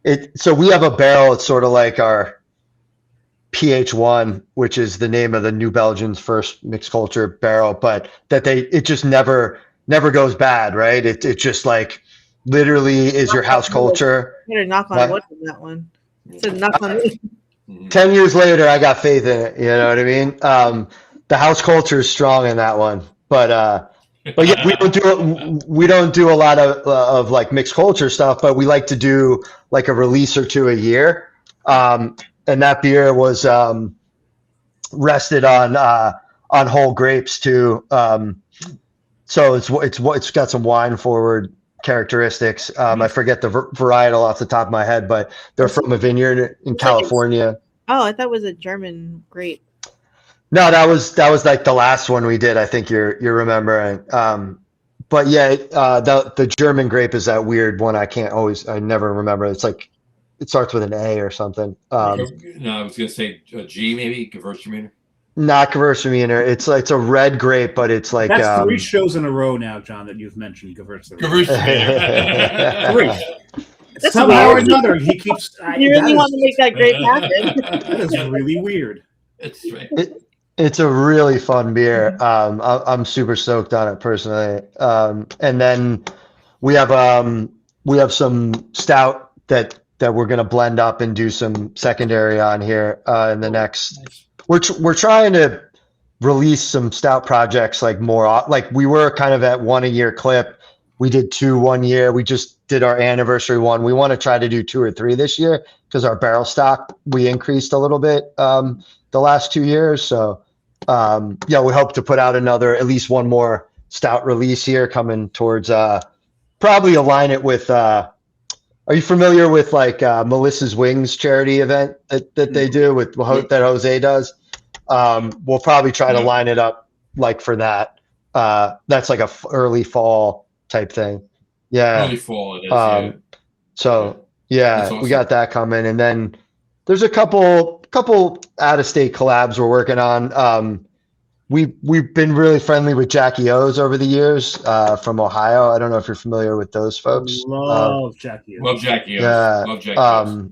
it. So we have a barrel. It's sort of like our PH1, which is the name of the New Belgium's first mixed culture barrel, but it just never goes bad, right? It just like literally is your house culture. Better knock on wood on that one. So knock on wood. 10 years later, I got faith in it. You know what I mean? The house culture is strong in that one, but yeah, we don't do a lot of like mixed culture stuff, but we like to do like a release or two a year. And that beer was rested on whole grapes too. So it's got some wine forward characteristics. I forget the varietal off the top of my head, but they're from a vineyard in California. I thought it was a German grape. No, that was like the last one we did. I think you're remembering. But yeah, the German grape is that weird one. I never remember. It's like it starts with an A or something. No, I was gonna say a G, maybe Gewürztraminer. Not Gewürztraminer. It's a red grape, but it's like that's 3 shows in a row now, John, that you've mentioned Gewürztraminer. 3. Somehow or another, he keeps. You really want to make that grape happen? That is really weird. It's right. It's a really fun beer. I'm super stoked on it personally. And then we have some stout that we're gonna blend up and do some secondary on here in the next. We're trying to release some stout projects like more. Like we were kind of at 1 a year clip. We did 2 1 year. We just did our anniversary one. We want to try to do 2 or 3 this year because our barrel stock we increased a little bit the last 2 years. So we hope to put out at least one more stout release here coming towards probably align it with are you familiar with like Melissa's Wings charity event that they do with that Jose does? We'll probably try to line it up like for that. That's like a early fall type thing. Yeah. Early fall it is. So awesome. We got that coming, and then there's a couple out of state collabs we're working on. We've been really friendly with Jackie O's over the years from Ohio. I don't know if you're familiar with those folks. Love Jackie O's. Love Jackie O's. Yeah. Love Jackie O's.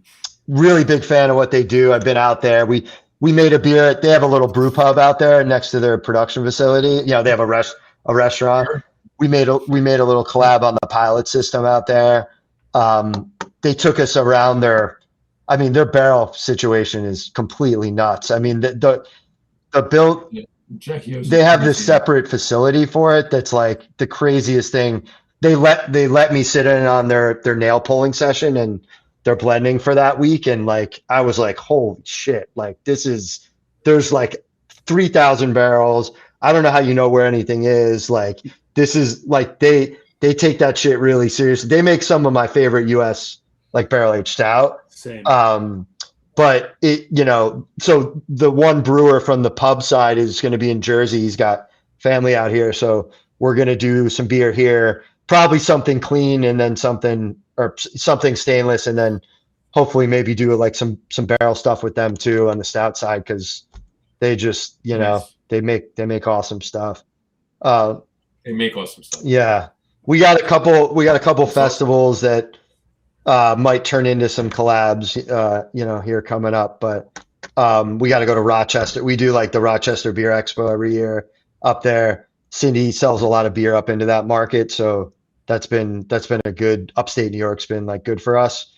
Really big fan of what they do. I've been out there. We made a beer. They have a little brew pub out there next to their production facility. You know, they have a a restaurant. Sure. We made a little collab on the pilot system out there. They took us around their barrel situation is completely nuts. I mean, the build, they have this separate facility for it. That's like the craziest thing. They let me sit in on their nail pulling session and their blending for that week. And like, I was like, holy shit, like there's like 3,000 barrels. I don't know how you know where anything is. Like, this is like, they take that shit really seriously. They make some of my favorite US like barrel aged stout. Same. But it, so the one brewer from the pub side is going to be in Jersey. He's got family out here. So we're going to do some beer here, probably something clean and then something stainless. And then hopefully maybe do like some barrel stuff with them too on the stout side. Cause they just, Nice. they make awesome stuff. They make awesome stuff. Yeah. We got a couple festivals that, might turn into some collabs, here coming up, but we got to go to Rochester. We do like the Rochester Beer Expo every year up there. Cindy sells a lot of beer up into that market, so that's been a good. Upstate New York's been like good for us.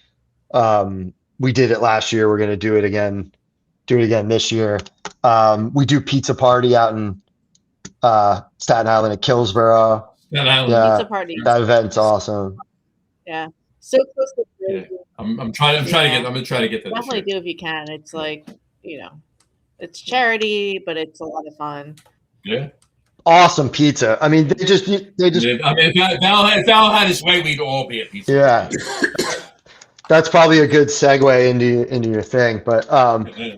We did it last year. We're gonna do it again this year. We do pizza party out in Staten Island at Killsborough. Staten Island. Yeah, Pizza party. that event's awesome. Yeah. So close to Yeah. I'm trying to get. I'm gonna try to get that. definitely do if you can. It's like, it's charity, but it's a lot of fun. Yeah. Awesome pizza. I mean, they just. I mean, if Val had his way, we'd all be at pizza. Yeah. That's probably a good segue into your thing, but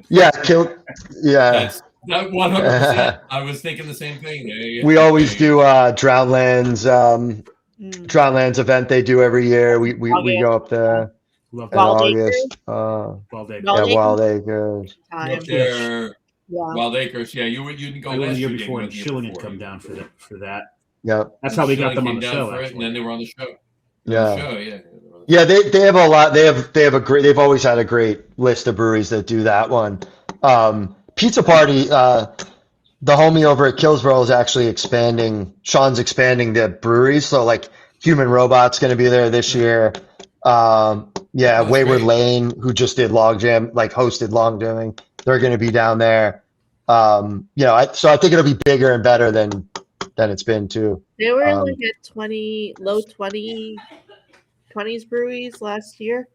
yeah, That's 100%. I was thinking the same thing. Yeah. We always do Drownlands event they do every year. We go up there Love in that. Wild August. Wild Acres. Yeah, Wild Acres. Time. Up there, Yeah. Wild Acres. Yeah, you didn't go I went last the year year. before, you and went the year Schilling had before. come down for that. Yep. That's how we got Schilling them on came the down show. for it, and Actually, then they were on the show. Yeah. Yeah. Yeah, they have a lot. They have a great. They've always had a great list of breweries that do that one. Pizza Party. The homie over at Killsborough is actually expanding. Sean's expanding the breweries, so like Human Robot's going to be there this year. Yeah, Wayward great. Lane, who just did Logjam, like hosted Longjamming, they're going to be down there. So I think it'll be bigger and better than it's been too. They were like at low 20s breweries last year.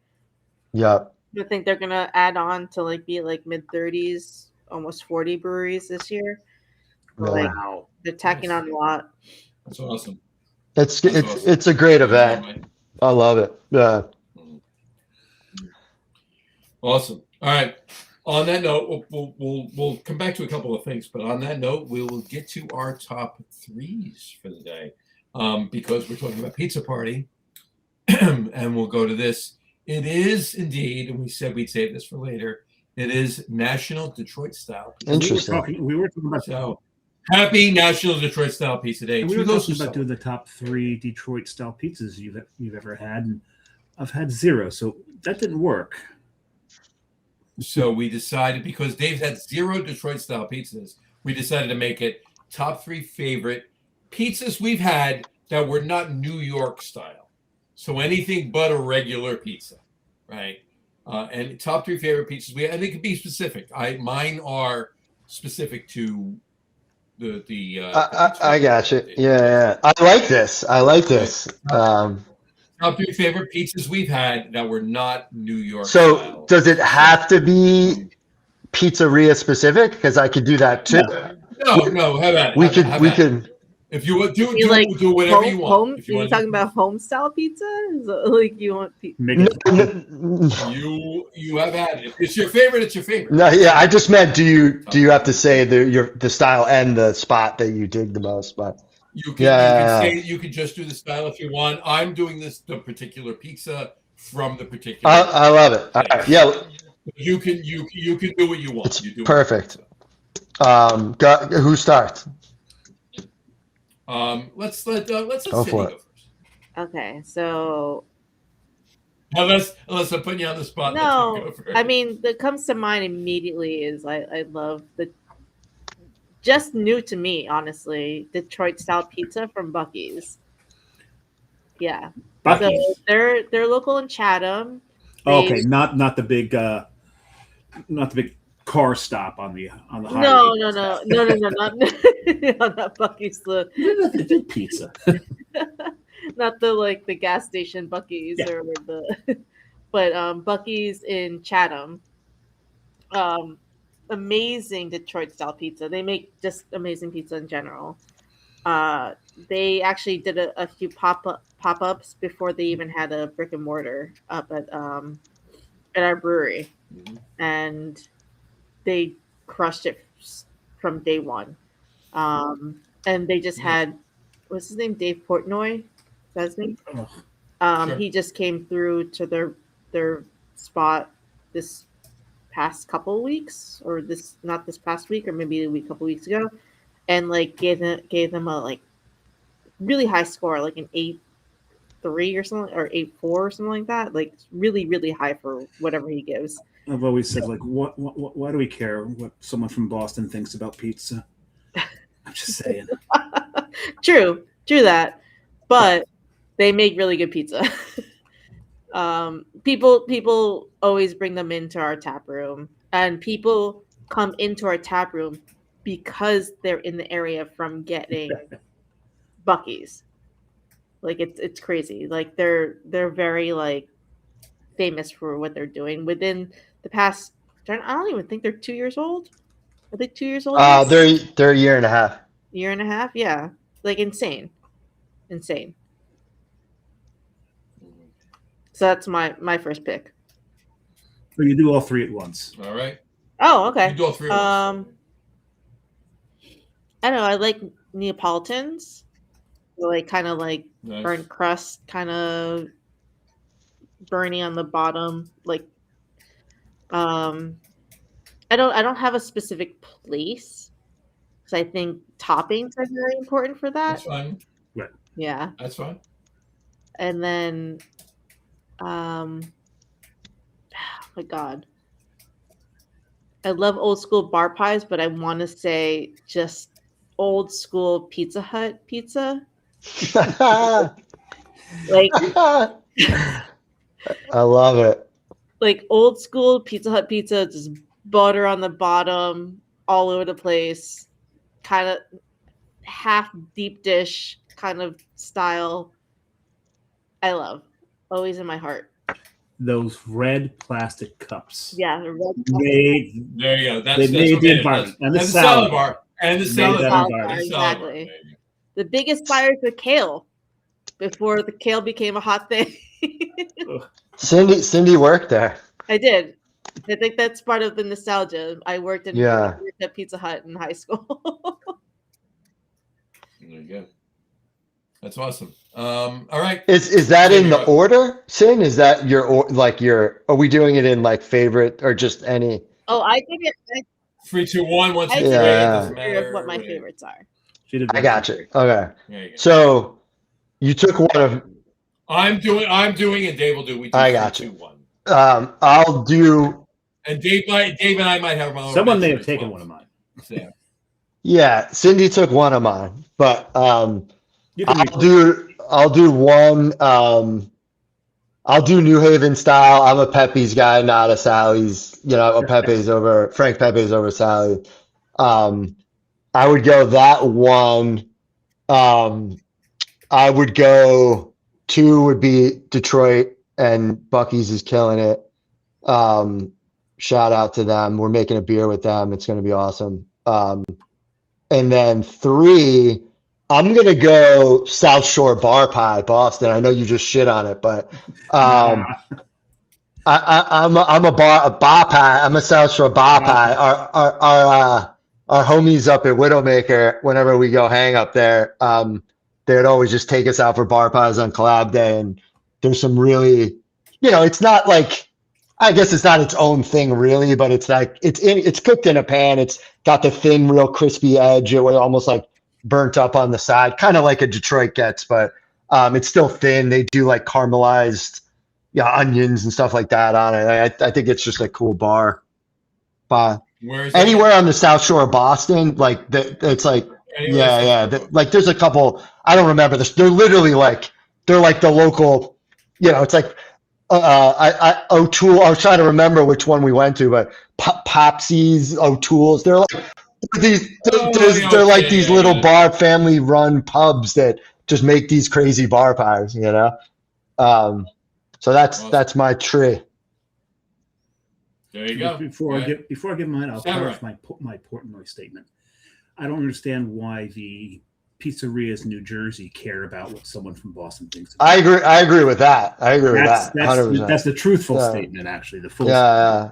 Yeah. I think they're gonna add on to like be like mid 30s, almost 40 breweries this year. Like, wow. they're tacking on a lot. That's awesome. It's a great event. I love it. Yeah. Awesome. All right. On that note, we'll come back to a couple of things, but on that note, we will get to our top threes for the day, because we're talking about Pizza Party, and we'll go to this. It is indeed, and we said we'd save this for later. It is National Detroit Style. Interesting. We were talking about. So happy National Detroit Style Pizza Day. We were talking about doing the top 3 Detroit style pizzas you've ever had, and I've had 0, so that didn't work. So we decided, because Dave's had 0 Detroit style pizzas, we decided to make it top 3 favorite pizzas we've had that were not New York style. So anything but a regular pizza, right? And top 3 favorite pizzas we had, and it could be specific. Mine are specific to the I got you. Yeah. I like this. Top 3 favorite pizzas we've had that were not New York So style. does it have to be pizzeria specific? Because I could do that too. No. How about it? We could. If you would do whatever you want. Home, If you're talking about home style pizza? Is it like you want Make it, You have had it. If it's your favorite, it's your favorite. No, yeah, I just meant do you have to say the style and the spot that you dig the most? But You can just do the style if you want. I'm doing the particular pizza from the particular. I love it. All right. Yeah, You can do what you want. it's You do perfect. Who starts? Let's Go Cindy for it. go first. Okay, so Unless I'm putting you on the spot. let Cindy no, go first. I mean, that comes to mind immediately is I love the just new to me, honestly. Detroit style pizza from Buc-ee's. Yeah. Buc-ee's. So they're local in Chatham. Okay, not the big car stop on the highway. No, not not Buc-ee's. The pizza. Not the gas station Buc-ee's or but Buc-ee's in Chatham. Amazing Detroit style pizza. They make just amazing pizza in general. They actually did a few pop-ups before they even had a brick and mortar up at our brewery, and they crushed it from day one. And they just had, what's his name, Dave Portnoy? Is that his name? Sure. He just came through to their spot this past couple weeks, or not this past week, or maybe a couple weeks ago, and gave them a really high score, like an 8.3 or something, or 8.4 or something like that. Really, really high for whatever he gives. I've always said, why do we care what someone from Boston thinks about pizza? I'm just saying. True that, but they make really good pizza. People always bring them into our tap room, and people come into our tap room because they're in the area from getting Buc-ee's. It's crazy. They're very famous for what they're doing. Within the past, I don't even think they're 2 years old. Are they 2 years old? They're a year and a half. Year and a half, yeah. Insane. So that's my first pick. So you do all three at once. All right. Oh, okay. You do all three at once. I don't know. I like Neapolitans. Kind of Nice. burnt crust, kind of burny on the bottom. I don't have a specific place because I think toppings are very important for that. That's fine. Right. Yeah. That's fine. And then, oh my God, I love old school bar pies, but I want to say just old school Pizza Hut pizza. I love it. Old school Pizza Hut pizza, just butter on the bottom, all over the place, kind of half deep dish kind of style. I love, always in my heart. Those red plastic cups. Yeah, the red There you go. That's they made what the it is. environment. And the And the salad salad bar. And the salad that bar. environment. The salad bar, Exactly. baby. The biggest fires were kale before the kale became a hot thing. Cindy worked there. I did. I think that's part of the nostalgia. I worked at Pizza Hut in high school. There you go. That's awesome. All right. Is that in the order, Sin? Is that your are we doing it in favorite or just any? Oh, I think it. 3, 2, 1, 1, 2, 3. Yeah. Doesn't matter. What my favorites are. I got you. Okay. There you go. So you took one of. I'm doing, and Dave will do. We do I 3, got 2, you. 1. I'll do. And Dave and I might have our own. Someone may have taken one of mine. Yeah. Yeah, Cindy took one of mine, but You can I'll do one. I'll do New Haven style. I'm a Pepe's guy, not a Sally's. Frank Pepe's over Sally. I would go that one. I would go 2 would be Detroit, and Buc-ee's is killing it. Shout out to them. We're making a beer with them. It's going to be awesome. And then 3, I'm going to go South Shore Bar Pie, Boston. I know you just shit on it, but I'm a bar pie. I'm a South Shore bar pie. Our homies up at Widowmaker, whenever we go hang up there, they'd always just take us out for bar pies on collab day. And there's some really, it's not I guess it's not its own thing really, but it's it's cooked in a pan. It's got the thin, real crispy edge. It was almost burnt up on the side, kind of like a Detroit gets, but it's still thin. They do caramelized onions and stuff like that on it. I think it's just a cool bar pie. Where is that? Anywhere on the South Shore of Boston, like it's like Anywhere yeah, South yeah. Shore. Like there's a couple. I don't remember this. They're literally like they're like the local. It's like O'Toole. I was trying to remember which one we went to, but Popsies, O'Toole's. They're like these. They're like these little bar family run pubs that just make these crazy bar pies. So that's my tree. There you go. Before I give mine, I'll Samurai. finish my Portnoy statement. I don't understand why the pizzerias in New Jersey care about what someone from Boston thinks. I agree with that. I agree with that. 100%. That's the truthful statement, actually. The full. Yeah.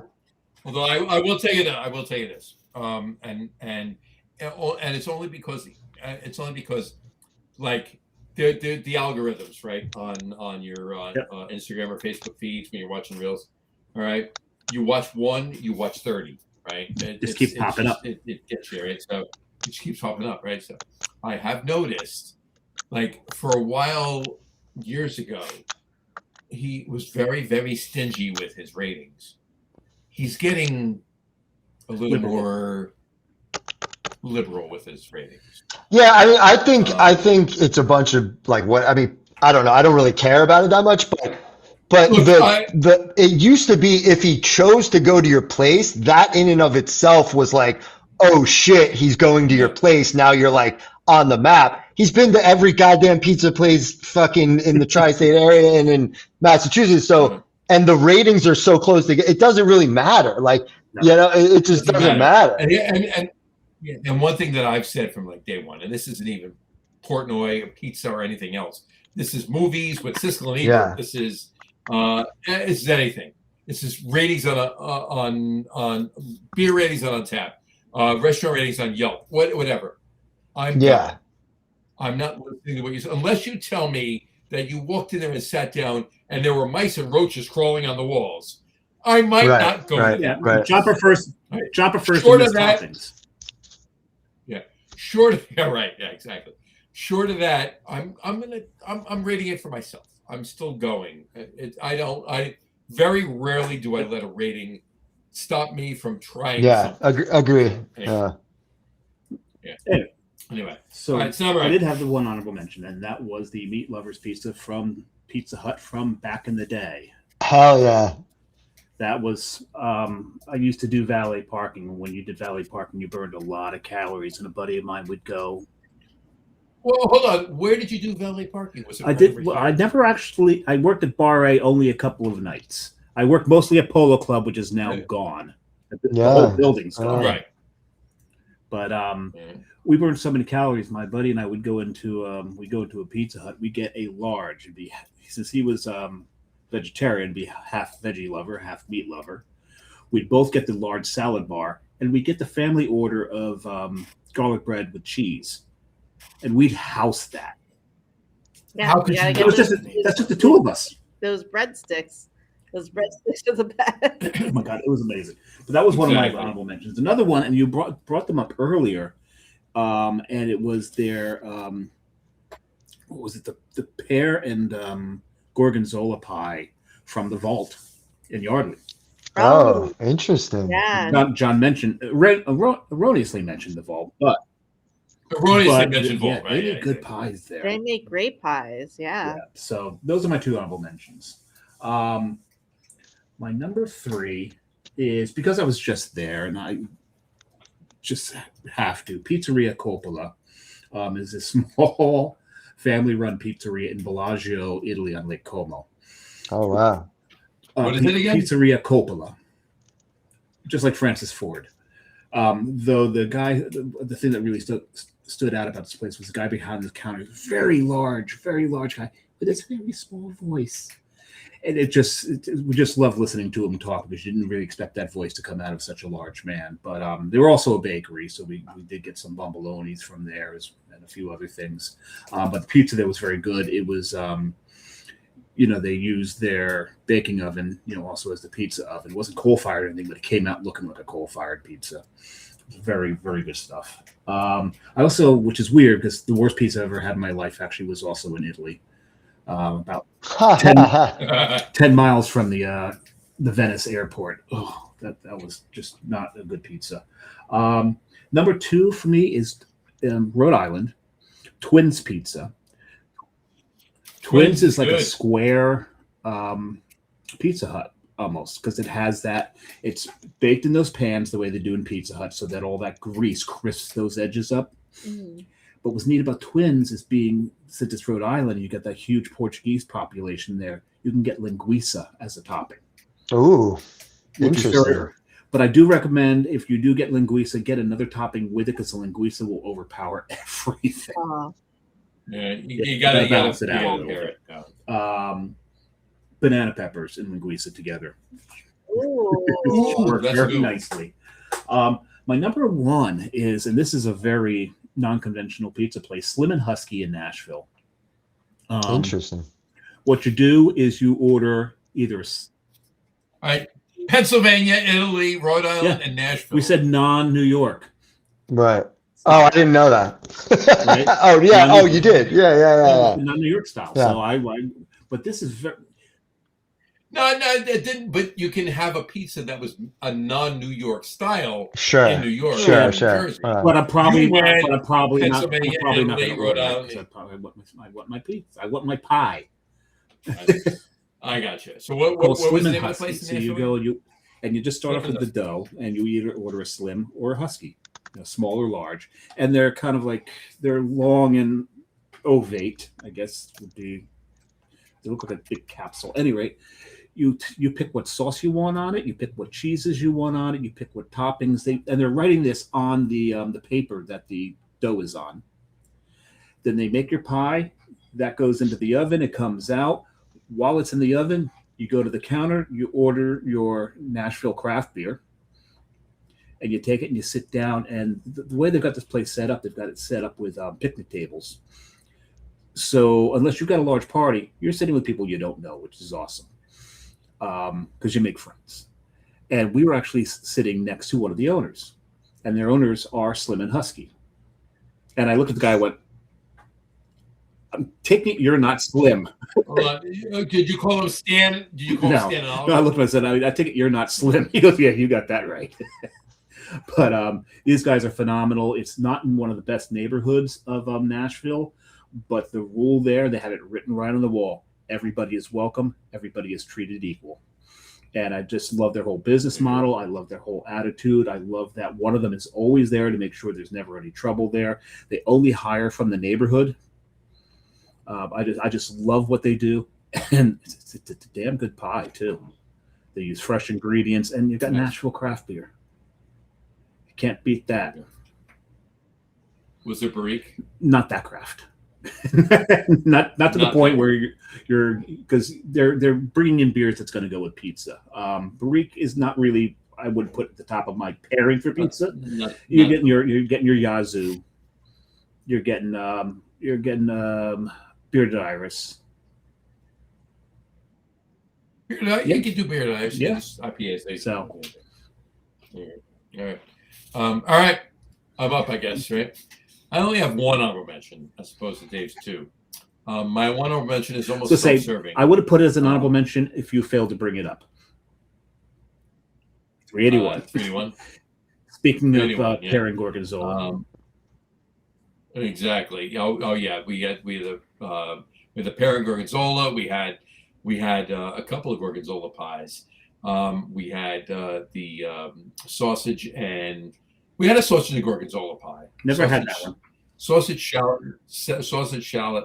Although I will tell you that this, and it's only because like the algorithms, right, on your Instagram or Facebook feeds when you're watching reels. All right, you watch one, you watch 30, right? Just keep popping up. It gets you, right? So it just keeps popping up, right? So I have noticed, like for a while years ago, he was very, very stingy with his ratings. He's getting a little more liberal with his ratings. Yeah, I mean, I think it's a bunch of like what I mean. I don't know. I don't really care about it that much, but look, it used to be if he chose to go to your place, that in and of itself was like, oh shit, he's going to your place. Now you're like on the map. He's been to every goddamn pizza place fucking in the tri-state area and in Massachusetts. So, and the ratings are so close together, it doesn't really matter. Like, it just doesn't matter. And one thing that I've said from like day one, and this isn't even Portnoy or pizza or anything else. This is movies with Siskel and Ebert. Yeah. This is anything. This is ratings on beer ratings on Tap, restaurant ratings on Yelp, whatever. I'm not listening to what you said unless you tell me that you walked in there and sat down and there were mice and roaches crawling on the walls. I might not go to that. Right. John prefers Short of that, toppings. Exactly. Short of that, I'm rating it for myself. I'm still going. I very rarely do I let a rating stop me from trying. something. Agree. Anyway, so right, I did have the one honorable mention, and that was the Meat Lovers Pizza from Pizza Hut from back in the day. Hell yeah. That was, I used to do valet parking. When you did valet parking, you burned a lot of calories, and a buddy of mine would go. Well, hold on. Where did you do valet parking? Was it? I worked at Bar A only a couple of nights. I worked mostly at Polo Club, which is now gone. The whole building's gone. Right. But we burned so many calories. My buddy and I would go into a Pizza Hut. We get a large. Since he was vegetarian, be half veggie lover, half meat lover. We'd both get the large salad bar, and we get the family order of garlic bread with cheese, and we'd house that. Yeah, How could you? That's just the two of us. Those breadsticks are the best. Oh my god, it was amazing. But that was one of my honorable mentions. Another one, and you brought them up earlier, and it was their what was it? The pear and gorgonzola pie from the Vault in Yardley. Oh, interesting. Yeah. John mentioned erroneously mentioned the Vault, but mentioned Vault. They make good pies there. They make great pies. Yeah. So those are my two honorable mentions. My number 3 is because I was just there, and I just have to. Pizzeria Coppola is a small family-run pizzeria in Bellagio, Italy, on Lake Como. Oh wow! What is it again? Pizzeria Coppola, just like Francis Ford. Though the guy, the thing that really stood out about this place was the guy behind the counter, very large guy with his very small voice. And we just loved listening to him talk because you didn't really expect that voice to come out of such a large man. But they were also a bakery, so we did get some bombolonis from there and a few other things. But the pizza there was very good. It was, they used their baking oven, also as the pizza oven. It wasn't coal-fired or anything, but it came out looking like a coal-fired pizza. Very, very good stuff. I also, which is weird because the worst pizza I ever had in my life actually was also in Italy. About 10 miles from the Venice airport. Oh, that was just not a good pizza. Number 2 for me is Rhode Island Twins Pizza. Twins is like a square Pizza Hut almost, because it has that. It's baked in those pans the way they do in Pizza Hut, so that all that grease crisps those edges up. Mm. But what's neat about Twins is since it's Rhode Island, you got that huge Portuguese population there. You can get linguiça as a topping. Ooh, interesting. But I do recommend, if you do get linguiça, get another topping with it, because the linguiça will overpower everything. Yeah, you gotta balance it out. Banana peppers and linguiça together. Ooh, Work very nicely. My number 1 is, and this is a very non-conventional pizza place, Slim and Husky in Nashville. Interesting. What you do is you order either. All right. Pennsylvania, Italy, Rhode Island, and Nashville. We said non-New York. Right. Oh, I didn't know that. Right? Oh, yeah. Oh, you did. Yeah. Not New York style. Yeah. So but this is very. No, it didn't. But you can have a pizza that was a non-New York style in New York, sure. Jersey. But I'm probably not. Pennsylvania, Italy, Rhode Island. I want my pizza. I want my pie. I got you. So what was the name of the place? So you go, you just start off with the dough, and you either order a Slim or a Husky, small or large, and they're kind of like, they're long and ovate, I guess would be. They look like a big capsule. At any rate, you pick what sauce you want on it, you pick what cheeses you want on it, you pick what toppings and they're writing this on the paper that the dough is on. Then they make your pie, that goes into the oven, it comes out. While it's in the oven, you go to the counter, you order your Nashville craft beer, and you take it and you sit down. And the way they've got this place set up, they've got it set up with picnic tables. So unless you've got a large party, you're sitting with people you don't know, which is awesome, because you make friends. And we were actually sitting next to one of the owners, and their owners are Slim and Husky. And I looked at the guy and went, I'm taking it you're not Slim. Did you call him Stan? Did you call him Stan? No, I looked at him and said, I take it you're not Slim. He goes, yeah, you got that right. But these guys are phenomenal. It's not in one of the best neighborhoods of Nashville, but the rule there, they have it written right on the wall. Everybody is welcome. Everybody is treated equal. And I just love their whole business model. I love their whole attitude. I love that one of them is always there to make sure there's never any trouble there. They only hire from the neighborhood. I just love what they do, and it's a damn good pie too. They use fresh ingredients, and you've got Nashville craft beer. You can't beat that. Was there barrique? Not that craft. not to the point where you're because they're bringing in beers that's going to go with pizza. Barrique is not really. I would put at the top of my pairing for pizza. You're getting your Yazoo. You're getting Bearded Iris. You can do Bearded Iris. Yeah. IPAs. So. All right. All right. I'm up, I guess, right? I only have one honorable mention as opposed to Dave's two. My one honorable mention is almost self-serving. I would have put it as an honorable mention if you failed to bring it up. 381. 381. Speaking of pairing Gorgonzola. Exactly. Oh yeah. We had the pairing Gorgonzola. We had a couple of Gorgonzola pies. We had the sausage and we had a sausage and Gorgonzola pie. Never had that one. Sausage shallot,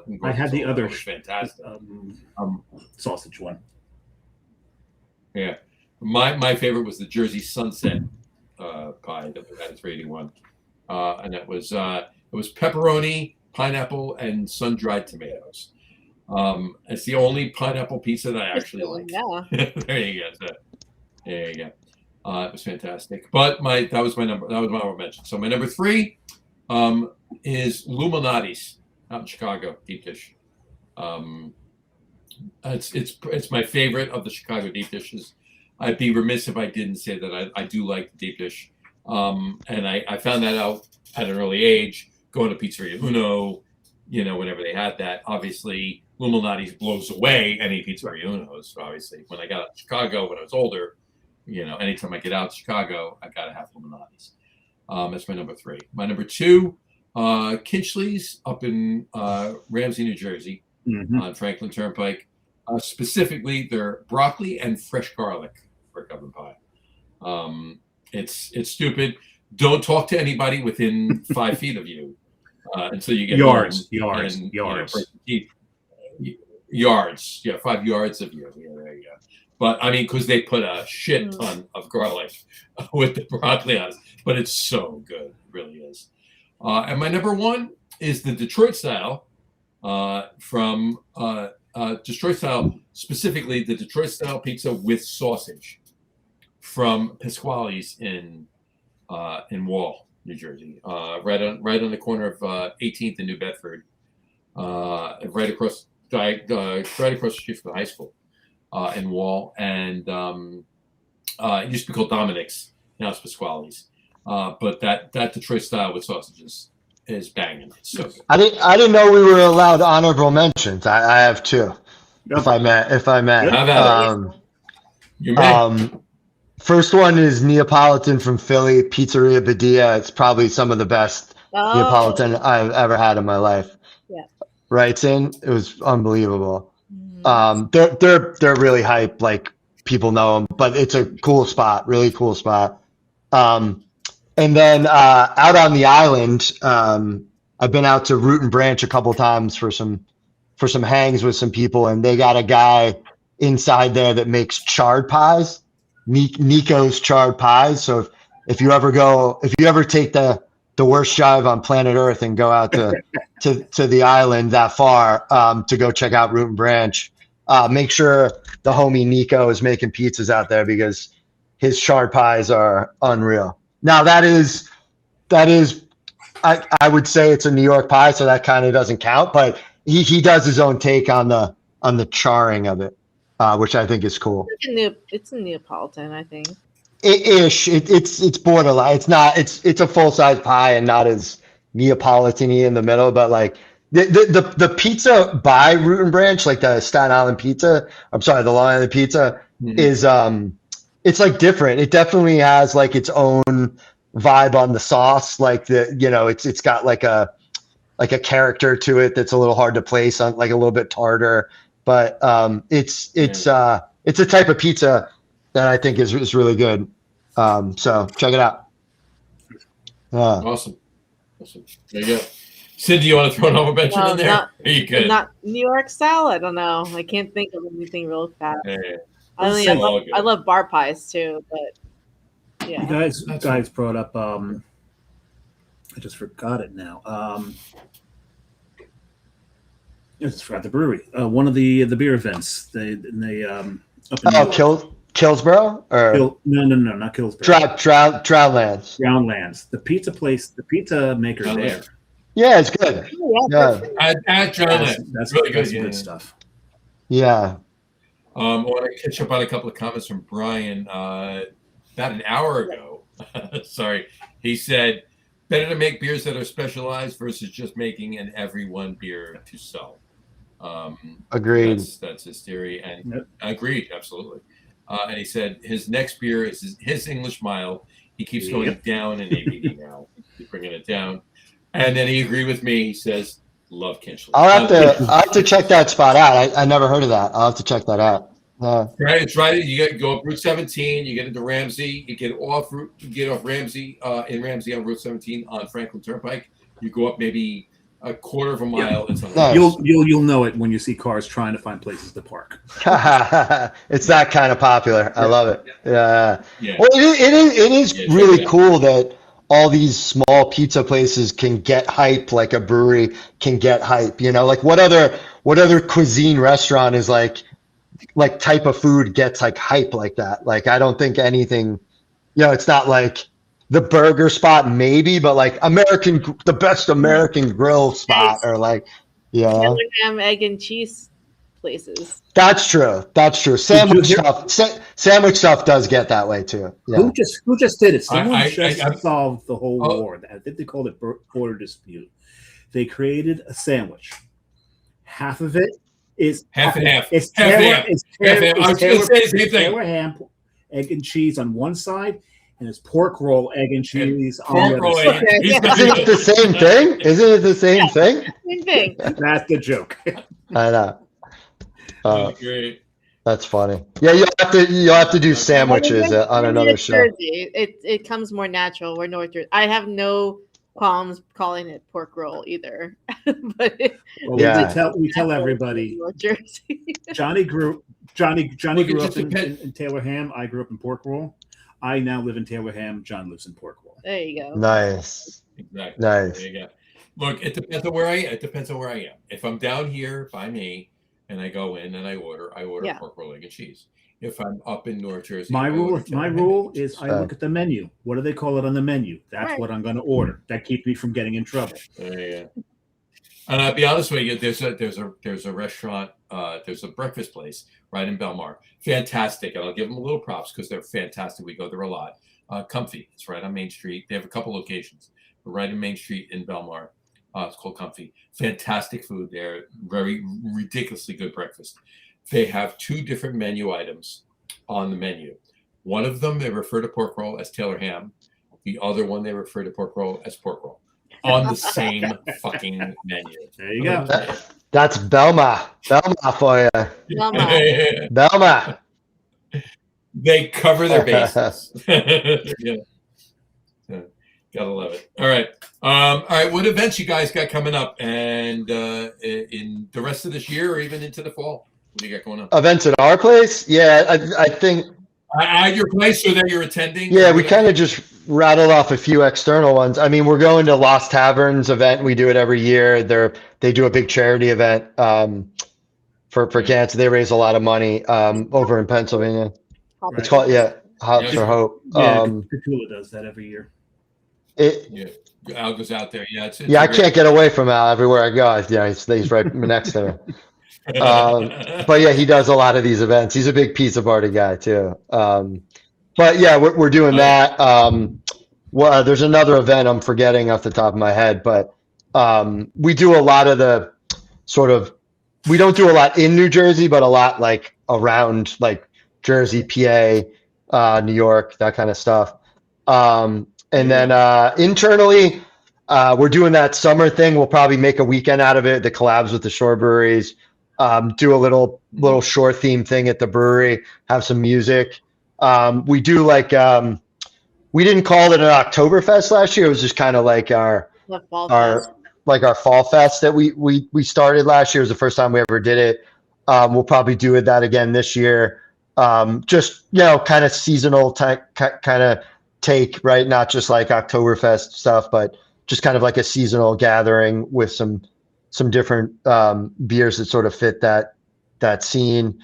and Gorgonzola. I had the other fantastic sausage one. Yeah, my favorite was the Jersey Sunset pie that we had at 381, and it was pepperoni, pineapple, and sun-dried tomatoes. It's the only pineapple pizza that I actually like. Yeah. There you go. There you go. It was fantastic. But that was my honorable mention. So my number 3 is Luminati's out in Chicago, deep dish. It's my favorite of the Chicago deep dishes. I'd be remiss if I didn't say that I do like the deep dish. And I found that out at an early age, going to Pizzeria Uno, whenever they had that. Obviously, Luminati's blows away any Pizzeria Unos. Obviously, when I got to Chicago when I was older, anytime I get out to Chicago, I gotta have Illuminati's. That's my number 3. My number 2, Kinchley's up in Ramsey, New Jersey, on Franklin Turnpike. Specifically, their broccoli and fresh garlic brick oven pie. It's stupid. Don't talk to anybody within 5 feet of you until you get yards. Yards. Yeah, 5 yards of you. Yeah, there you go. But I mean, because they put a shit ton of garlic with the broccoli on it, but it's so good. It really is. And my number 1 is the Detroit style from Detroit style, specifically the Detroit style pizza with sausage from Pasquale's in Wall, New Jersey, right on the corner of 18th and New Bedford, right across the street from the high school in Wall, and it used to be called Dominic's. Now it's Pasquale's. But that Detroit style with sausages is banging. It's so good. I didn't know we were allowed honorable mentions. I have 2, if I may. You may. First one is Neapolitan from Philly, Pizzeria Badia. It's probably some of the best Neapolitan I've ever had in my life. Yeah. Right, Sin? It was unbelievable. They're really hype, like people know them, but it's a cool spot, really cool spot. And then out on the island, I've been out to Root and Branch a couple times for some hangs with some people, and they got a guy inside there that makes charred pies. Nico's charred pies. So if you ever take the worst drive on planet Earth and go out to the island that far to go check out Root and Branch, make sure the homie Nico is making pizzas out there, because his charred pies are unreal. Now that is I would say it's a New York pie, so that kind of doesn't count, but he does his own take on the charring of it. Which I think is cool. It's a Neapolitan, I think. It's borderline. It's not. It's a full size pie and not as Neapolitan-y in the middle. But like the pizza by Root and Branch, like the Staten Island pizza. I'm sorry, the Long Island pizza is it's like different. It definitely has like its own vibe on the sauce. Like it's got like a character to it that's a little hard to place on, like a little bit tartar. But it's a type of pizza that I think is really good. So check it out. Awesome. There you go. Sid, do you want to throw an honorable mention in there? Are you good? Not New York style. I don't know. I can't think of anything real fast. Yeah. I love bar pies too, but yeah. You guys brought up. I just forgot it now. I just forgot the brewery. One of the beer events. They up in Killsborough or no, not Killsborough. Drownlands. Drownlands. The pizza place, the pizza maker there. Yeah, it's good. Yeah. At Drownlands. That's really good. That's good stuff. Yeah. I want to catch up on a couple of comments from Brian. About an hour ago, sorry, he said, better to make beers that are specialized versus just making an everyone beer to sell. Agreed. That's his theory, and agreed, absolutely. And he said his next beer is his English mild. He keeps going down in ABV now. He's bringing it down, and then he agreed with me. He says, "Love Kinchley." I'll have to check that spot out. I never heard of that. I'll have to check that out. Right, it's right. You go up Route 17. You get into Ramsey. You get off Ramsey in Ramsey on Route 17 on Franklin Turnpike. You go up maybe a quarter of a mile. It's nice. You'll know it when you see cars trying to find places to park. It's that kind of popular. I love it. Yeah. Well, it is really cool that all these small pizza places can get hype like a brewery can get hype. Like what other cuisine restaurant is like type of food gets like hype like that. Like I don't think anything. It's not like the burger spot maybe, but like the best American grill spot or like, ham, egg and cheese places. That's true. Sandwich stuff does get that way too. Yeah. Who just did it? Someone just solved the whole war. I think they called it border dispute. They created a sandwich. Half of it is half and half. It's half Taylor, and half. it's Half and half. I was going to say the same thing. Taylor ham, egg and cheese on one side, and there's pork roll, egg and cheese on the Pork roll, other side. Isn't it the same thing? Isn't it the same thing? Same thing. That's the joke. I know. Great. That's funny. Yeah, you'll have to do sandwiches on another show. Jersey. It comes more natural. We're North Jersey. I have no qualms calling it pork roll either. But we tell everybody. North Jersey. Johnny grew up in Taylorham. I grew up in pork roll. I now live in Taylorham. John lives in pork roll. There you go. Nice. Exactly. Nice. There you go. Look, it depends on where I am. It depends on where I am. If I'm down here by me and I go in and I order pork roll, egg and cheese. If I'm up in North Jersey, my rule is I look at the menu. What do they call it on the menu? That's what I'm going to order. That keeps me from getting in trouble. Yeah. And I'll be honest with you, there's a restaurant, there's a breakfast place right in Belmar. Fantastic. And I'll give them a little props because they're fantastic. We go there a lot. Comfy. It's right on Main Street. They have a couple locations. But right in Main Street in Belmar. It's called Comfy. Fantastic food there. Very ridiculously good breakfast. They have 2 different menu items on the menu. One of them, they refer to pork roll as Taylor ham. The other one, they refer to pork roll as pork roll. On the same fucking menu. There you go. That's Belma. Belma for you. Belma. They cover their bases. Yeah. Gotta love it. All right. What events you guys got coming up, and in the rest of this year, or even into the fall? What do you got going on? Events at our place? Yeah, I think. At your place, so that you're attending? Yeah, we kind of just rattled off a few external ones. I mean, we're going to Lost Taverns event. We do it every year. They do a big charity event for cancer. They raise a lot of money over in Pennsylvania. It's called Hops for Hope. Yeah, Cthulhu does that every year. Al goes out there. Yeah, I can't get away from Al everywhere I go. Yeah, he's right next to me. But yeah, he does a lot of these events. He's a big pizza party guy too. But yeah, we're doing that. There's another event I'm forgetting off the top of my head, but we do a lot of the sort of, we don't do a lot in New Jersey, but a lot like around like Jersey, PA, New York, that kind of stuff. And then internally, we're doing that summer thing. We'll probably make a weekend out of it. The collabs with the shore breweries. Do a little short theme thing at the brewery. Have some music. We do like we didn't call it an Oktoberfest last year. It was just kind of like our fall fest that we started last year. It was the first time we ever did it. We'll probably do that again this year. Just kind of seasonal kind of take, right? Not just like Oktoberfest stuff, but just kind of like a seasonal gathering with some different beers that sort of fit that scene.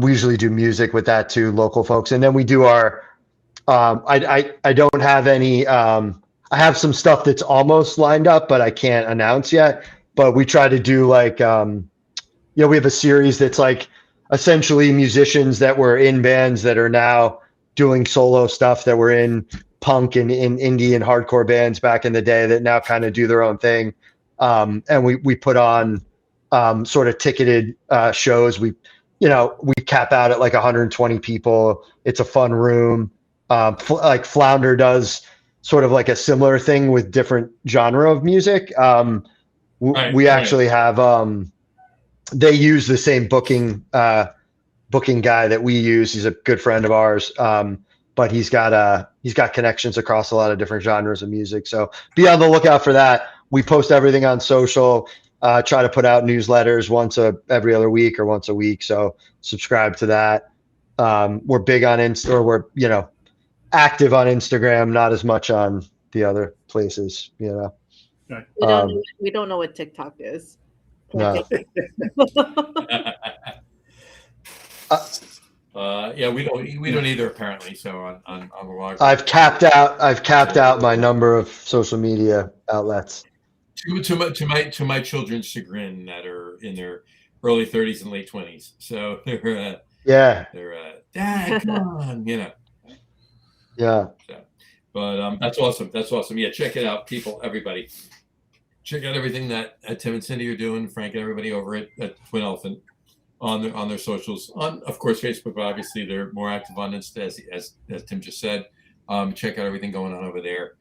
We usually do music with that too, local folks, and then we do our. I don't have any. I have some stuff that's almost lined up, but I can't announce yet. But we try to do like, we have a series that's like essentially musicians that were in bands that are now doing solo stuff, that were in punk and in indie and hardcore bands back in the day that now kind of do their own thing. And we put on sort of ticketed shows. We cap out at like 120 people. It's a fun room. Like Flounder does sort of like a similar thing with different genre of music. We actually have they use the same booking guy that we use. He's a good friend of ours. But he's got connections across a lot of different genres of music. So be on the lookout for that. We post everything on social, try to put out newsletters every other week or once a week. So subscribe to that. We're big on we're active on Instagram, not as much on the other places, Right. We don't know what TikTok is. No. We don't either apparently. So on the log, I've capped out my number of social media outlets. To my children's chagrin, that are in their early 30s and late 20s. So they're Dad, come on, Yeah. So, but that's awesome. That's awesome. Yeah, check it out, people. Everybody, check out everything that Tim and Cindy are doing. Frank and everybody over at Twin Elephant. on their socials, on of course Facebook, but obviously they're more active on Insta, as Tim just said. Check out everything going on over there.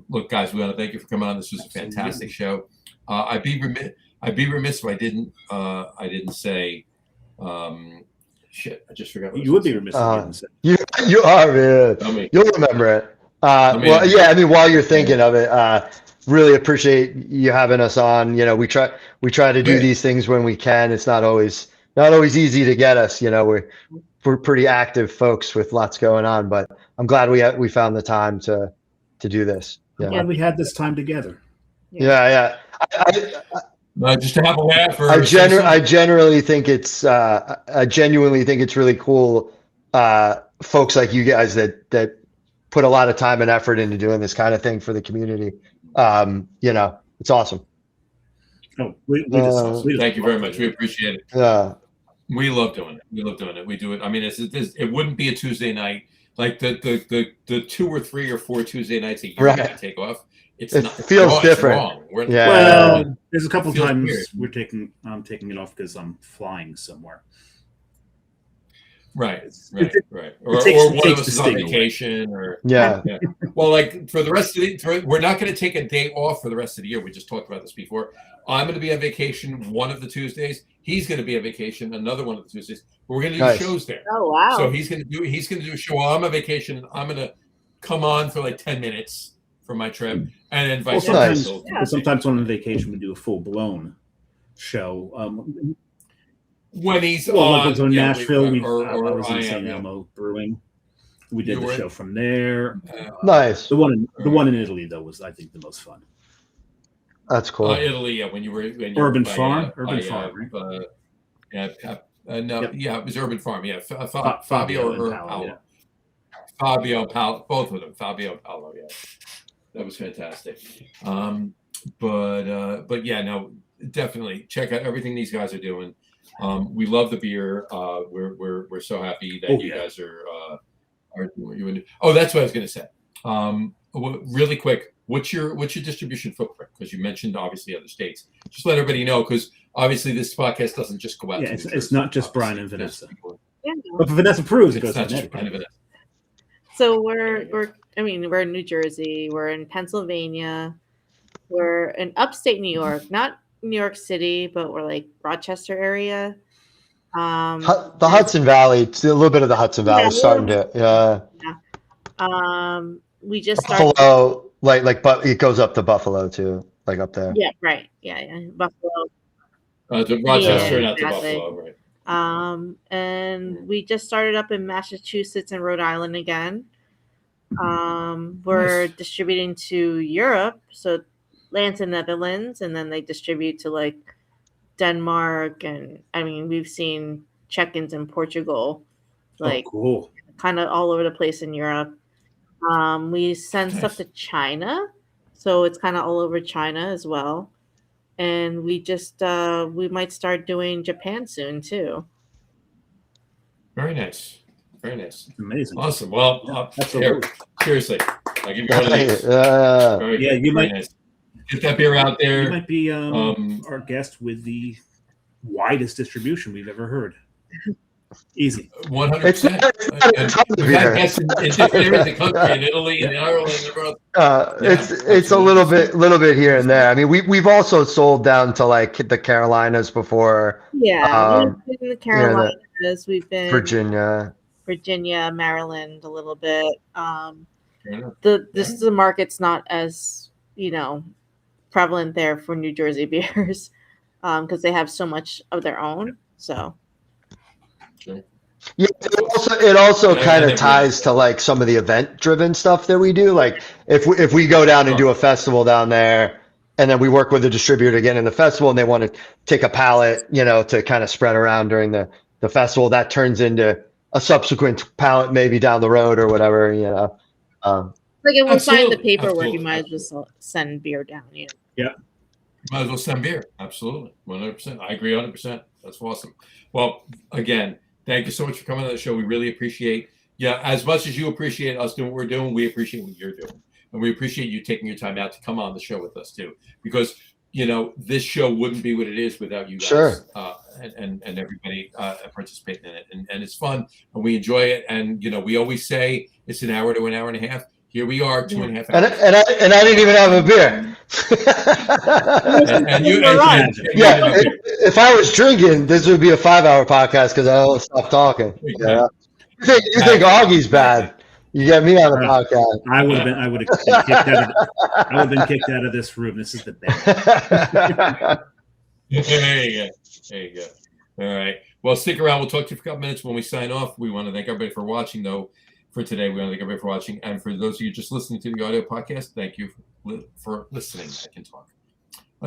Look, guys, we want to thank you for coming on. This was a fantastic show. I'd be remiss if I didn't say. Shit, I just forgot. You would be remiss if you didn't say. You are, man. You'll remember it. Well, yeah. I mean, while you're thinking of it, really appreciate you having us on. You know, we try to do these things when we can. It's not always easy to get us. You know, we're pretty active folks with lots going on, but I'm glad we found the time to do this. Yeah, glad we had this time together. Yeah. Just to have a laugh. I genuinely think it's really cool, folks like you guys that put a lot of time and effort into doing this kind of thing for the community. You know, it's awesome. Oh, thank you very much. We appreciate it. Yeah, we love doing it. We do it. I mean, it wouldn't be a Tuesday night like the 2 or 3 or 4 Tuesday nights a year that I take off. It feels different. Well, there's a couple times I'm taking it off because I'm flying somewhere. Right. Or one of us is on vacation, or yeah. Well, like for the rest of we're not going to take a day off for the rest of the year. We just talked about this before. I'm going to be on vacation one of the Tuesdays. He's going to be on vacation another one of the Tuesdays. But we're going to do shows there. Oh wow! So he's going to do a show while I'm on vacation. And I'm going to come on for like 10 minutes for my trip, and then vice versa. Sometimes on vacation we do a full blown show. When he's on Nashville, I was in St. Elmo Brewing. We did the show from there. Nice. The one in Italy though was, I think, the most fun. That's cool. Italy, when you were Urban Farm, right? It was Urban Farm. Yeah, Fabio or Paolo. Fabio Paolo, both of them. Fabio Paolo. Yeah, that was fantastic. But yeah, no, definitely check out everything these guys are doing. We love the beer. We're so happy that you guys are doing what you do. Oh, that's what I was going to say. Really quick, what's your distribution footprint? Because you mentioned obviously other states. Just let everybody know, because obviously this podcast doesn't just go out. Yeah, it's not just Brian and Vanessa. Yeah. But for Vanessa Proves, it goes not just Brian and Vanessa. So we're in New Jersey. We're in Pennsylvania. We're in upstate New York, not New York City, but we're like Rochester area. The Hudson Valley, a little bit of the Hudson Valley starting to, we just started. Buffalo, but it goes up to Buffalo too, like up there. Yeah, right. Yeah, Buffalo. To Rochester, not to Buffalo, right? And we just started up in Massachusetts and Rhode Island again. We're distributing to Europe, so Lance and Netherlands, and then they distribute to like Denmark, and I mean we've seen check-ins in Portugal, like cool. Kind of all over the place in Europe. We send stuff to China, so it's kind of all over China as well. And we just we might start doing Japan soon too. Very nice. Very nice. Amazing. Awesome. Well, seriously, I give you one of these. You might. Nice. Get that beer out there. You might be our guest with the widest distribution we've ever heard. Easy. 100%. We've had guests in different areas of the country, in Italy, in Ireland. It's a little bit here and there. I mean, we've also sold down to like the Carolinas before. Yeah, we've been in the Carolinas. We've been Virginia, Maryland, a little bit. The market's not as prevalent there for New Jersey beers because they have so much of their own. So yeah, it also kind of ties to like some of the event driven stuff that we do. Like if we go down and do a festival down there, and then we work with a distributor again in the festival, and they want to take a pallet, to kind of spread around during the festival, that turns into a subsequent pallet maybe down the road or whatever. Like if we sign the paperwork, you might as well send beer down. Yeah. Might as well send beer. Absolutely. 100%. I agree 100%. That's awesome. Well, again, thank you so much for coming on the show. We really appreciate, as much as you appreciate us doing what we're doing, we appreciate what you're doing. And we appreciate you taking your time out to come on the show with us too. Because this show wouldn't be what it is without you guys. Sure. And everybody participating in it, and it's fun, and we enjoy it. And we always say it's an hour to an hour and a half. Here we are, 2.5 hours. And I didn't even have a beer. If I was drinking, this would be a 5-hour podcast because I don't stop talking. You think Augie's bad? You get me on the podcast. I would have been kicked out of this room. This is the best. There you go. All right. Well, stick around. We'll talk to you for a couple minutes when we sign off. We want to thank everybody for watching, though. For today, we want to thank everybody for watching. And for those of you just listening to the audio podcast, thank you for listening. I can talk.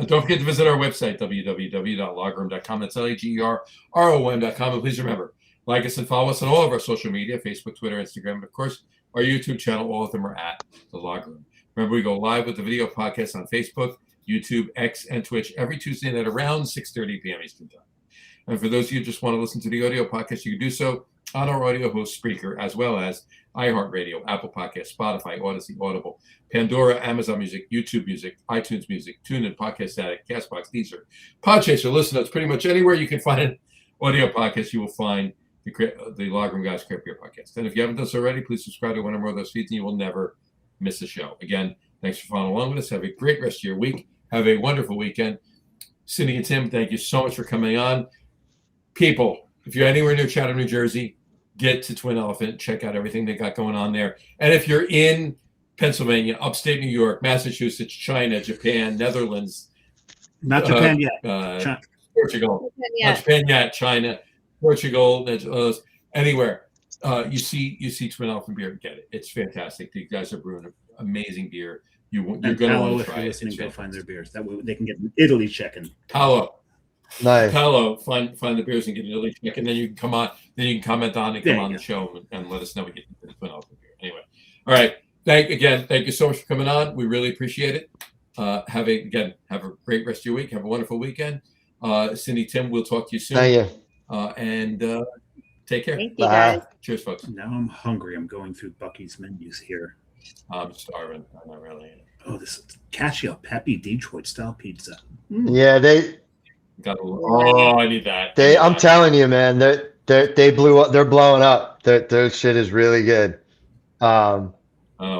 Don't forget to visit our website, www.logroom.com. That's LAGROM.com. And please remember, like us and follow us on all of our social media, Facebook, Twitter, Instagram, and of course, our YouTube channel. All of them are at The Log Room. Remember, we go live with the video podcast on Facebook, YouTube, X, and Twitch every Tuesday night around 6:30 p.m. Eastern Time. And for those of you who just want to listen to the audio podcast, you can do so on our audio host Spreaker, as well as iHeartRadio, Apple Podcasts, Spotify, Odyssey, Audible, Pandora, Amazon Music, YouTube Music, iTunes Music, TuneIn, Podcast Addict, Castbox, Deezer, Podchaser, Listen Notes. Pretty much anywhere you can find an audio podcast, you will find the Log Room Guys Craft Beer Podcast. And if you haven't done so already, please subscribe to one or more of those feeds, and you will never miss a show. Again, thanks for following along with us. Have a great rest of your week. Have a wonderful weekend. Cindy and Tim, thank you so much for coming on. People, if you're anywhere near Chatham, New Jersey, get to Twin Elephant. Check out everything they got going on there. And if you're in Pennsylvania, upstate New York, Massachusetts, China, Japan, Netherlands. Not Japan yet. Portugal. Not Japan yet. China, Portugal, anywhere. You see Twin Elephant beer, get it. It's fantastic. These guys are brewing amazing beer. You're going to want to try it. Go find their beers. That way they can get an Italy check-in. Paolo. Nice. Paolo, find the beers and get an Italy check, and then you can come on. Then you can comment on and come on the show and let us know we get the Twin Elephant beer. Anyway, all right. Thank you so much for coming on. We really appreciate it. Have a great rest of your week. Have a wonderful weekend. Cindy, Tim, we'll talk to you soon. Thank you. And take care. Thank you, guys. Cheers, folks. Now I'm hungry. I'm going through Bucky's menus here. I'm starving. I'm not really. Oh, this Cascio Peppy Detroit style pizza. Yeah, I need that. I'm telling you, man, they blew up. They're blowing up. Their shit is really good.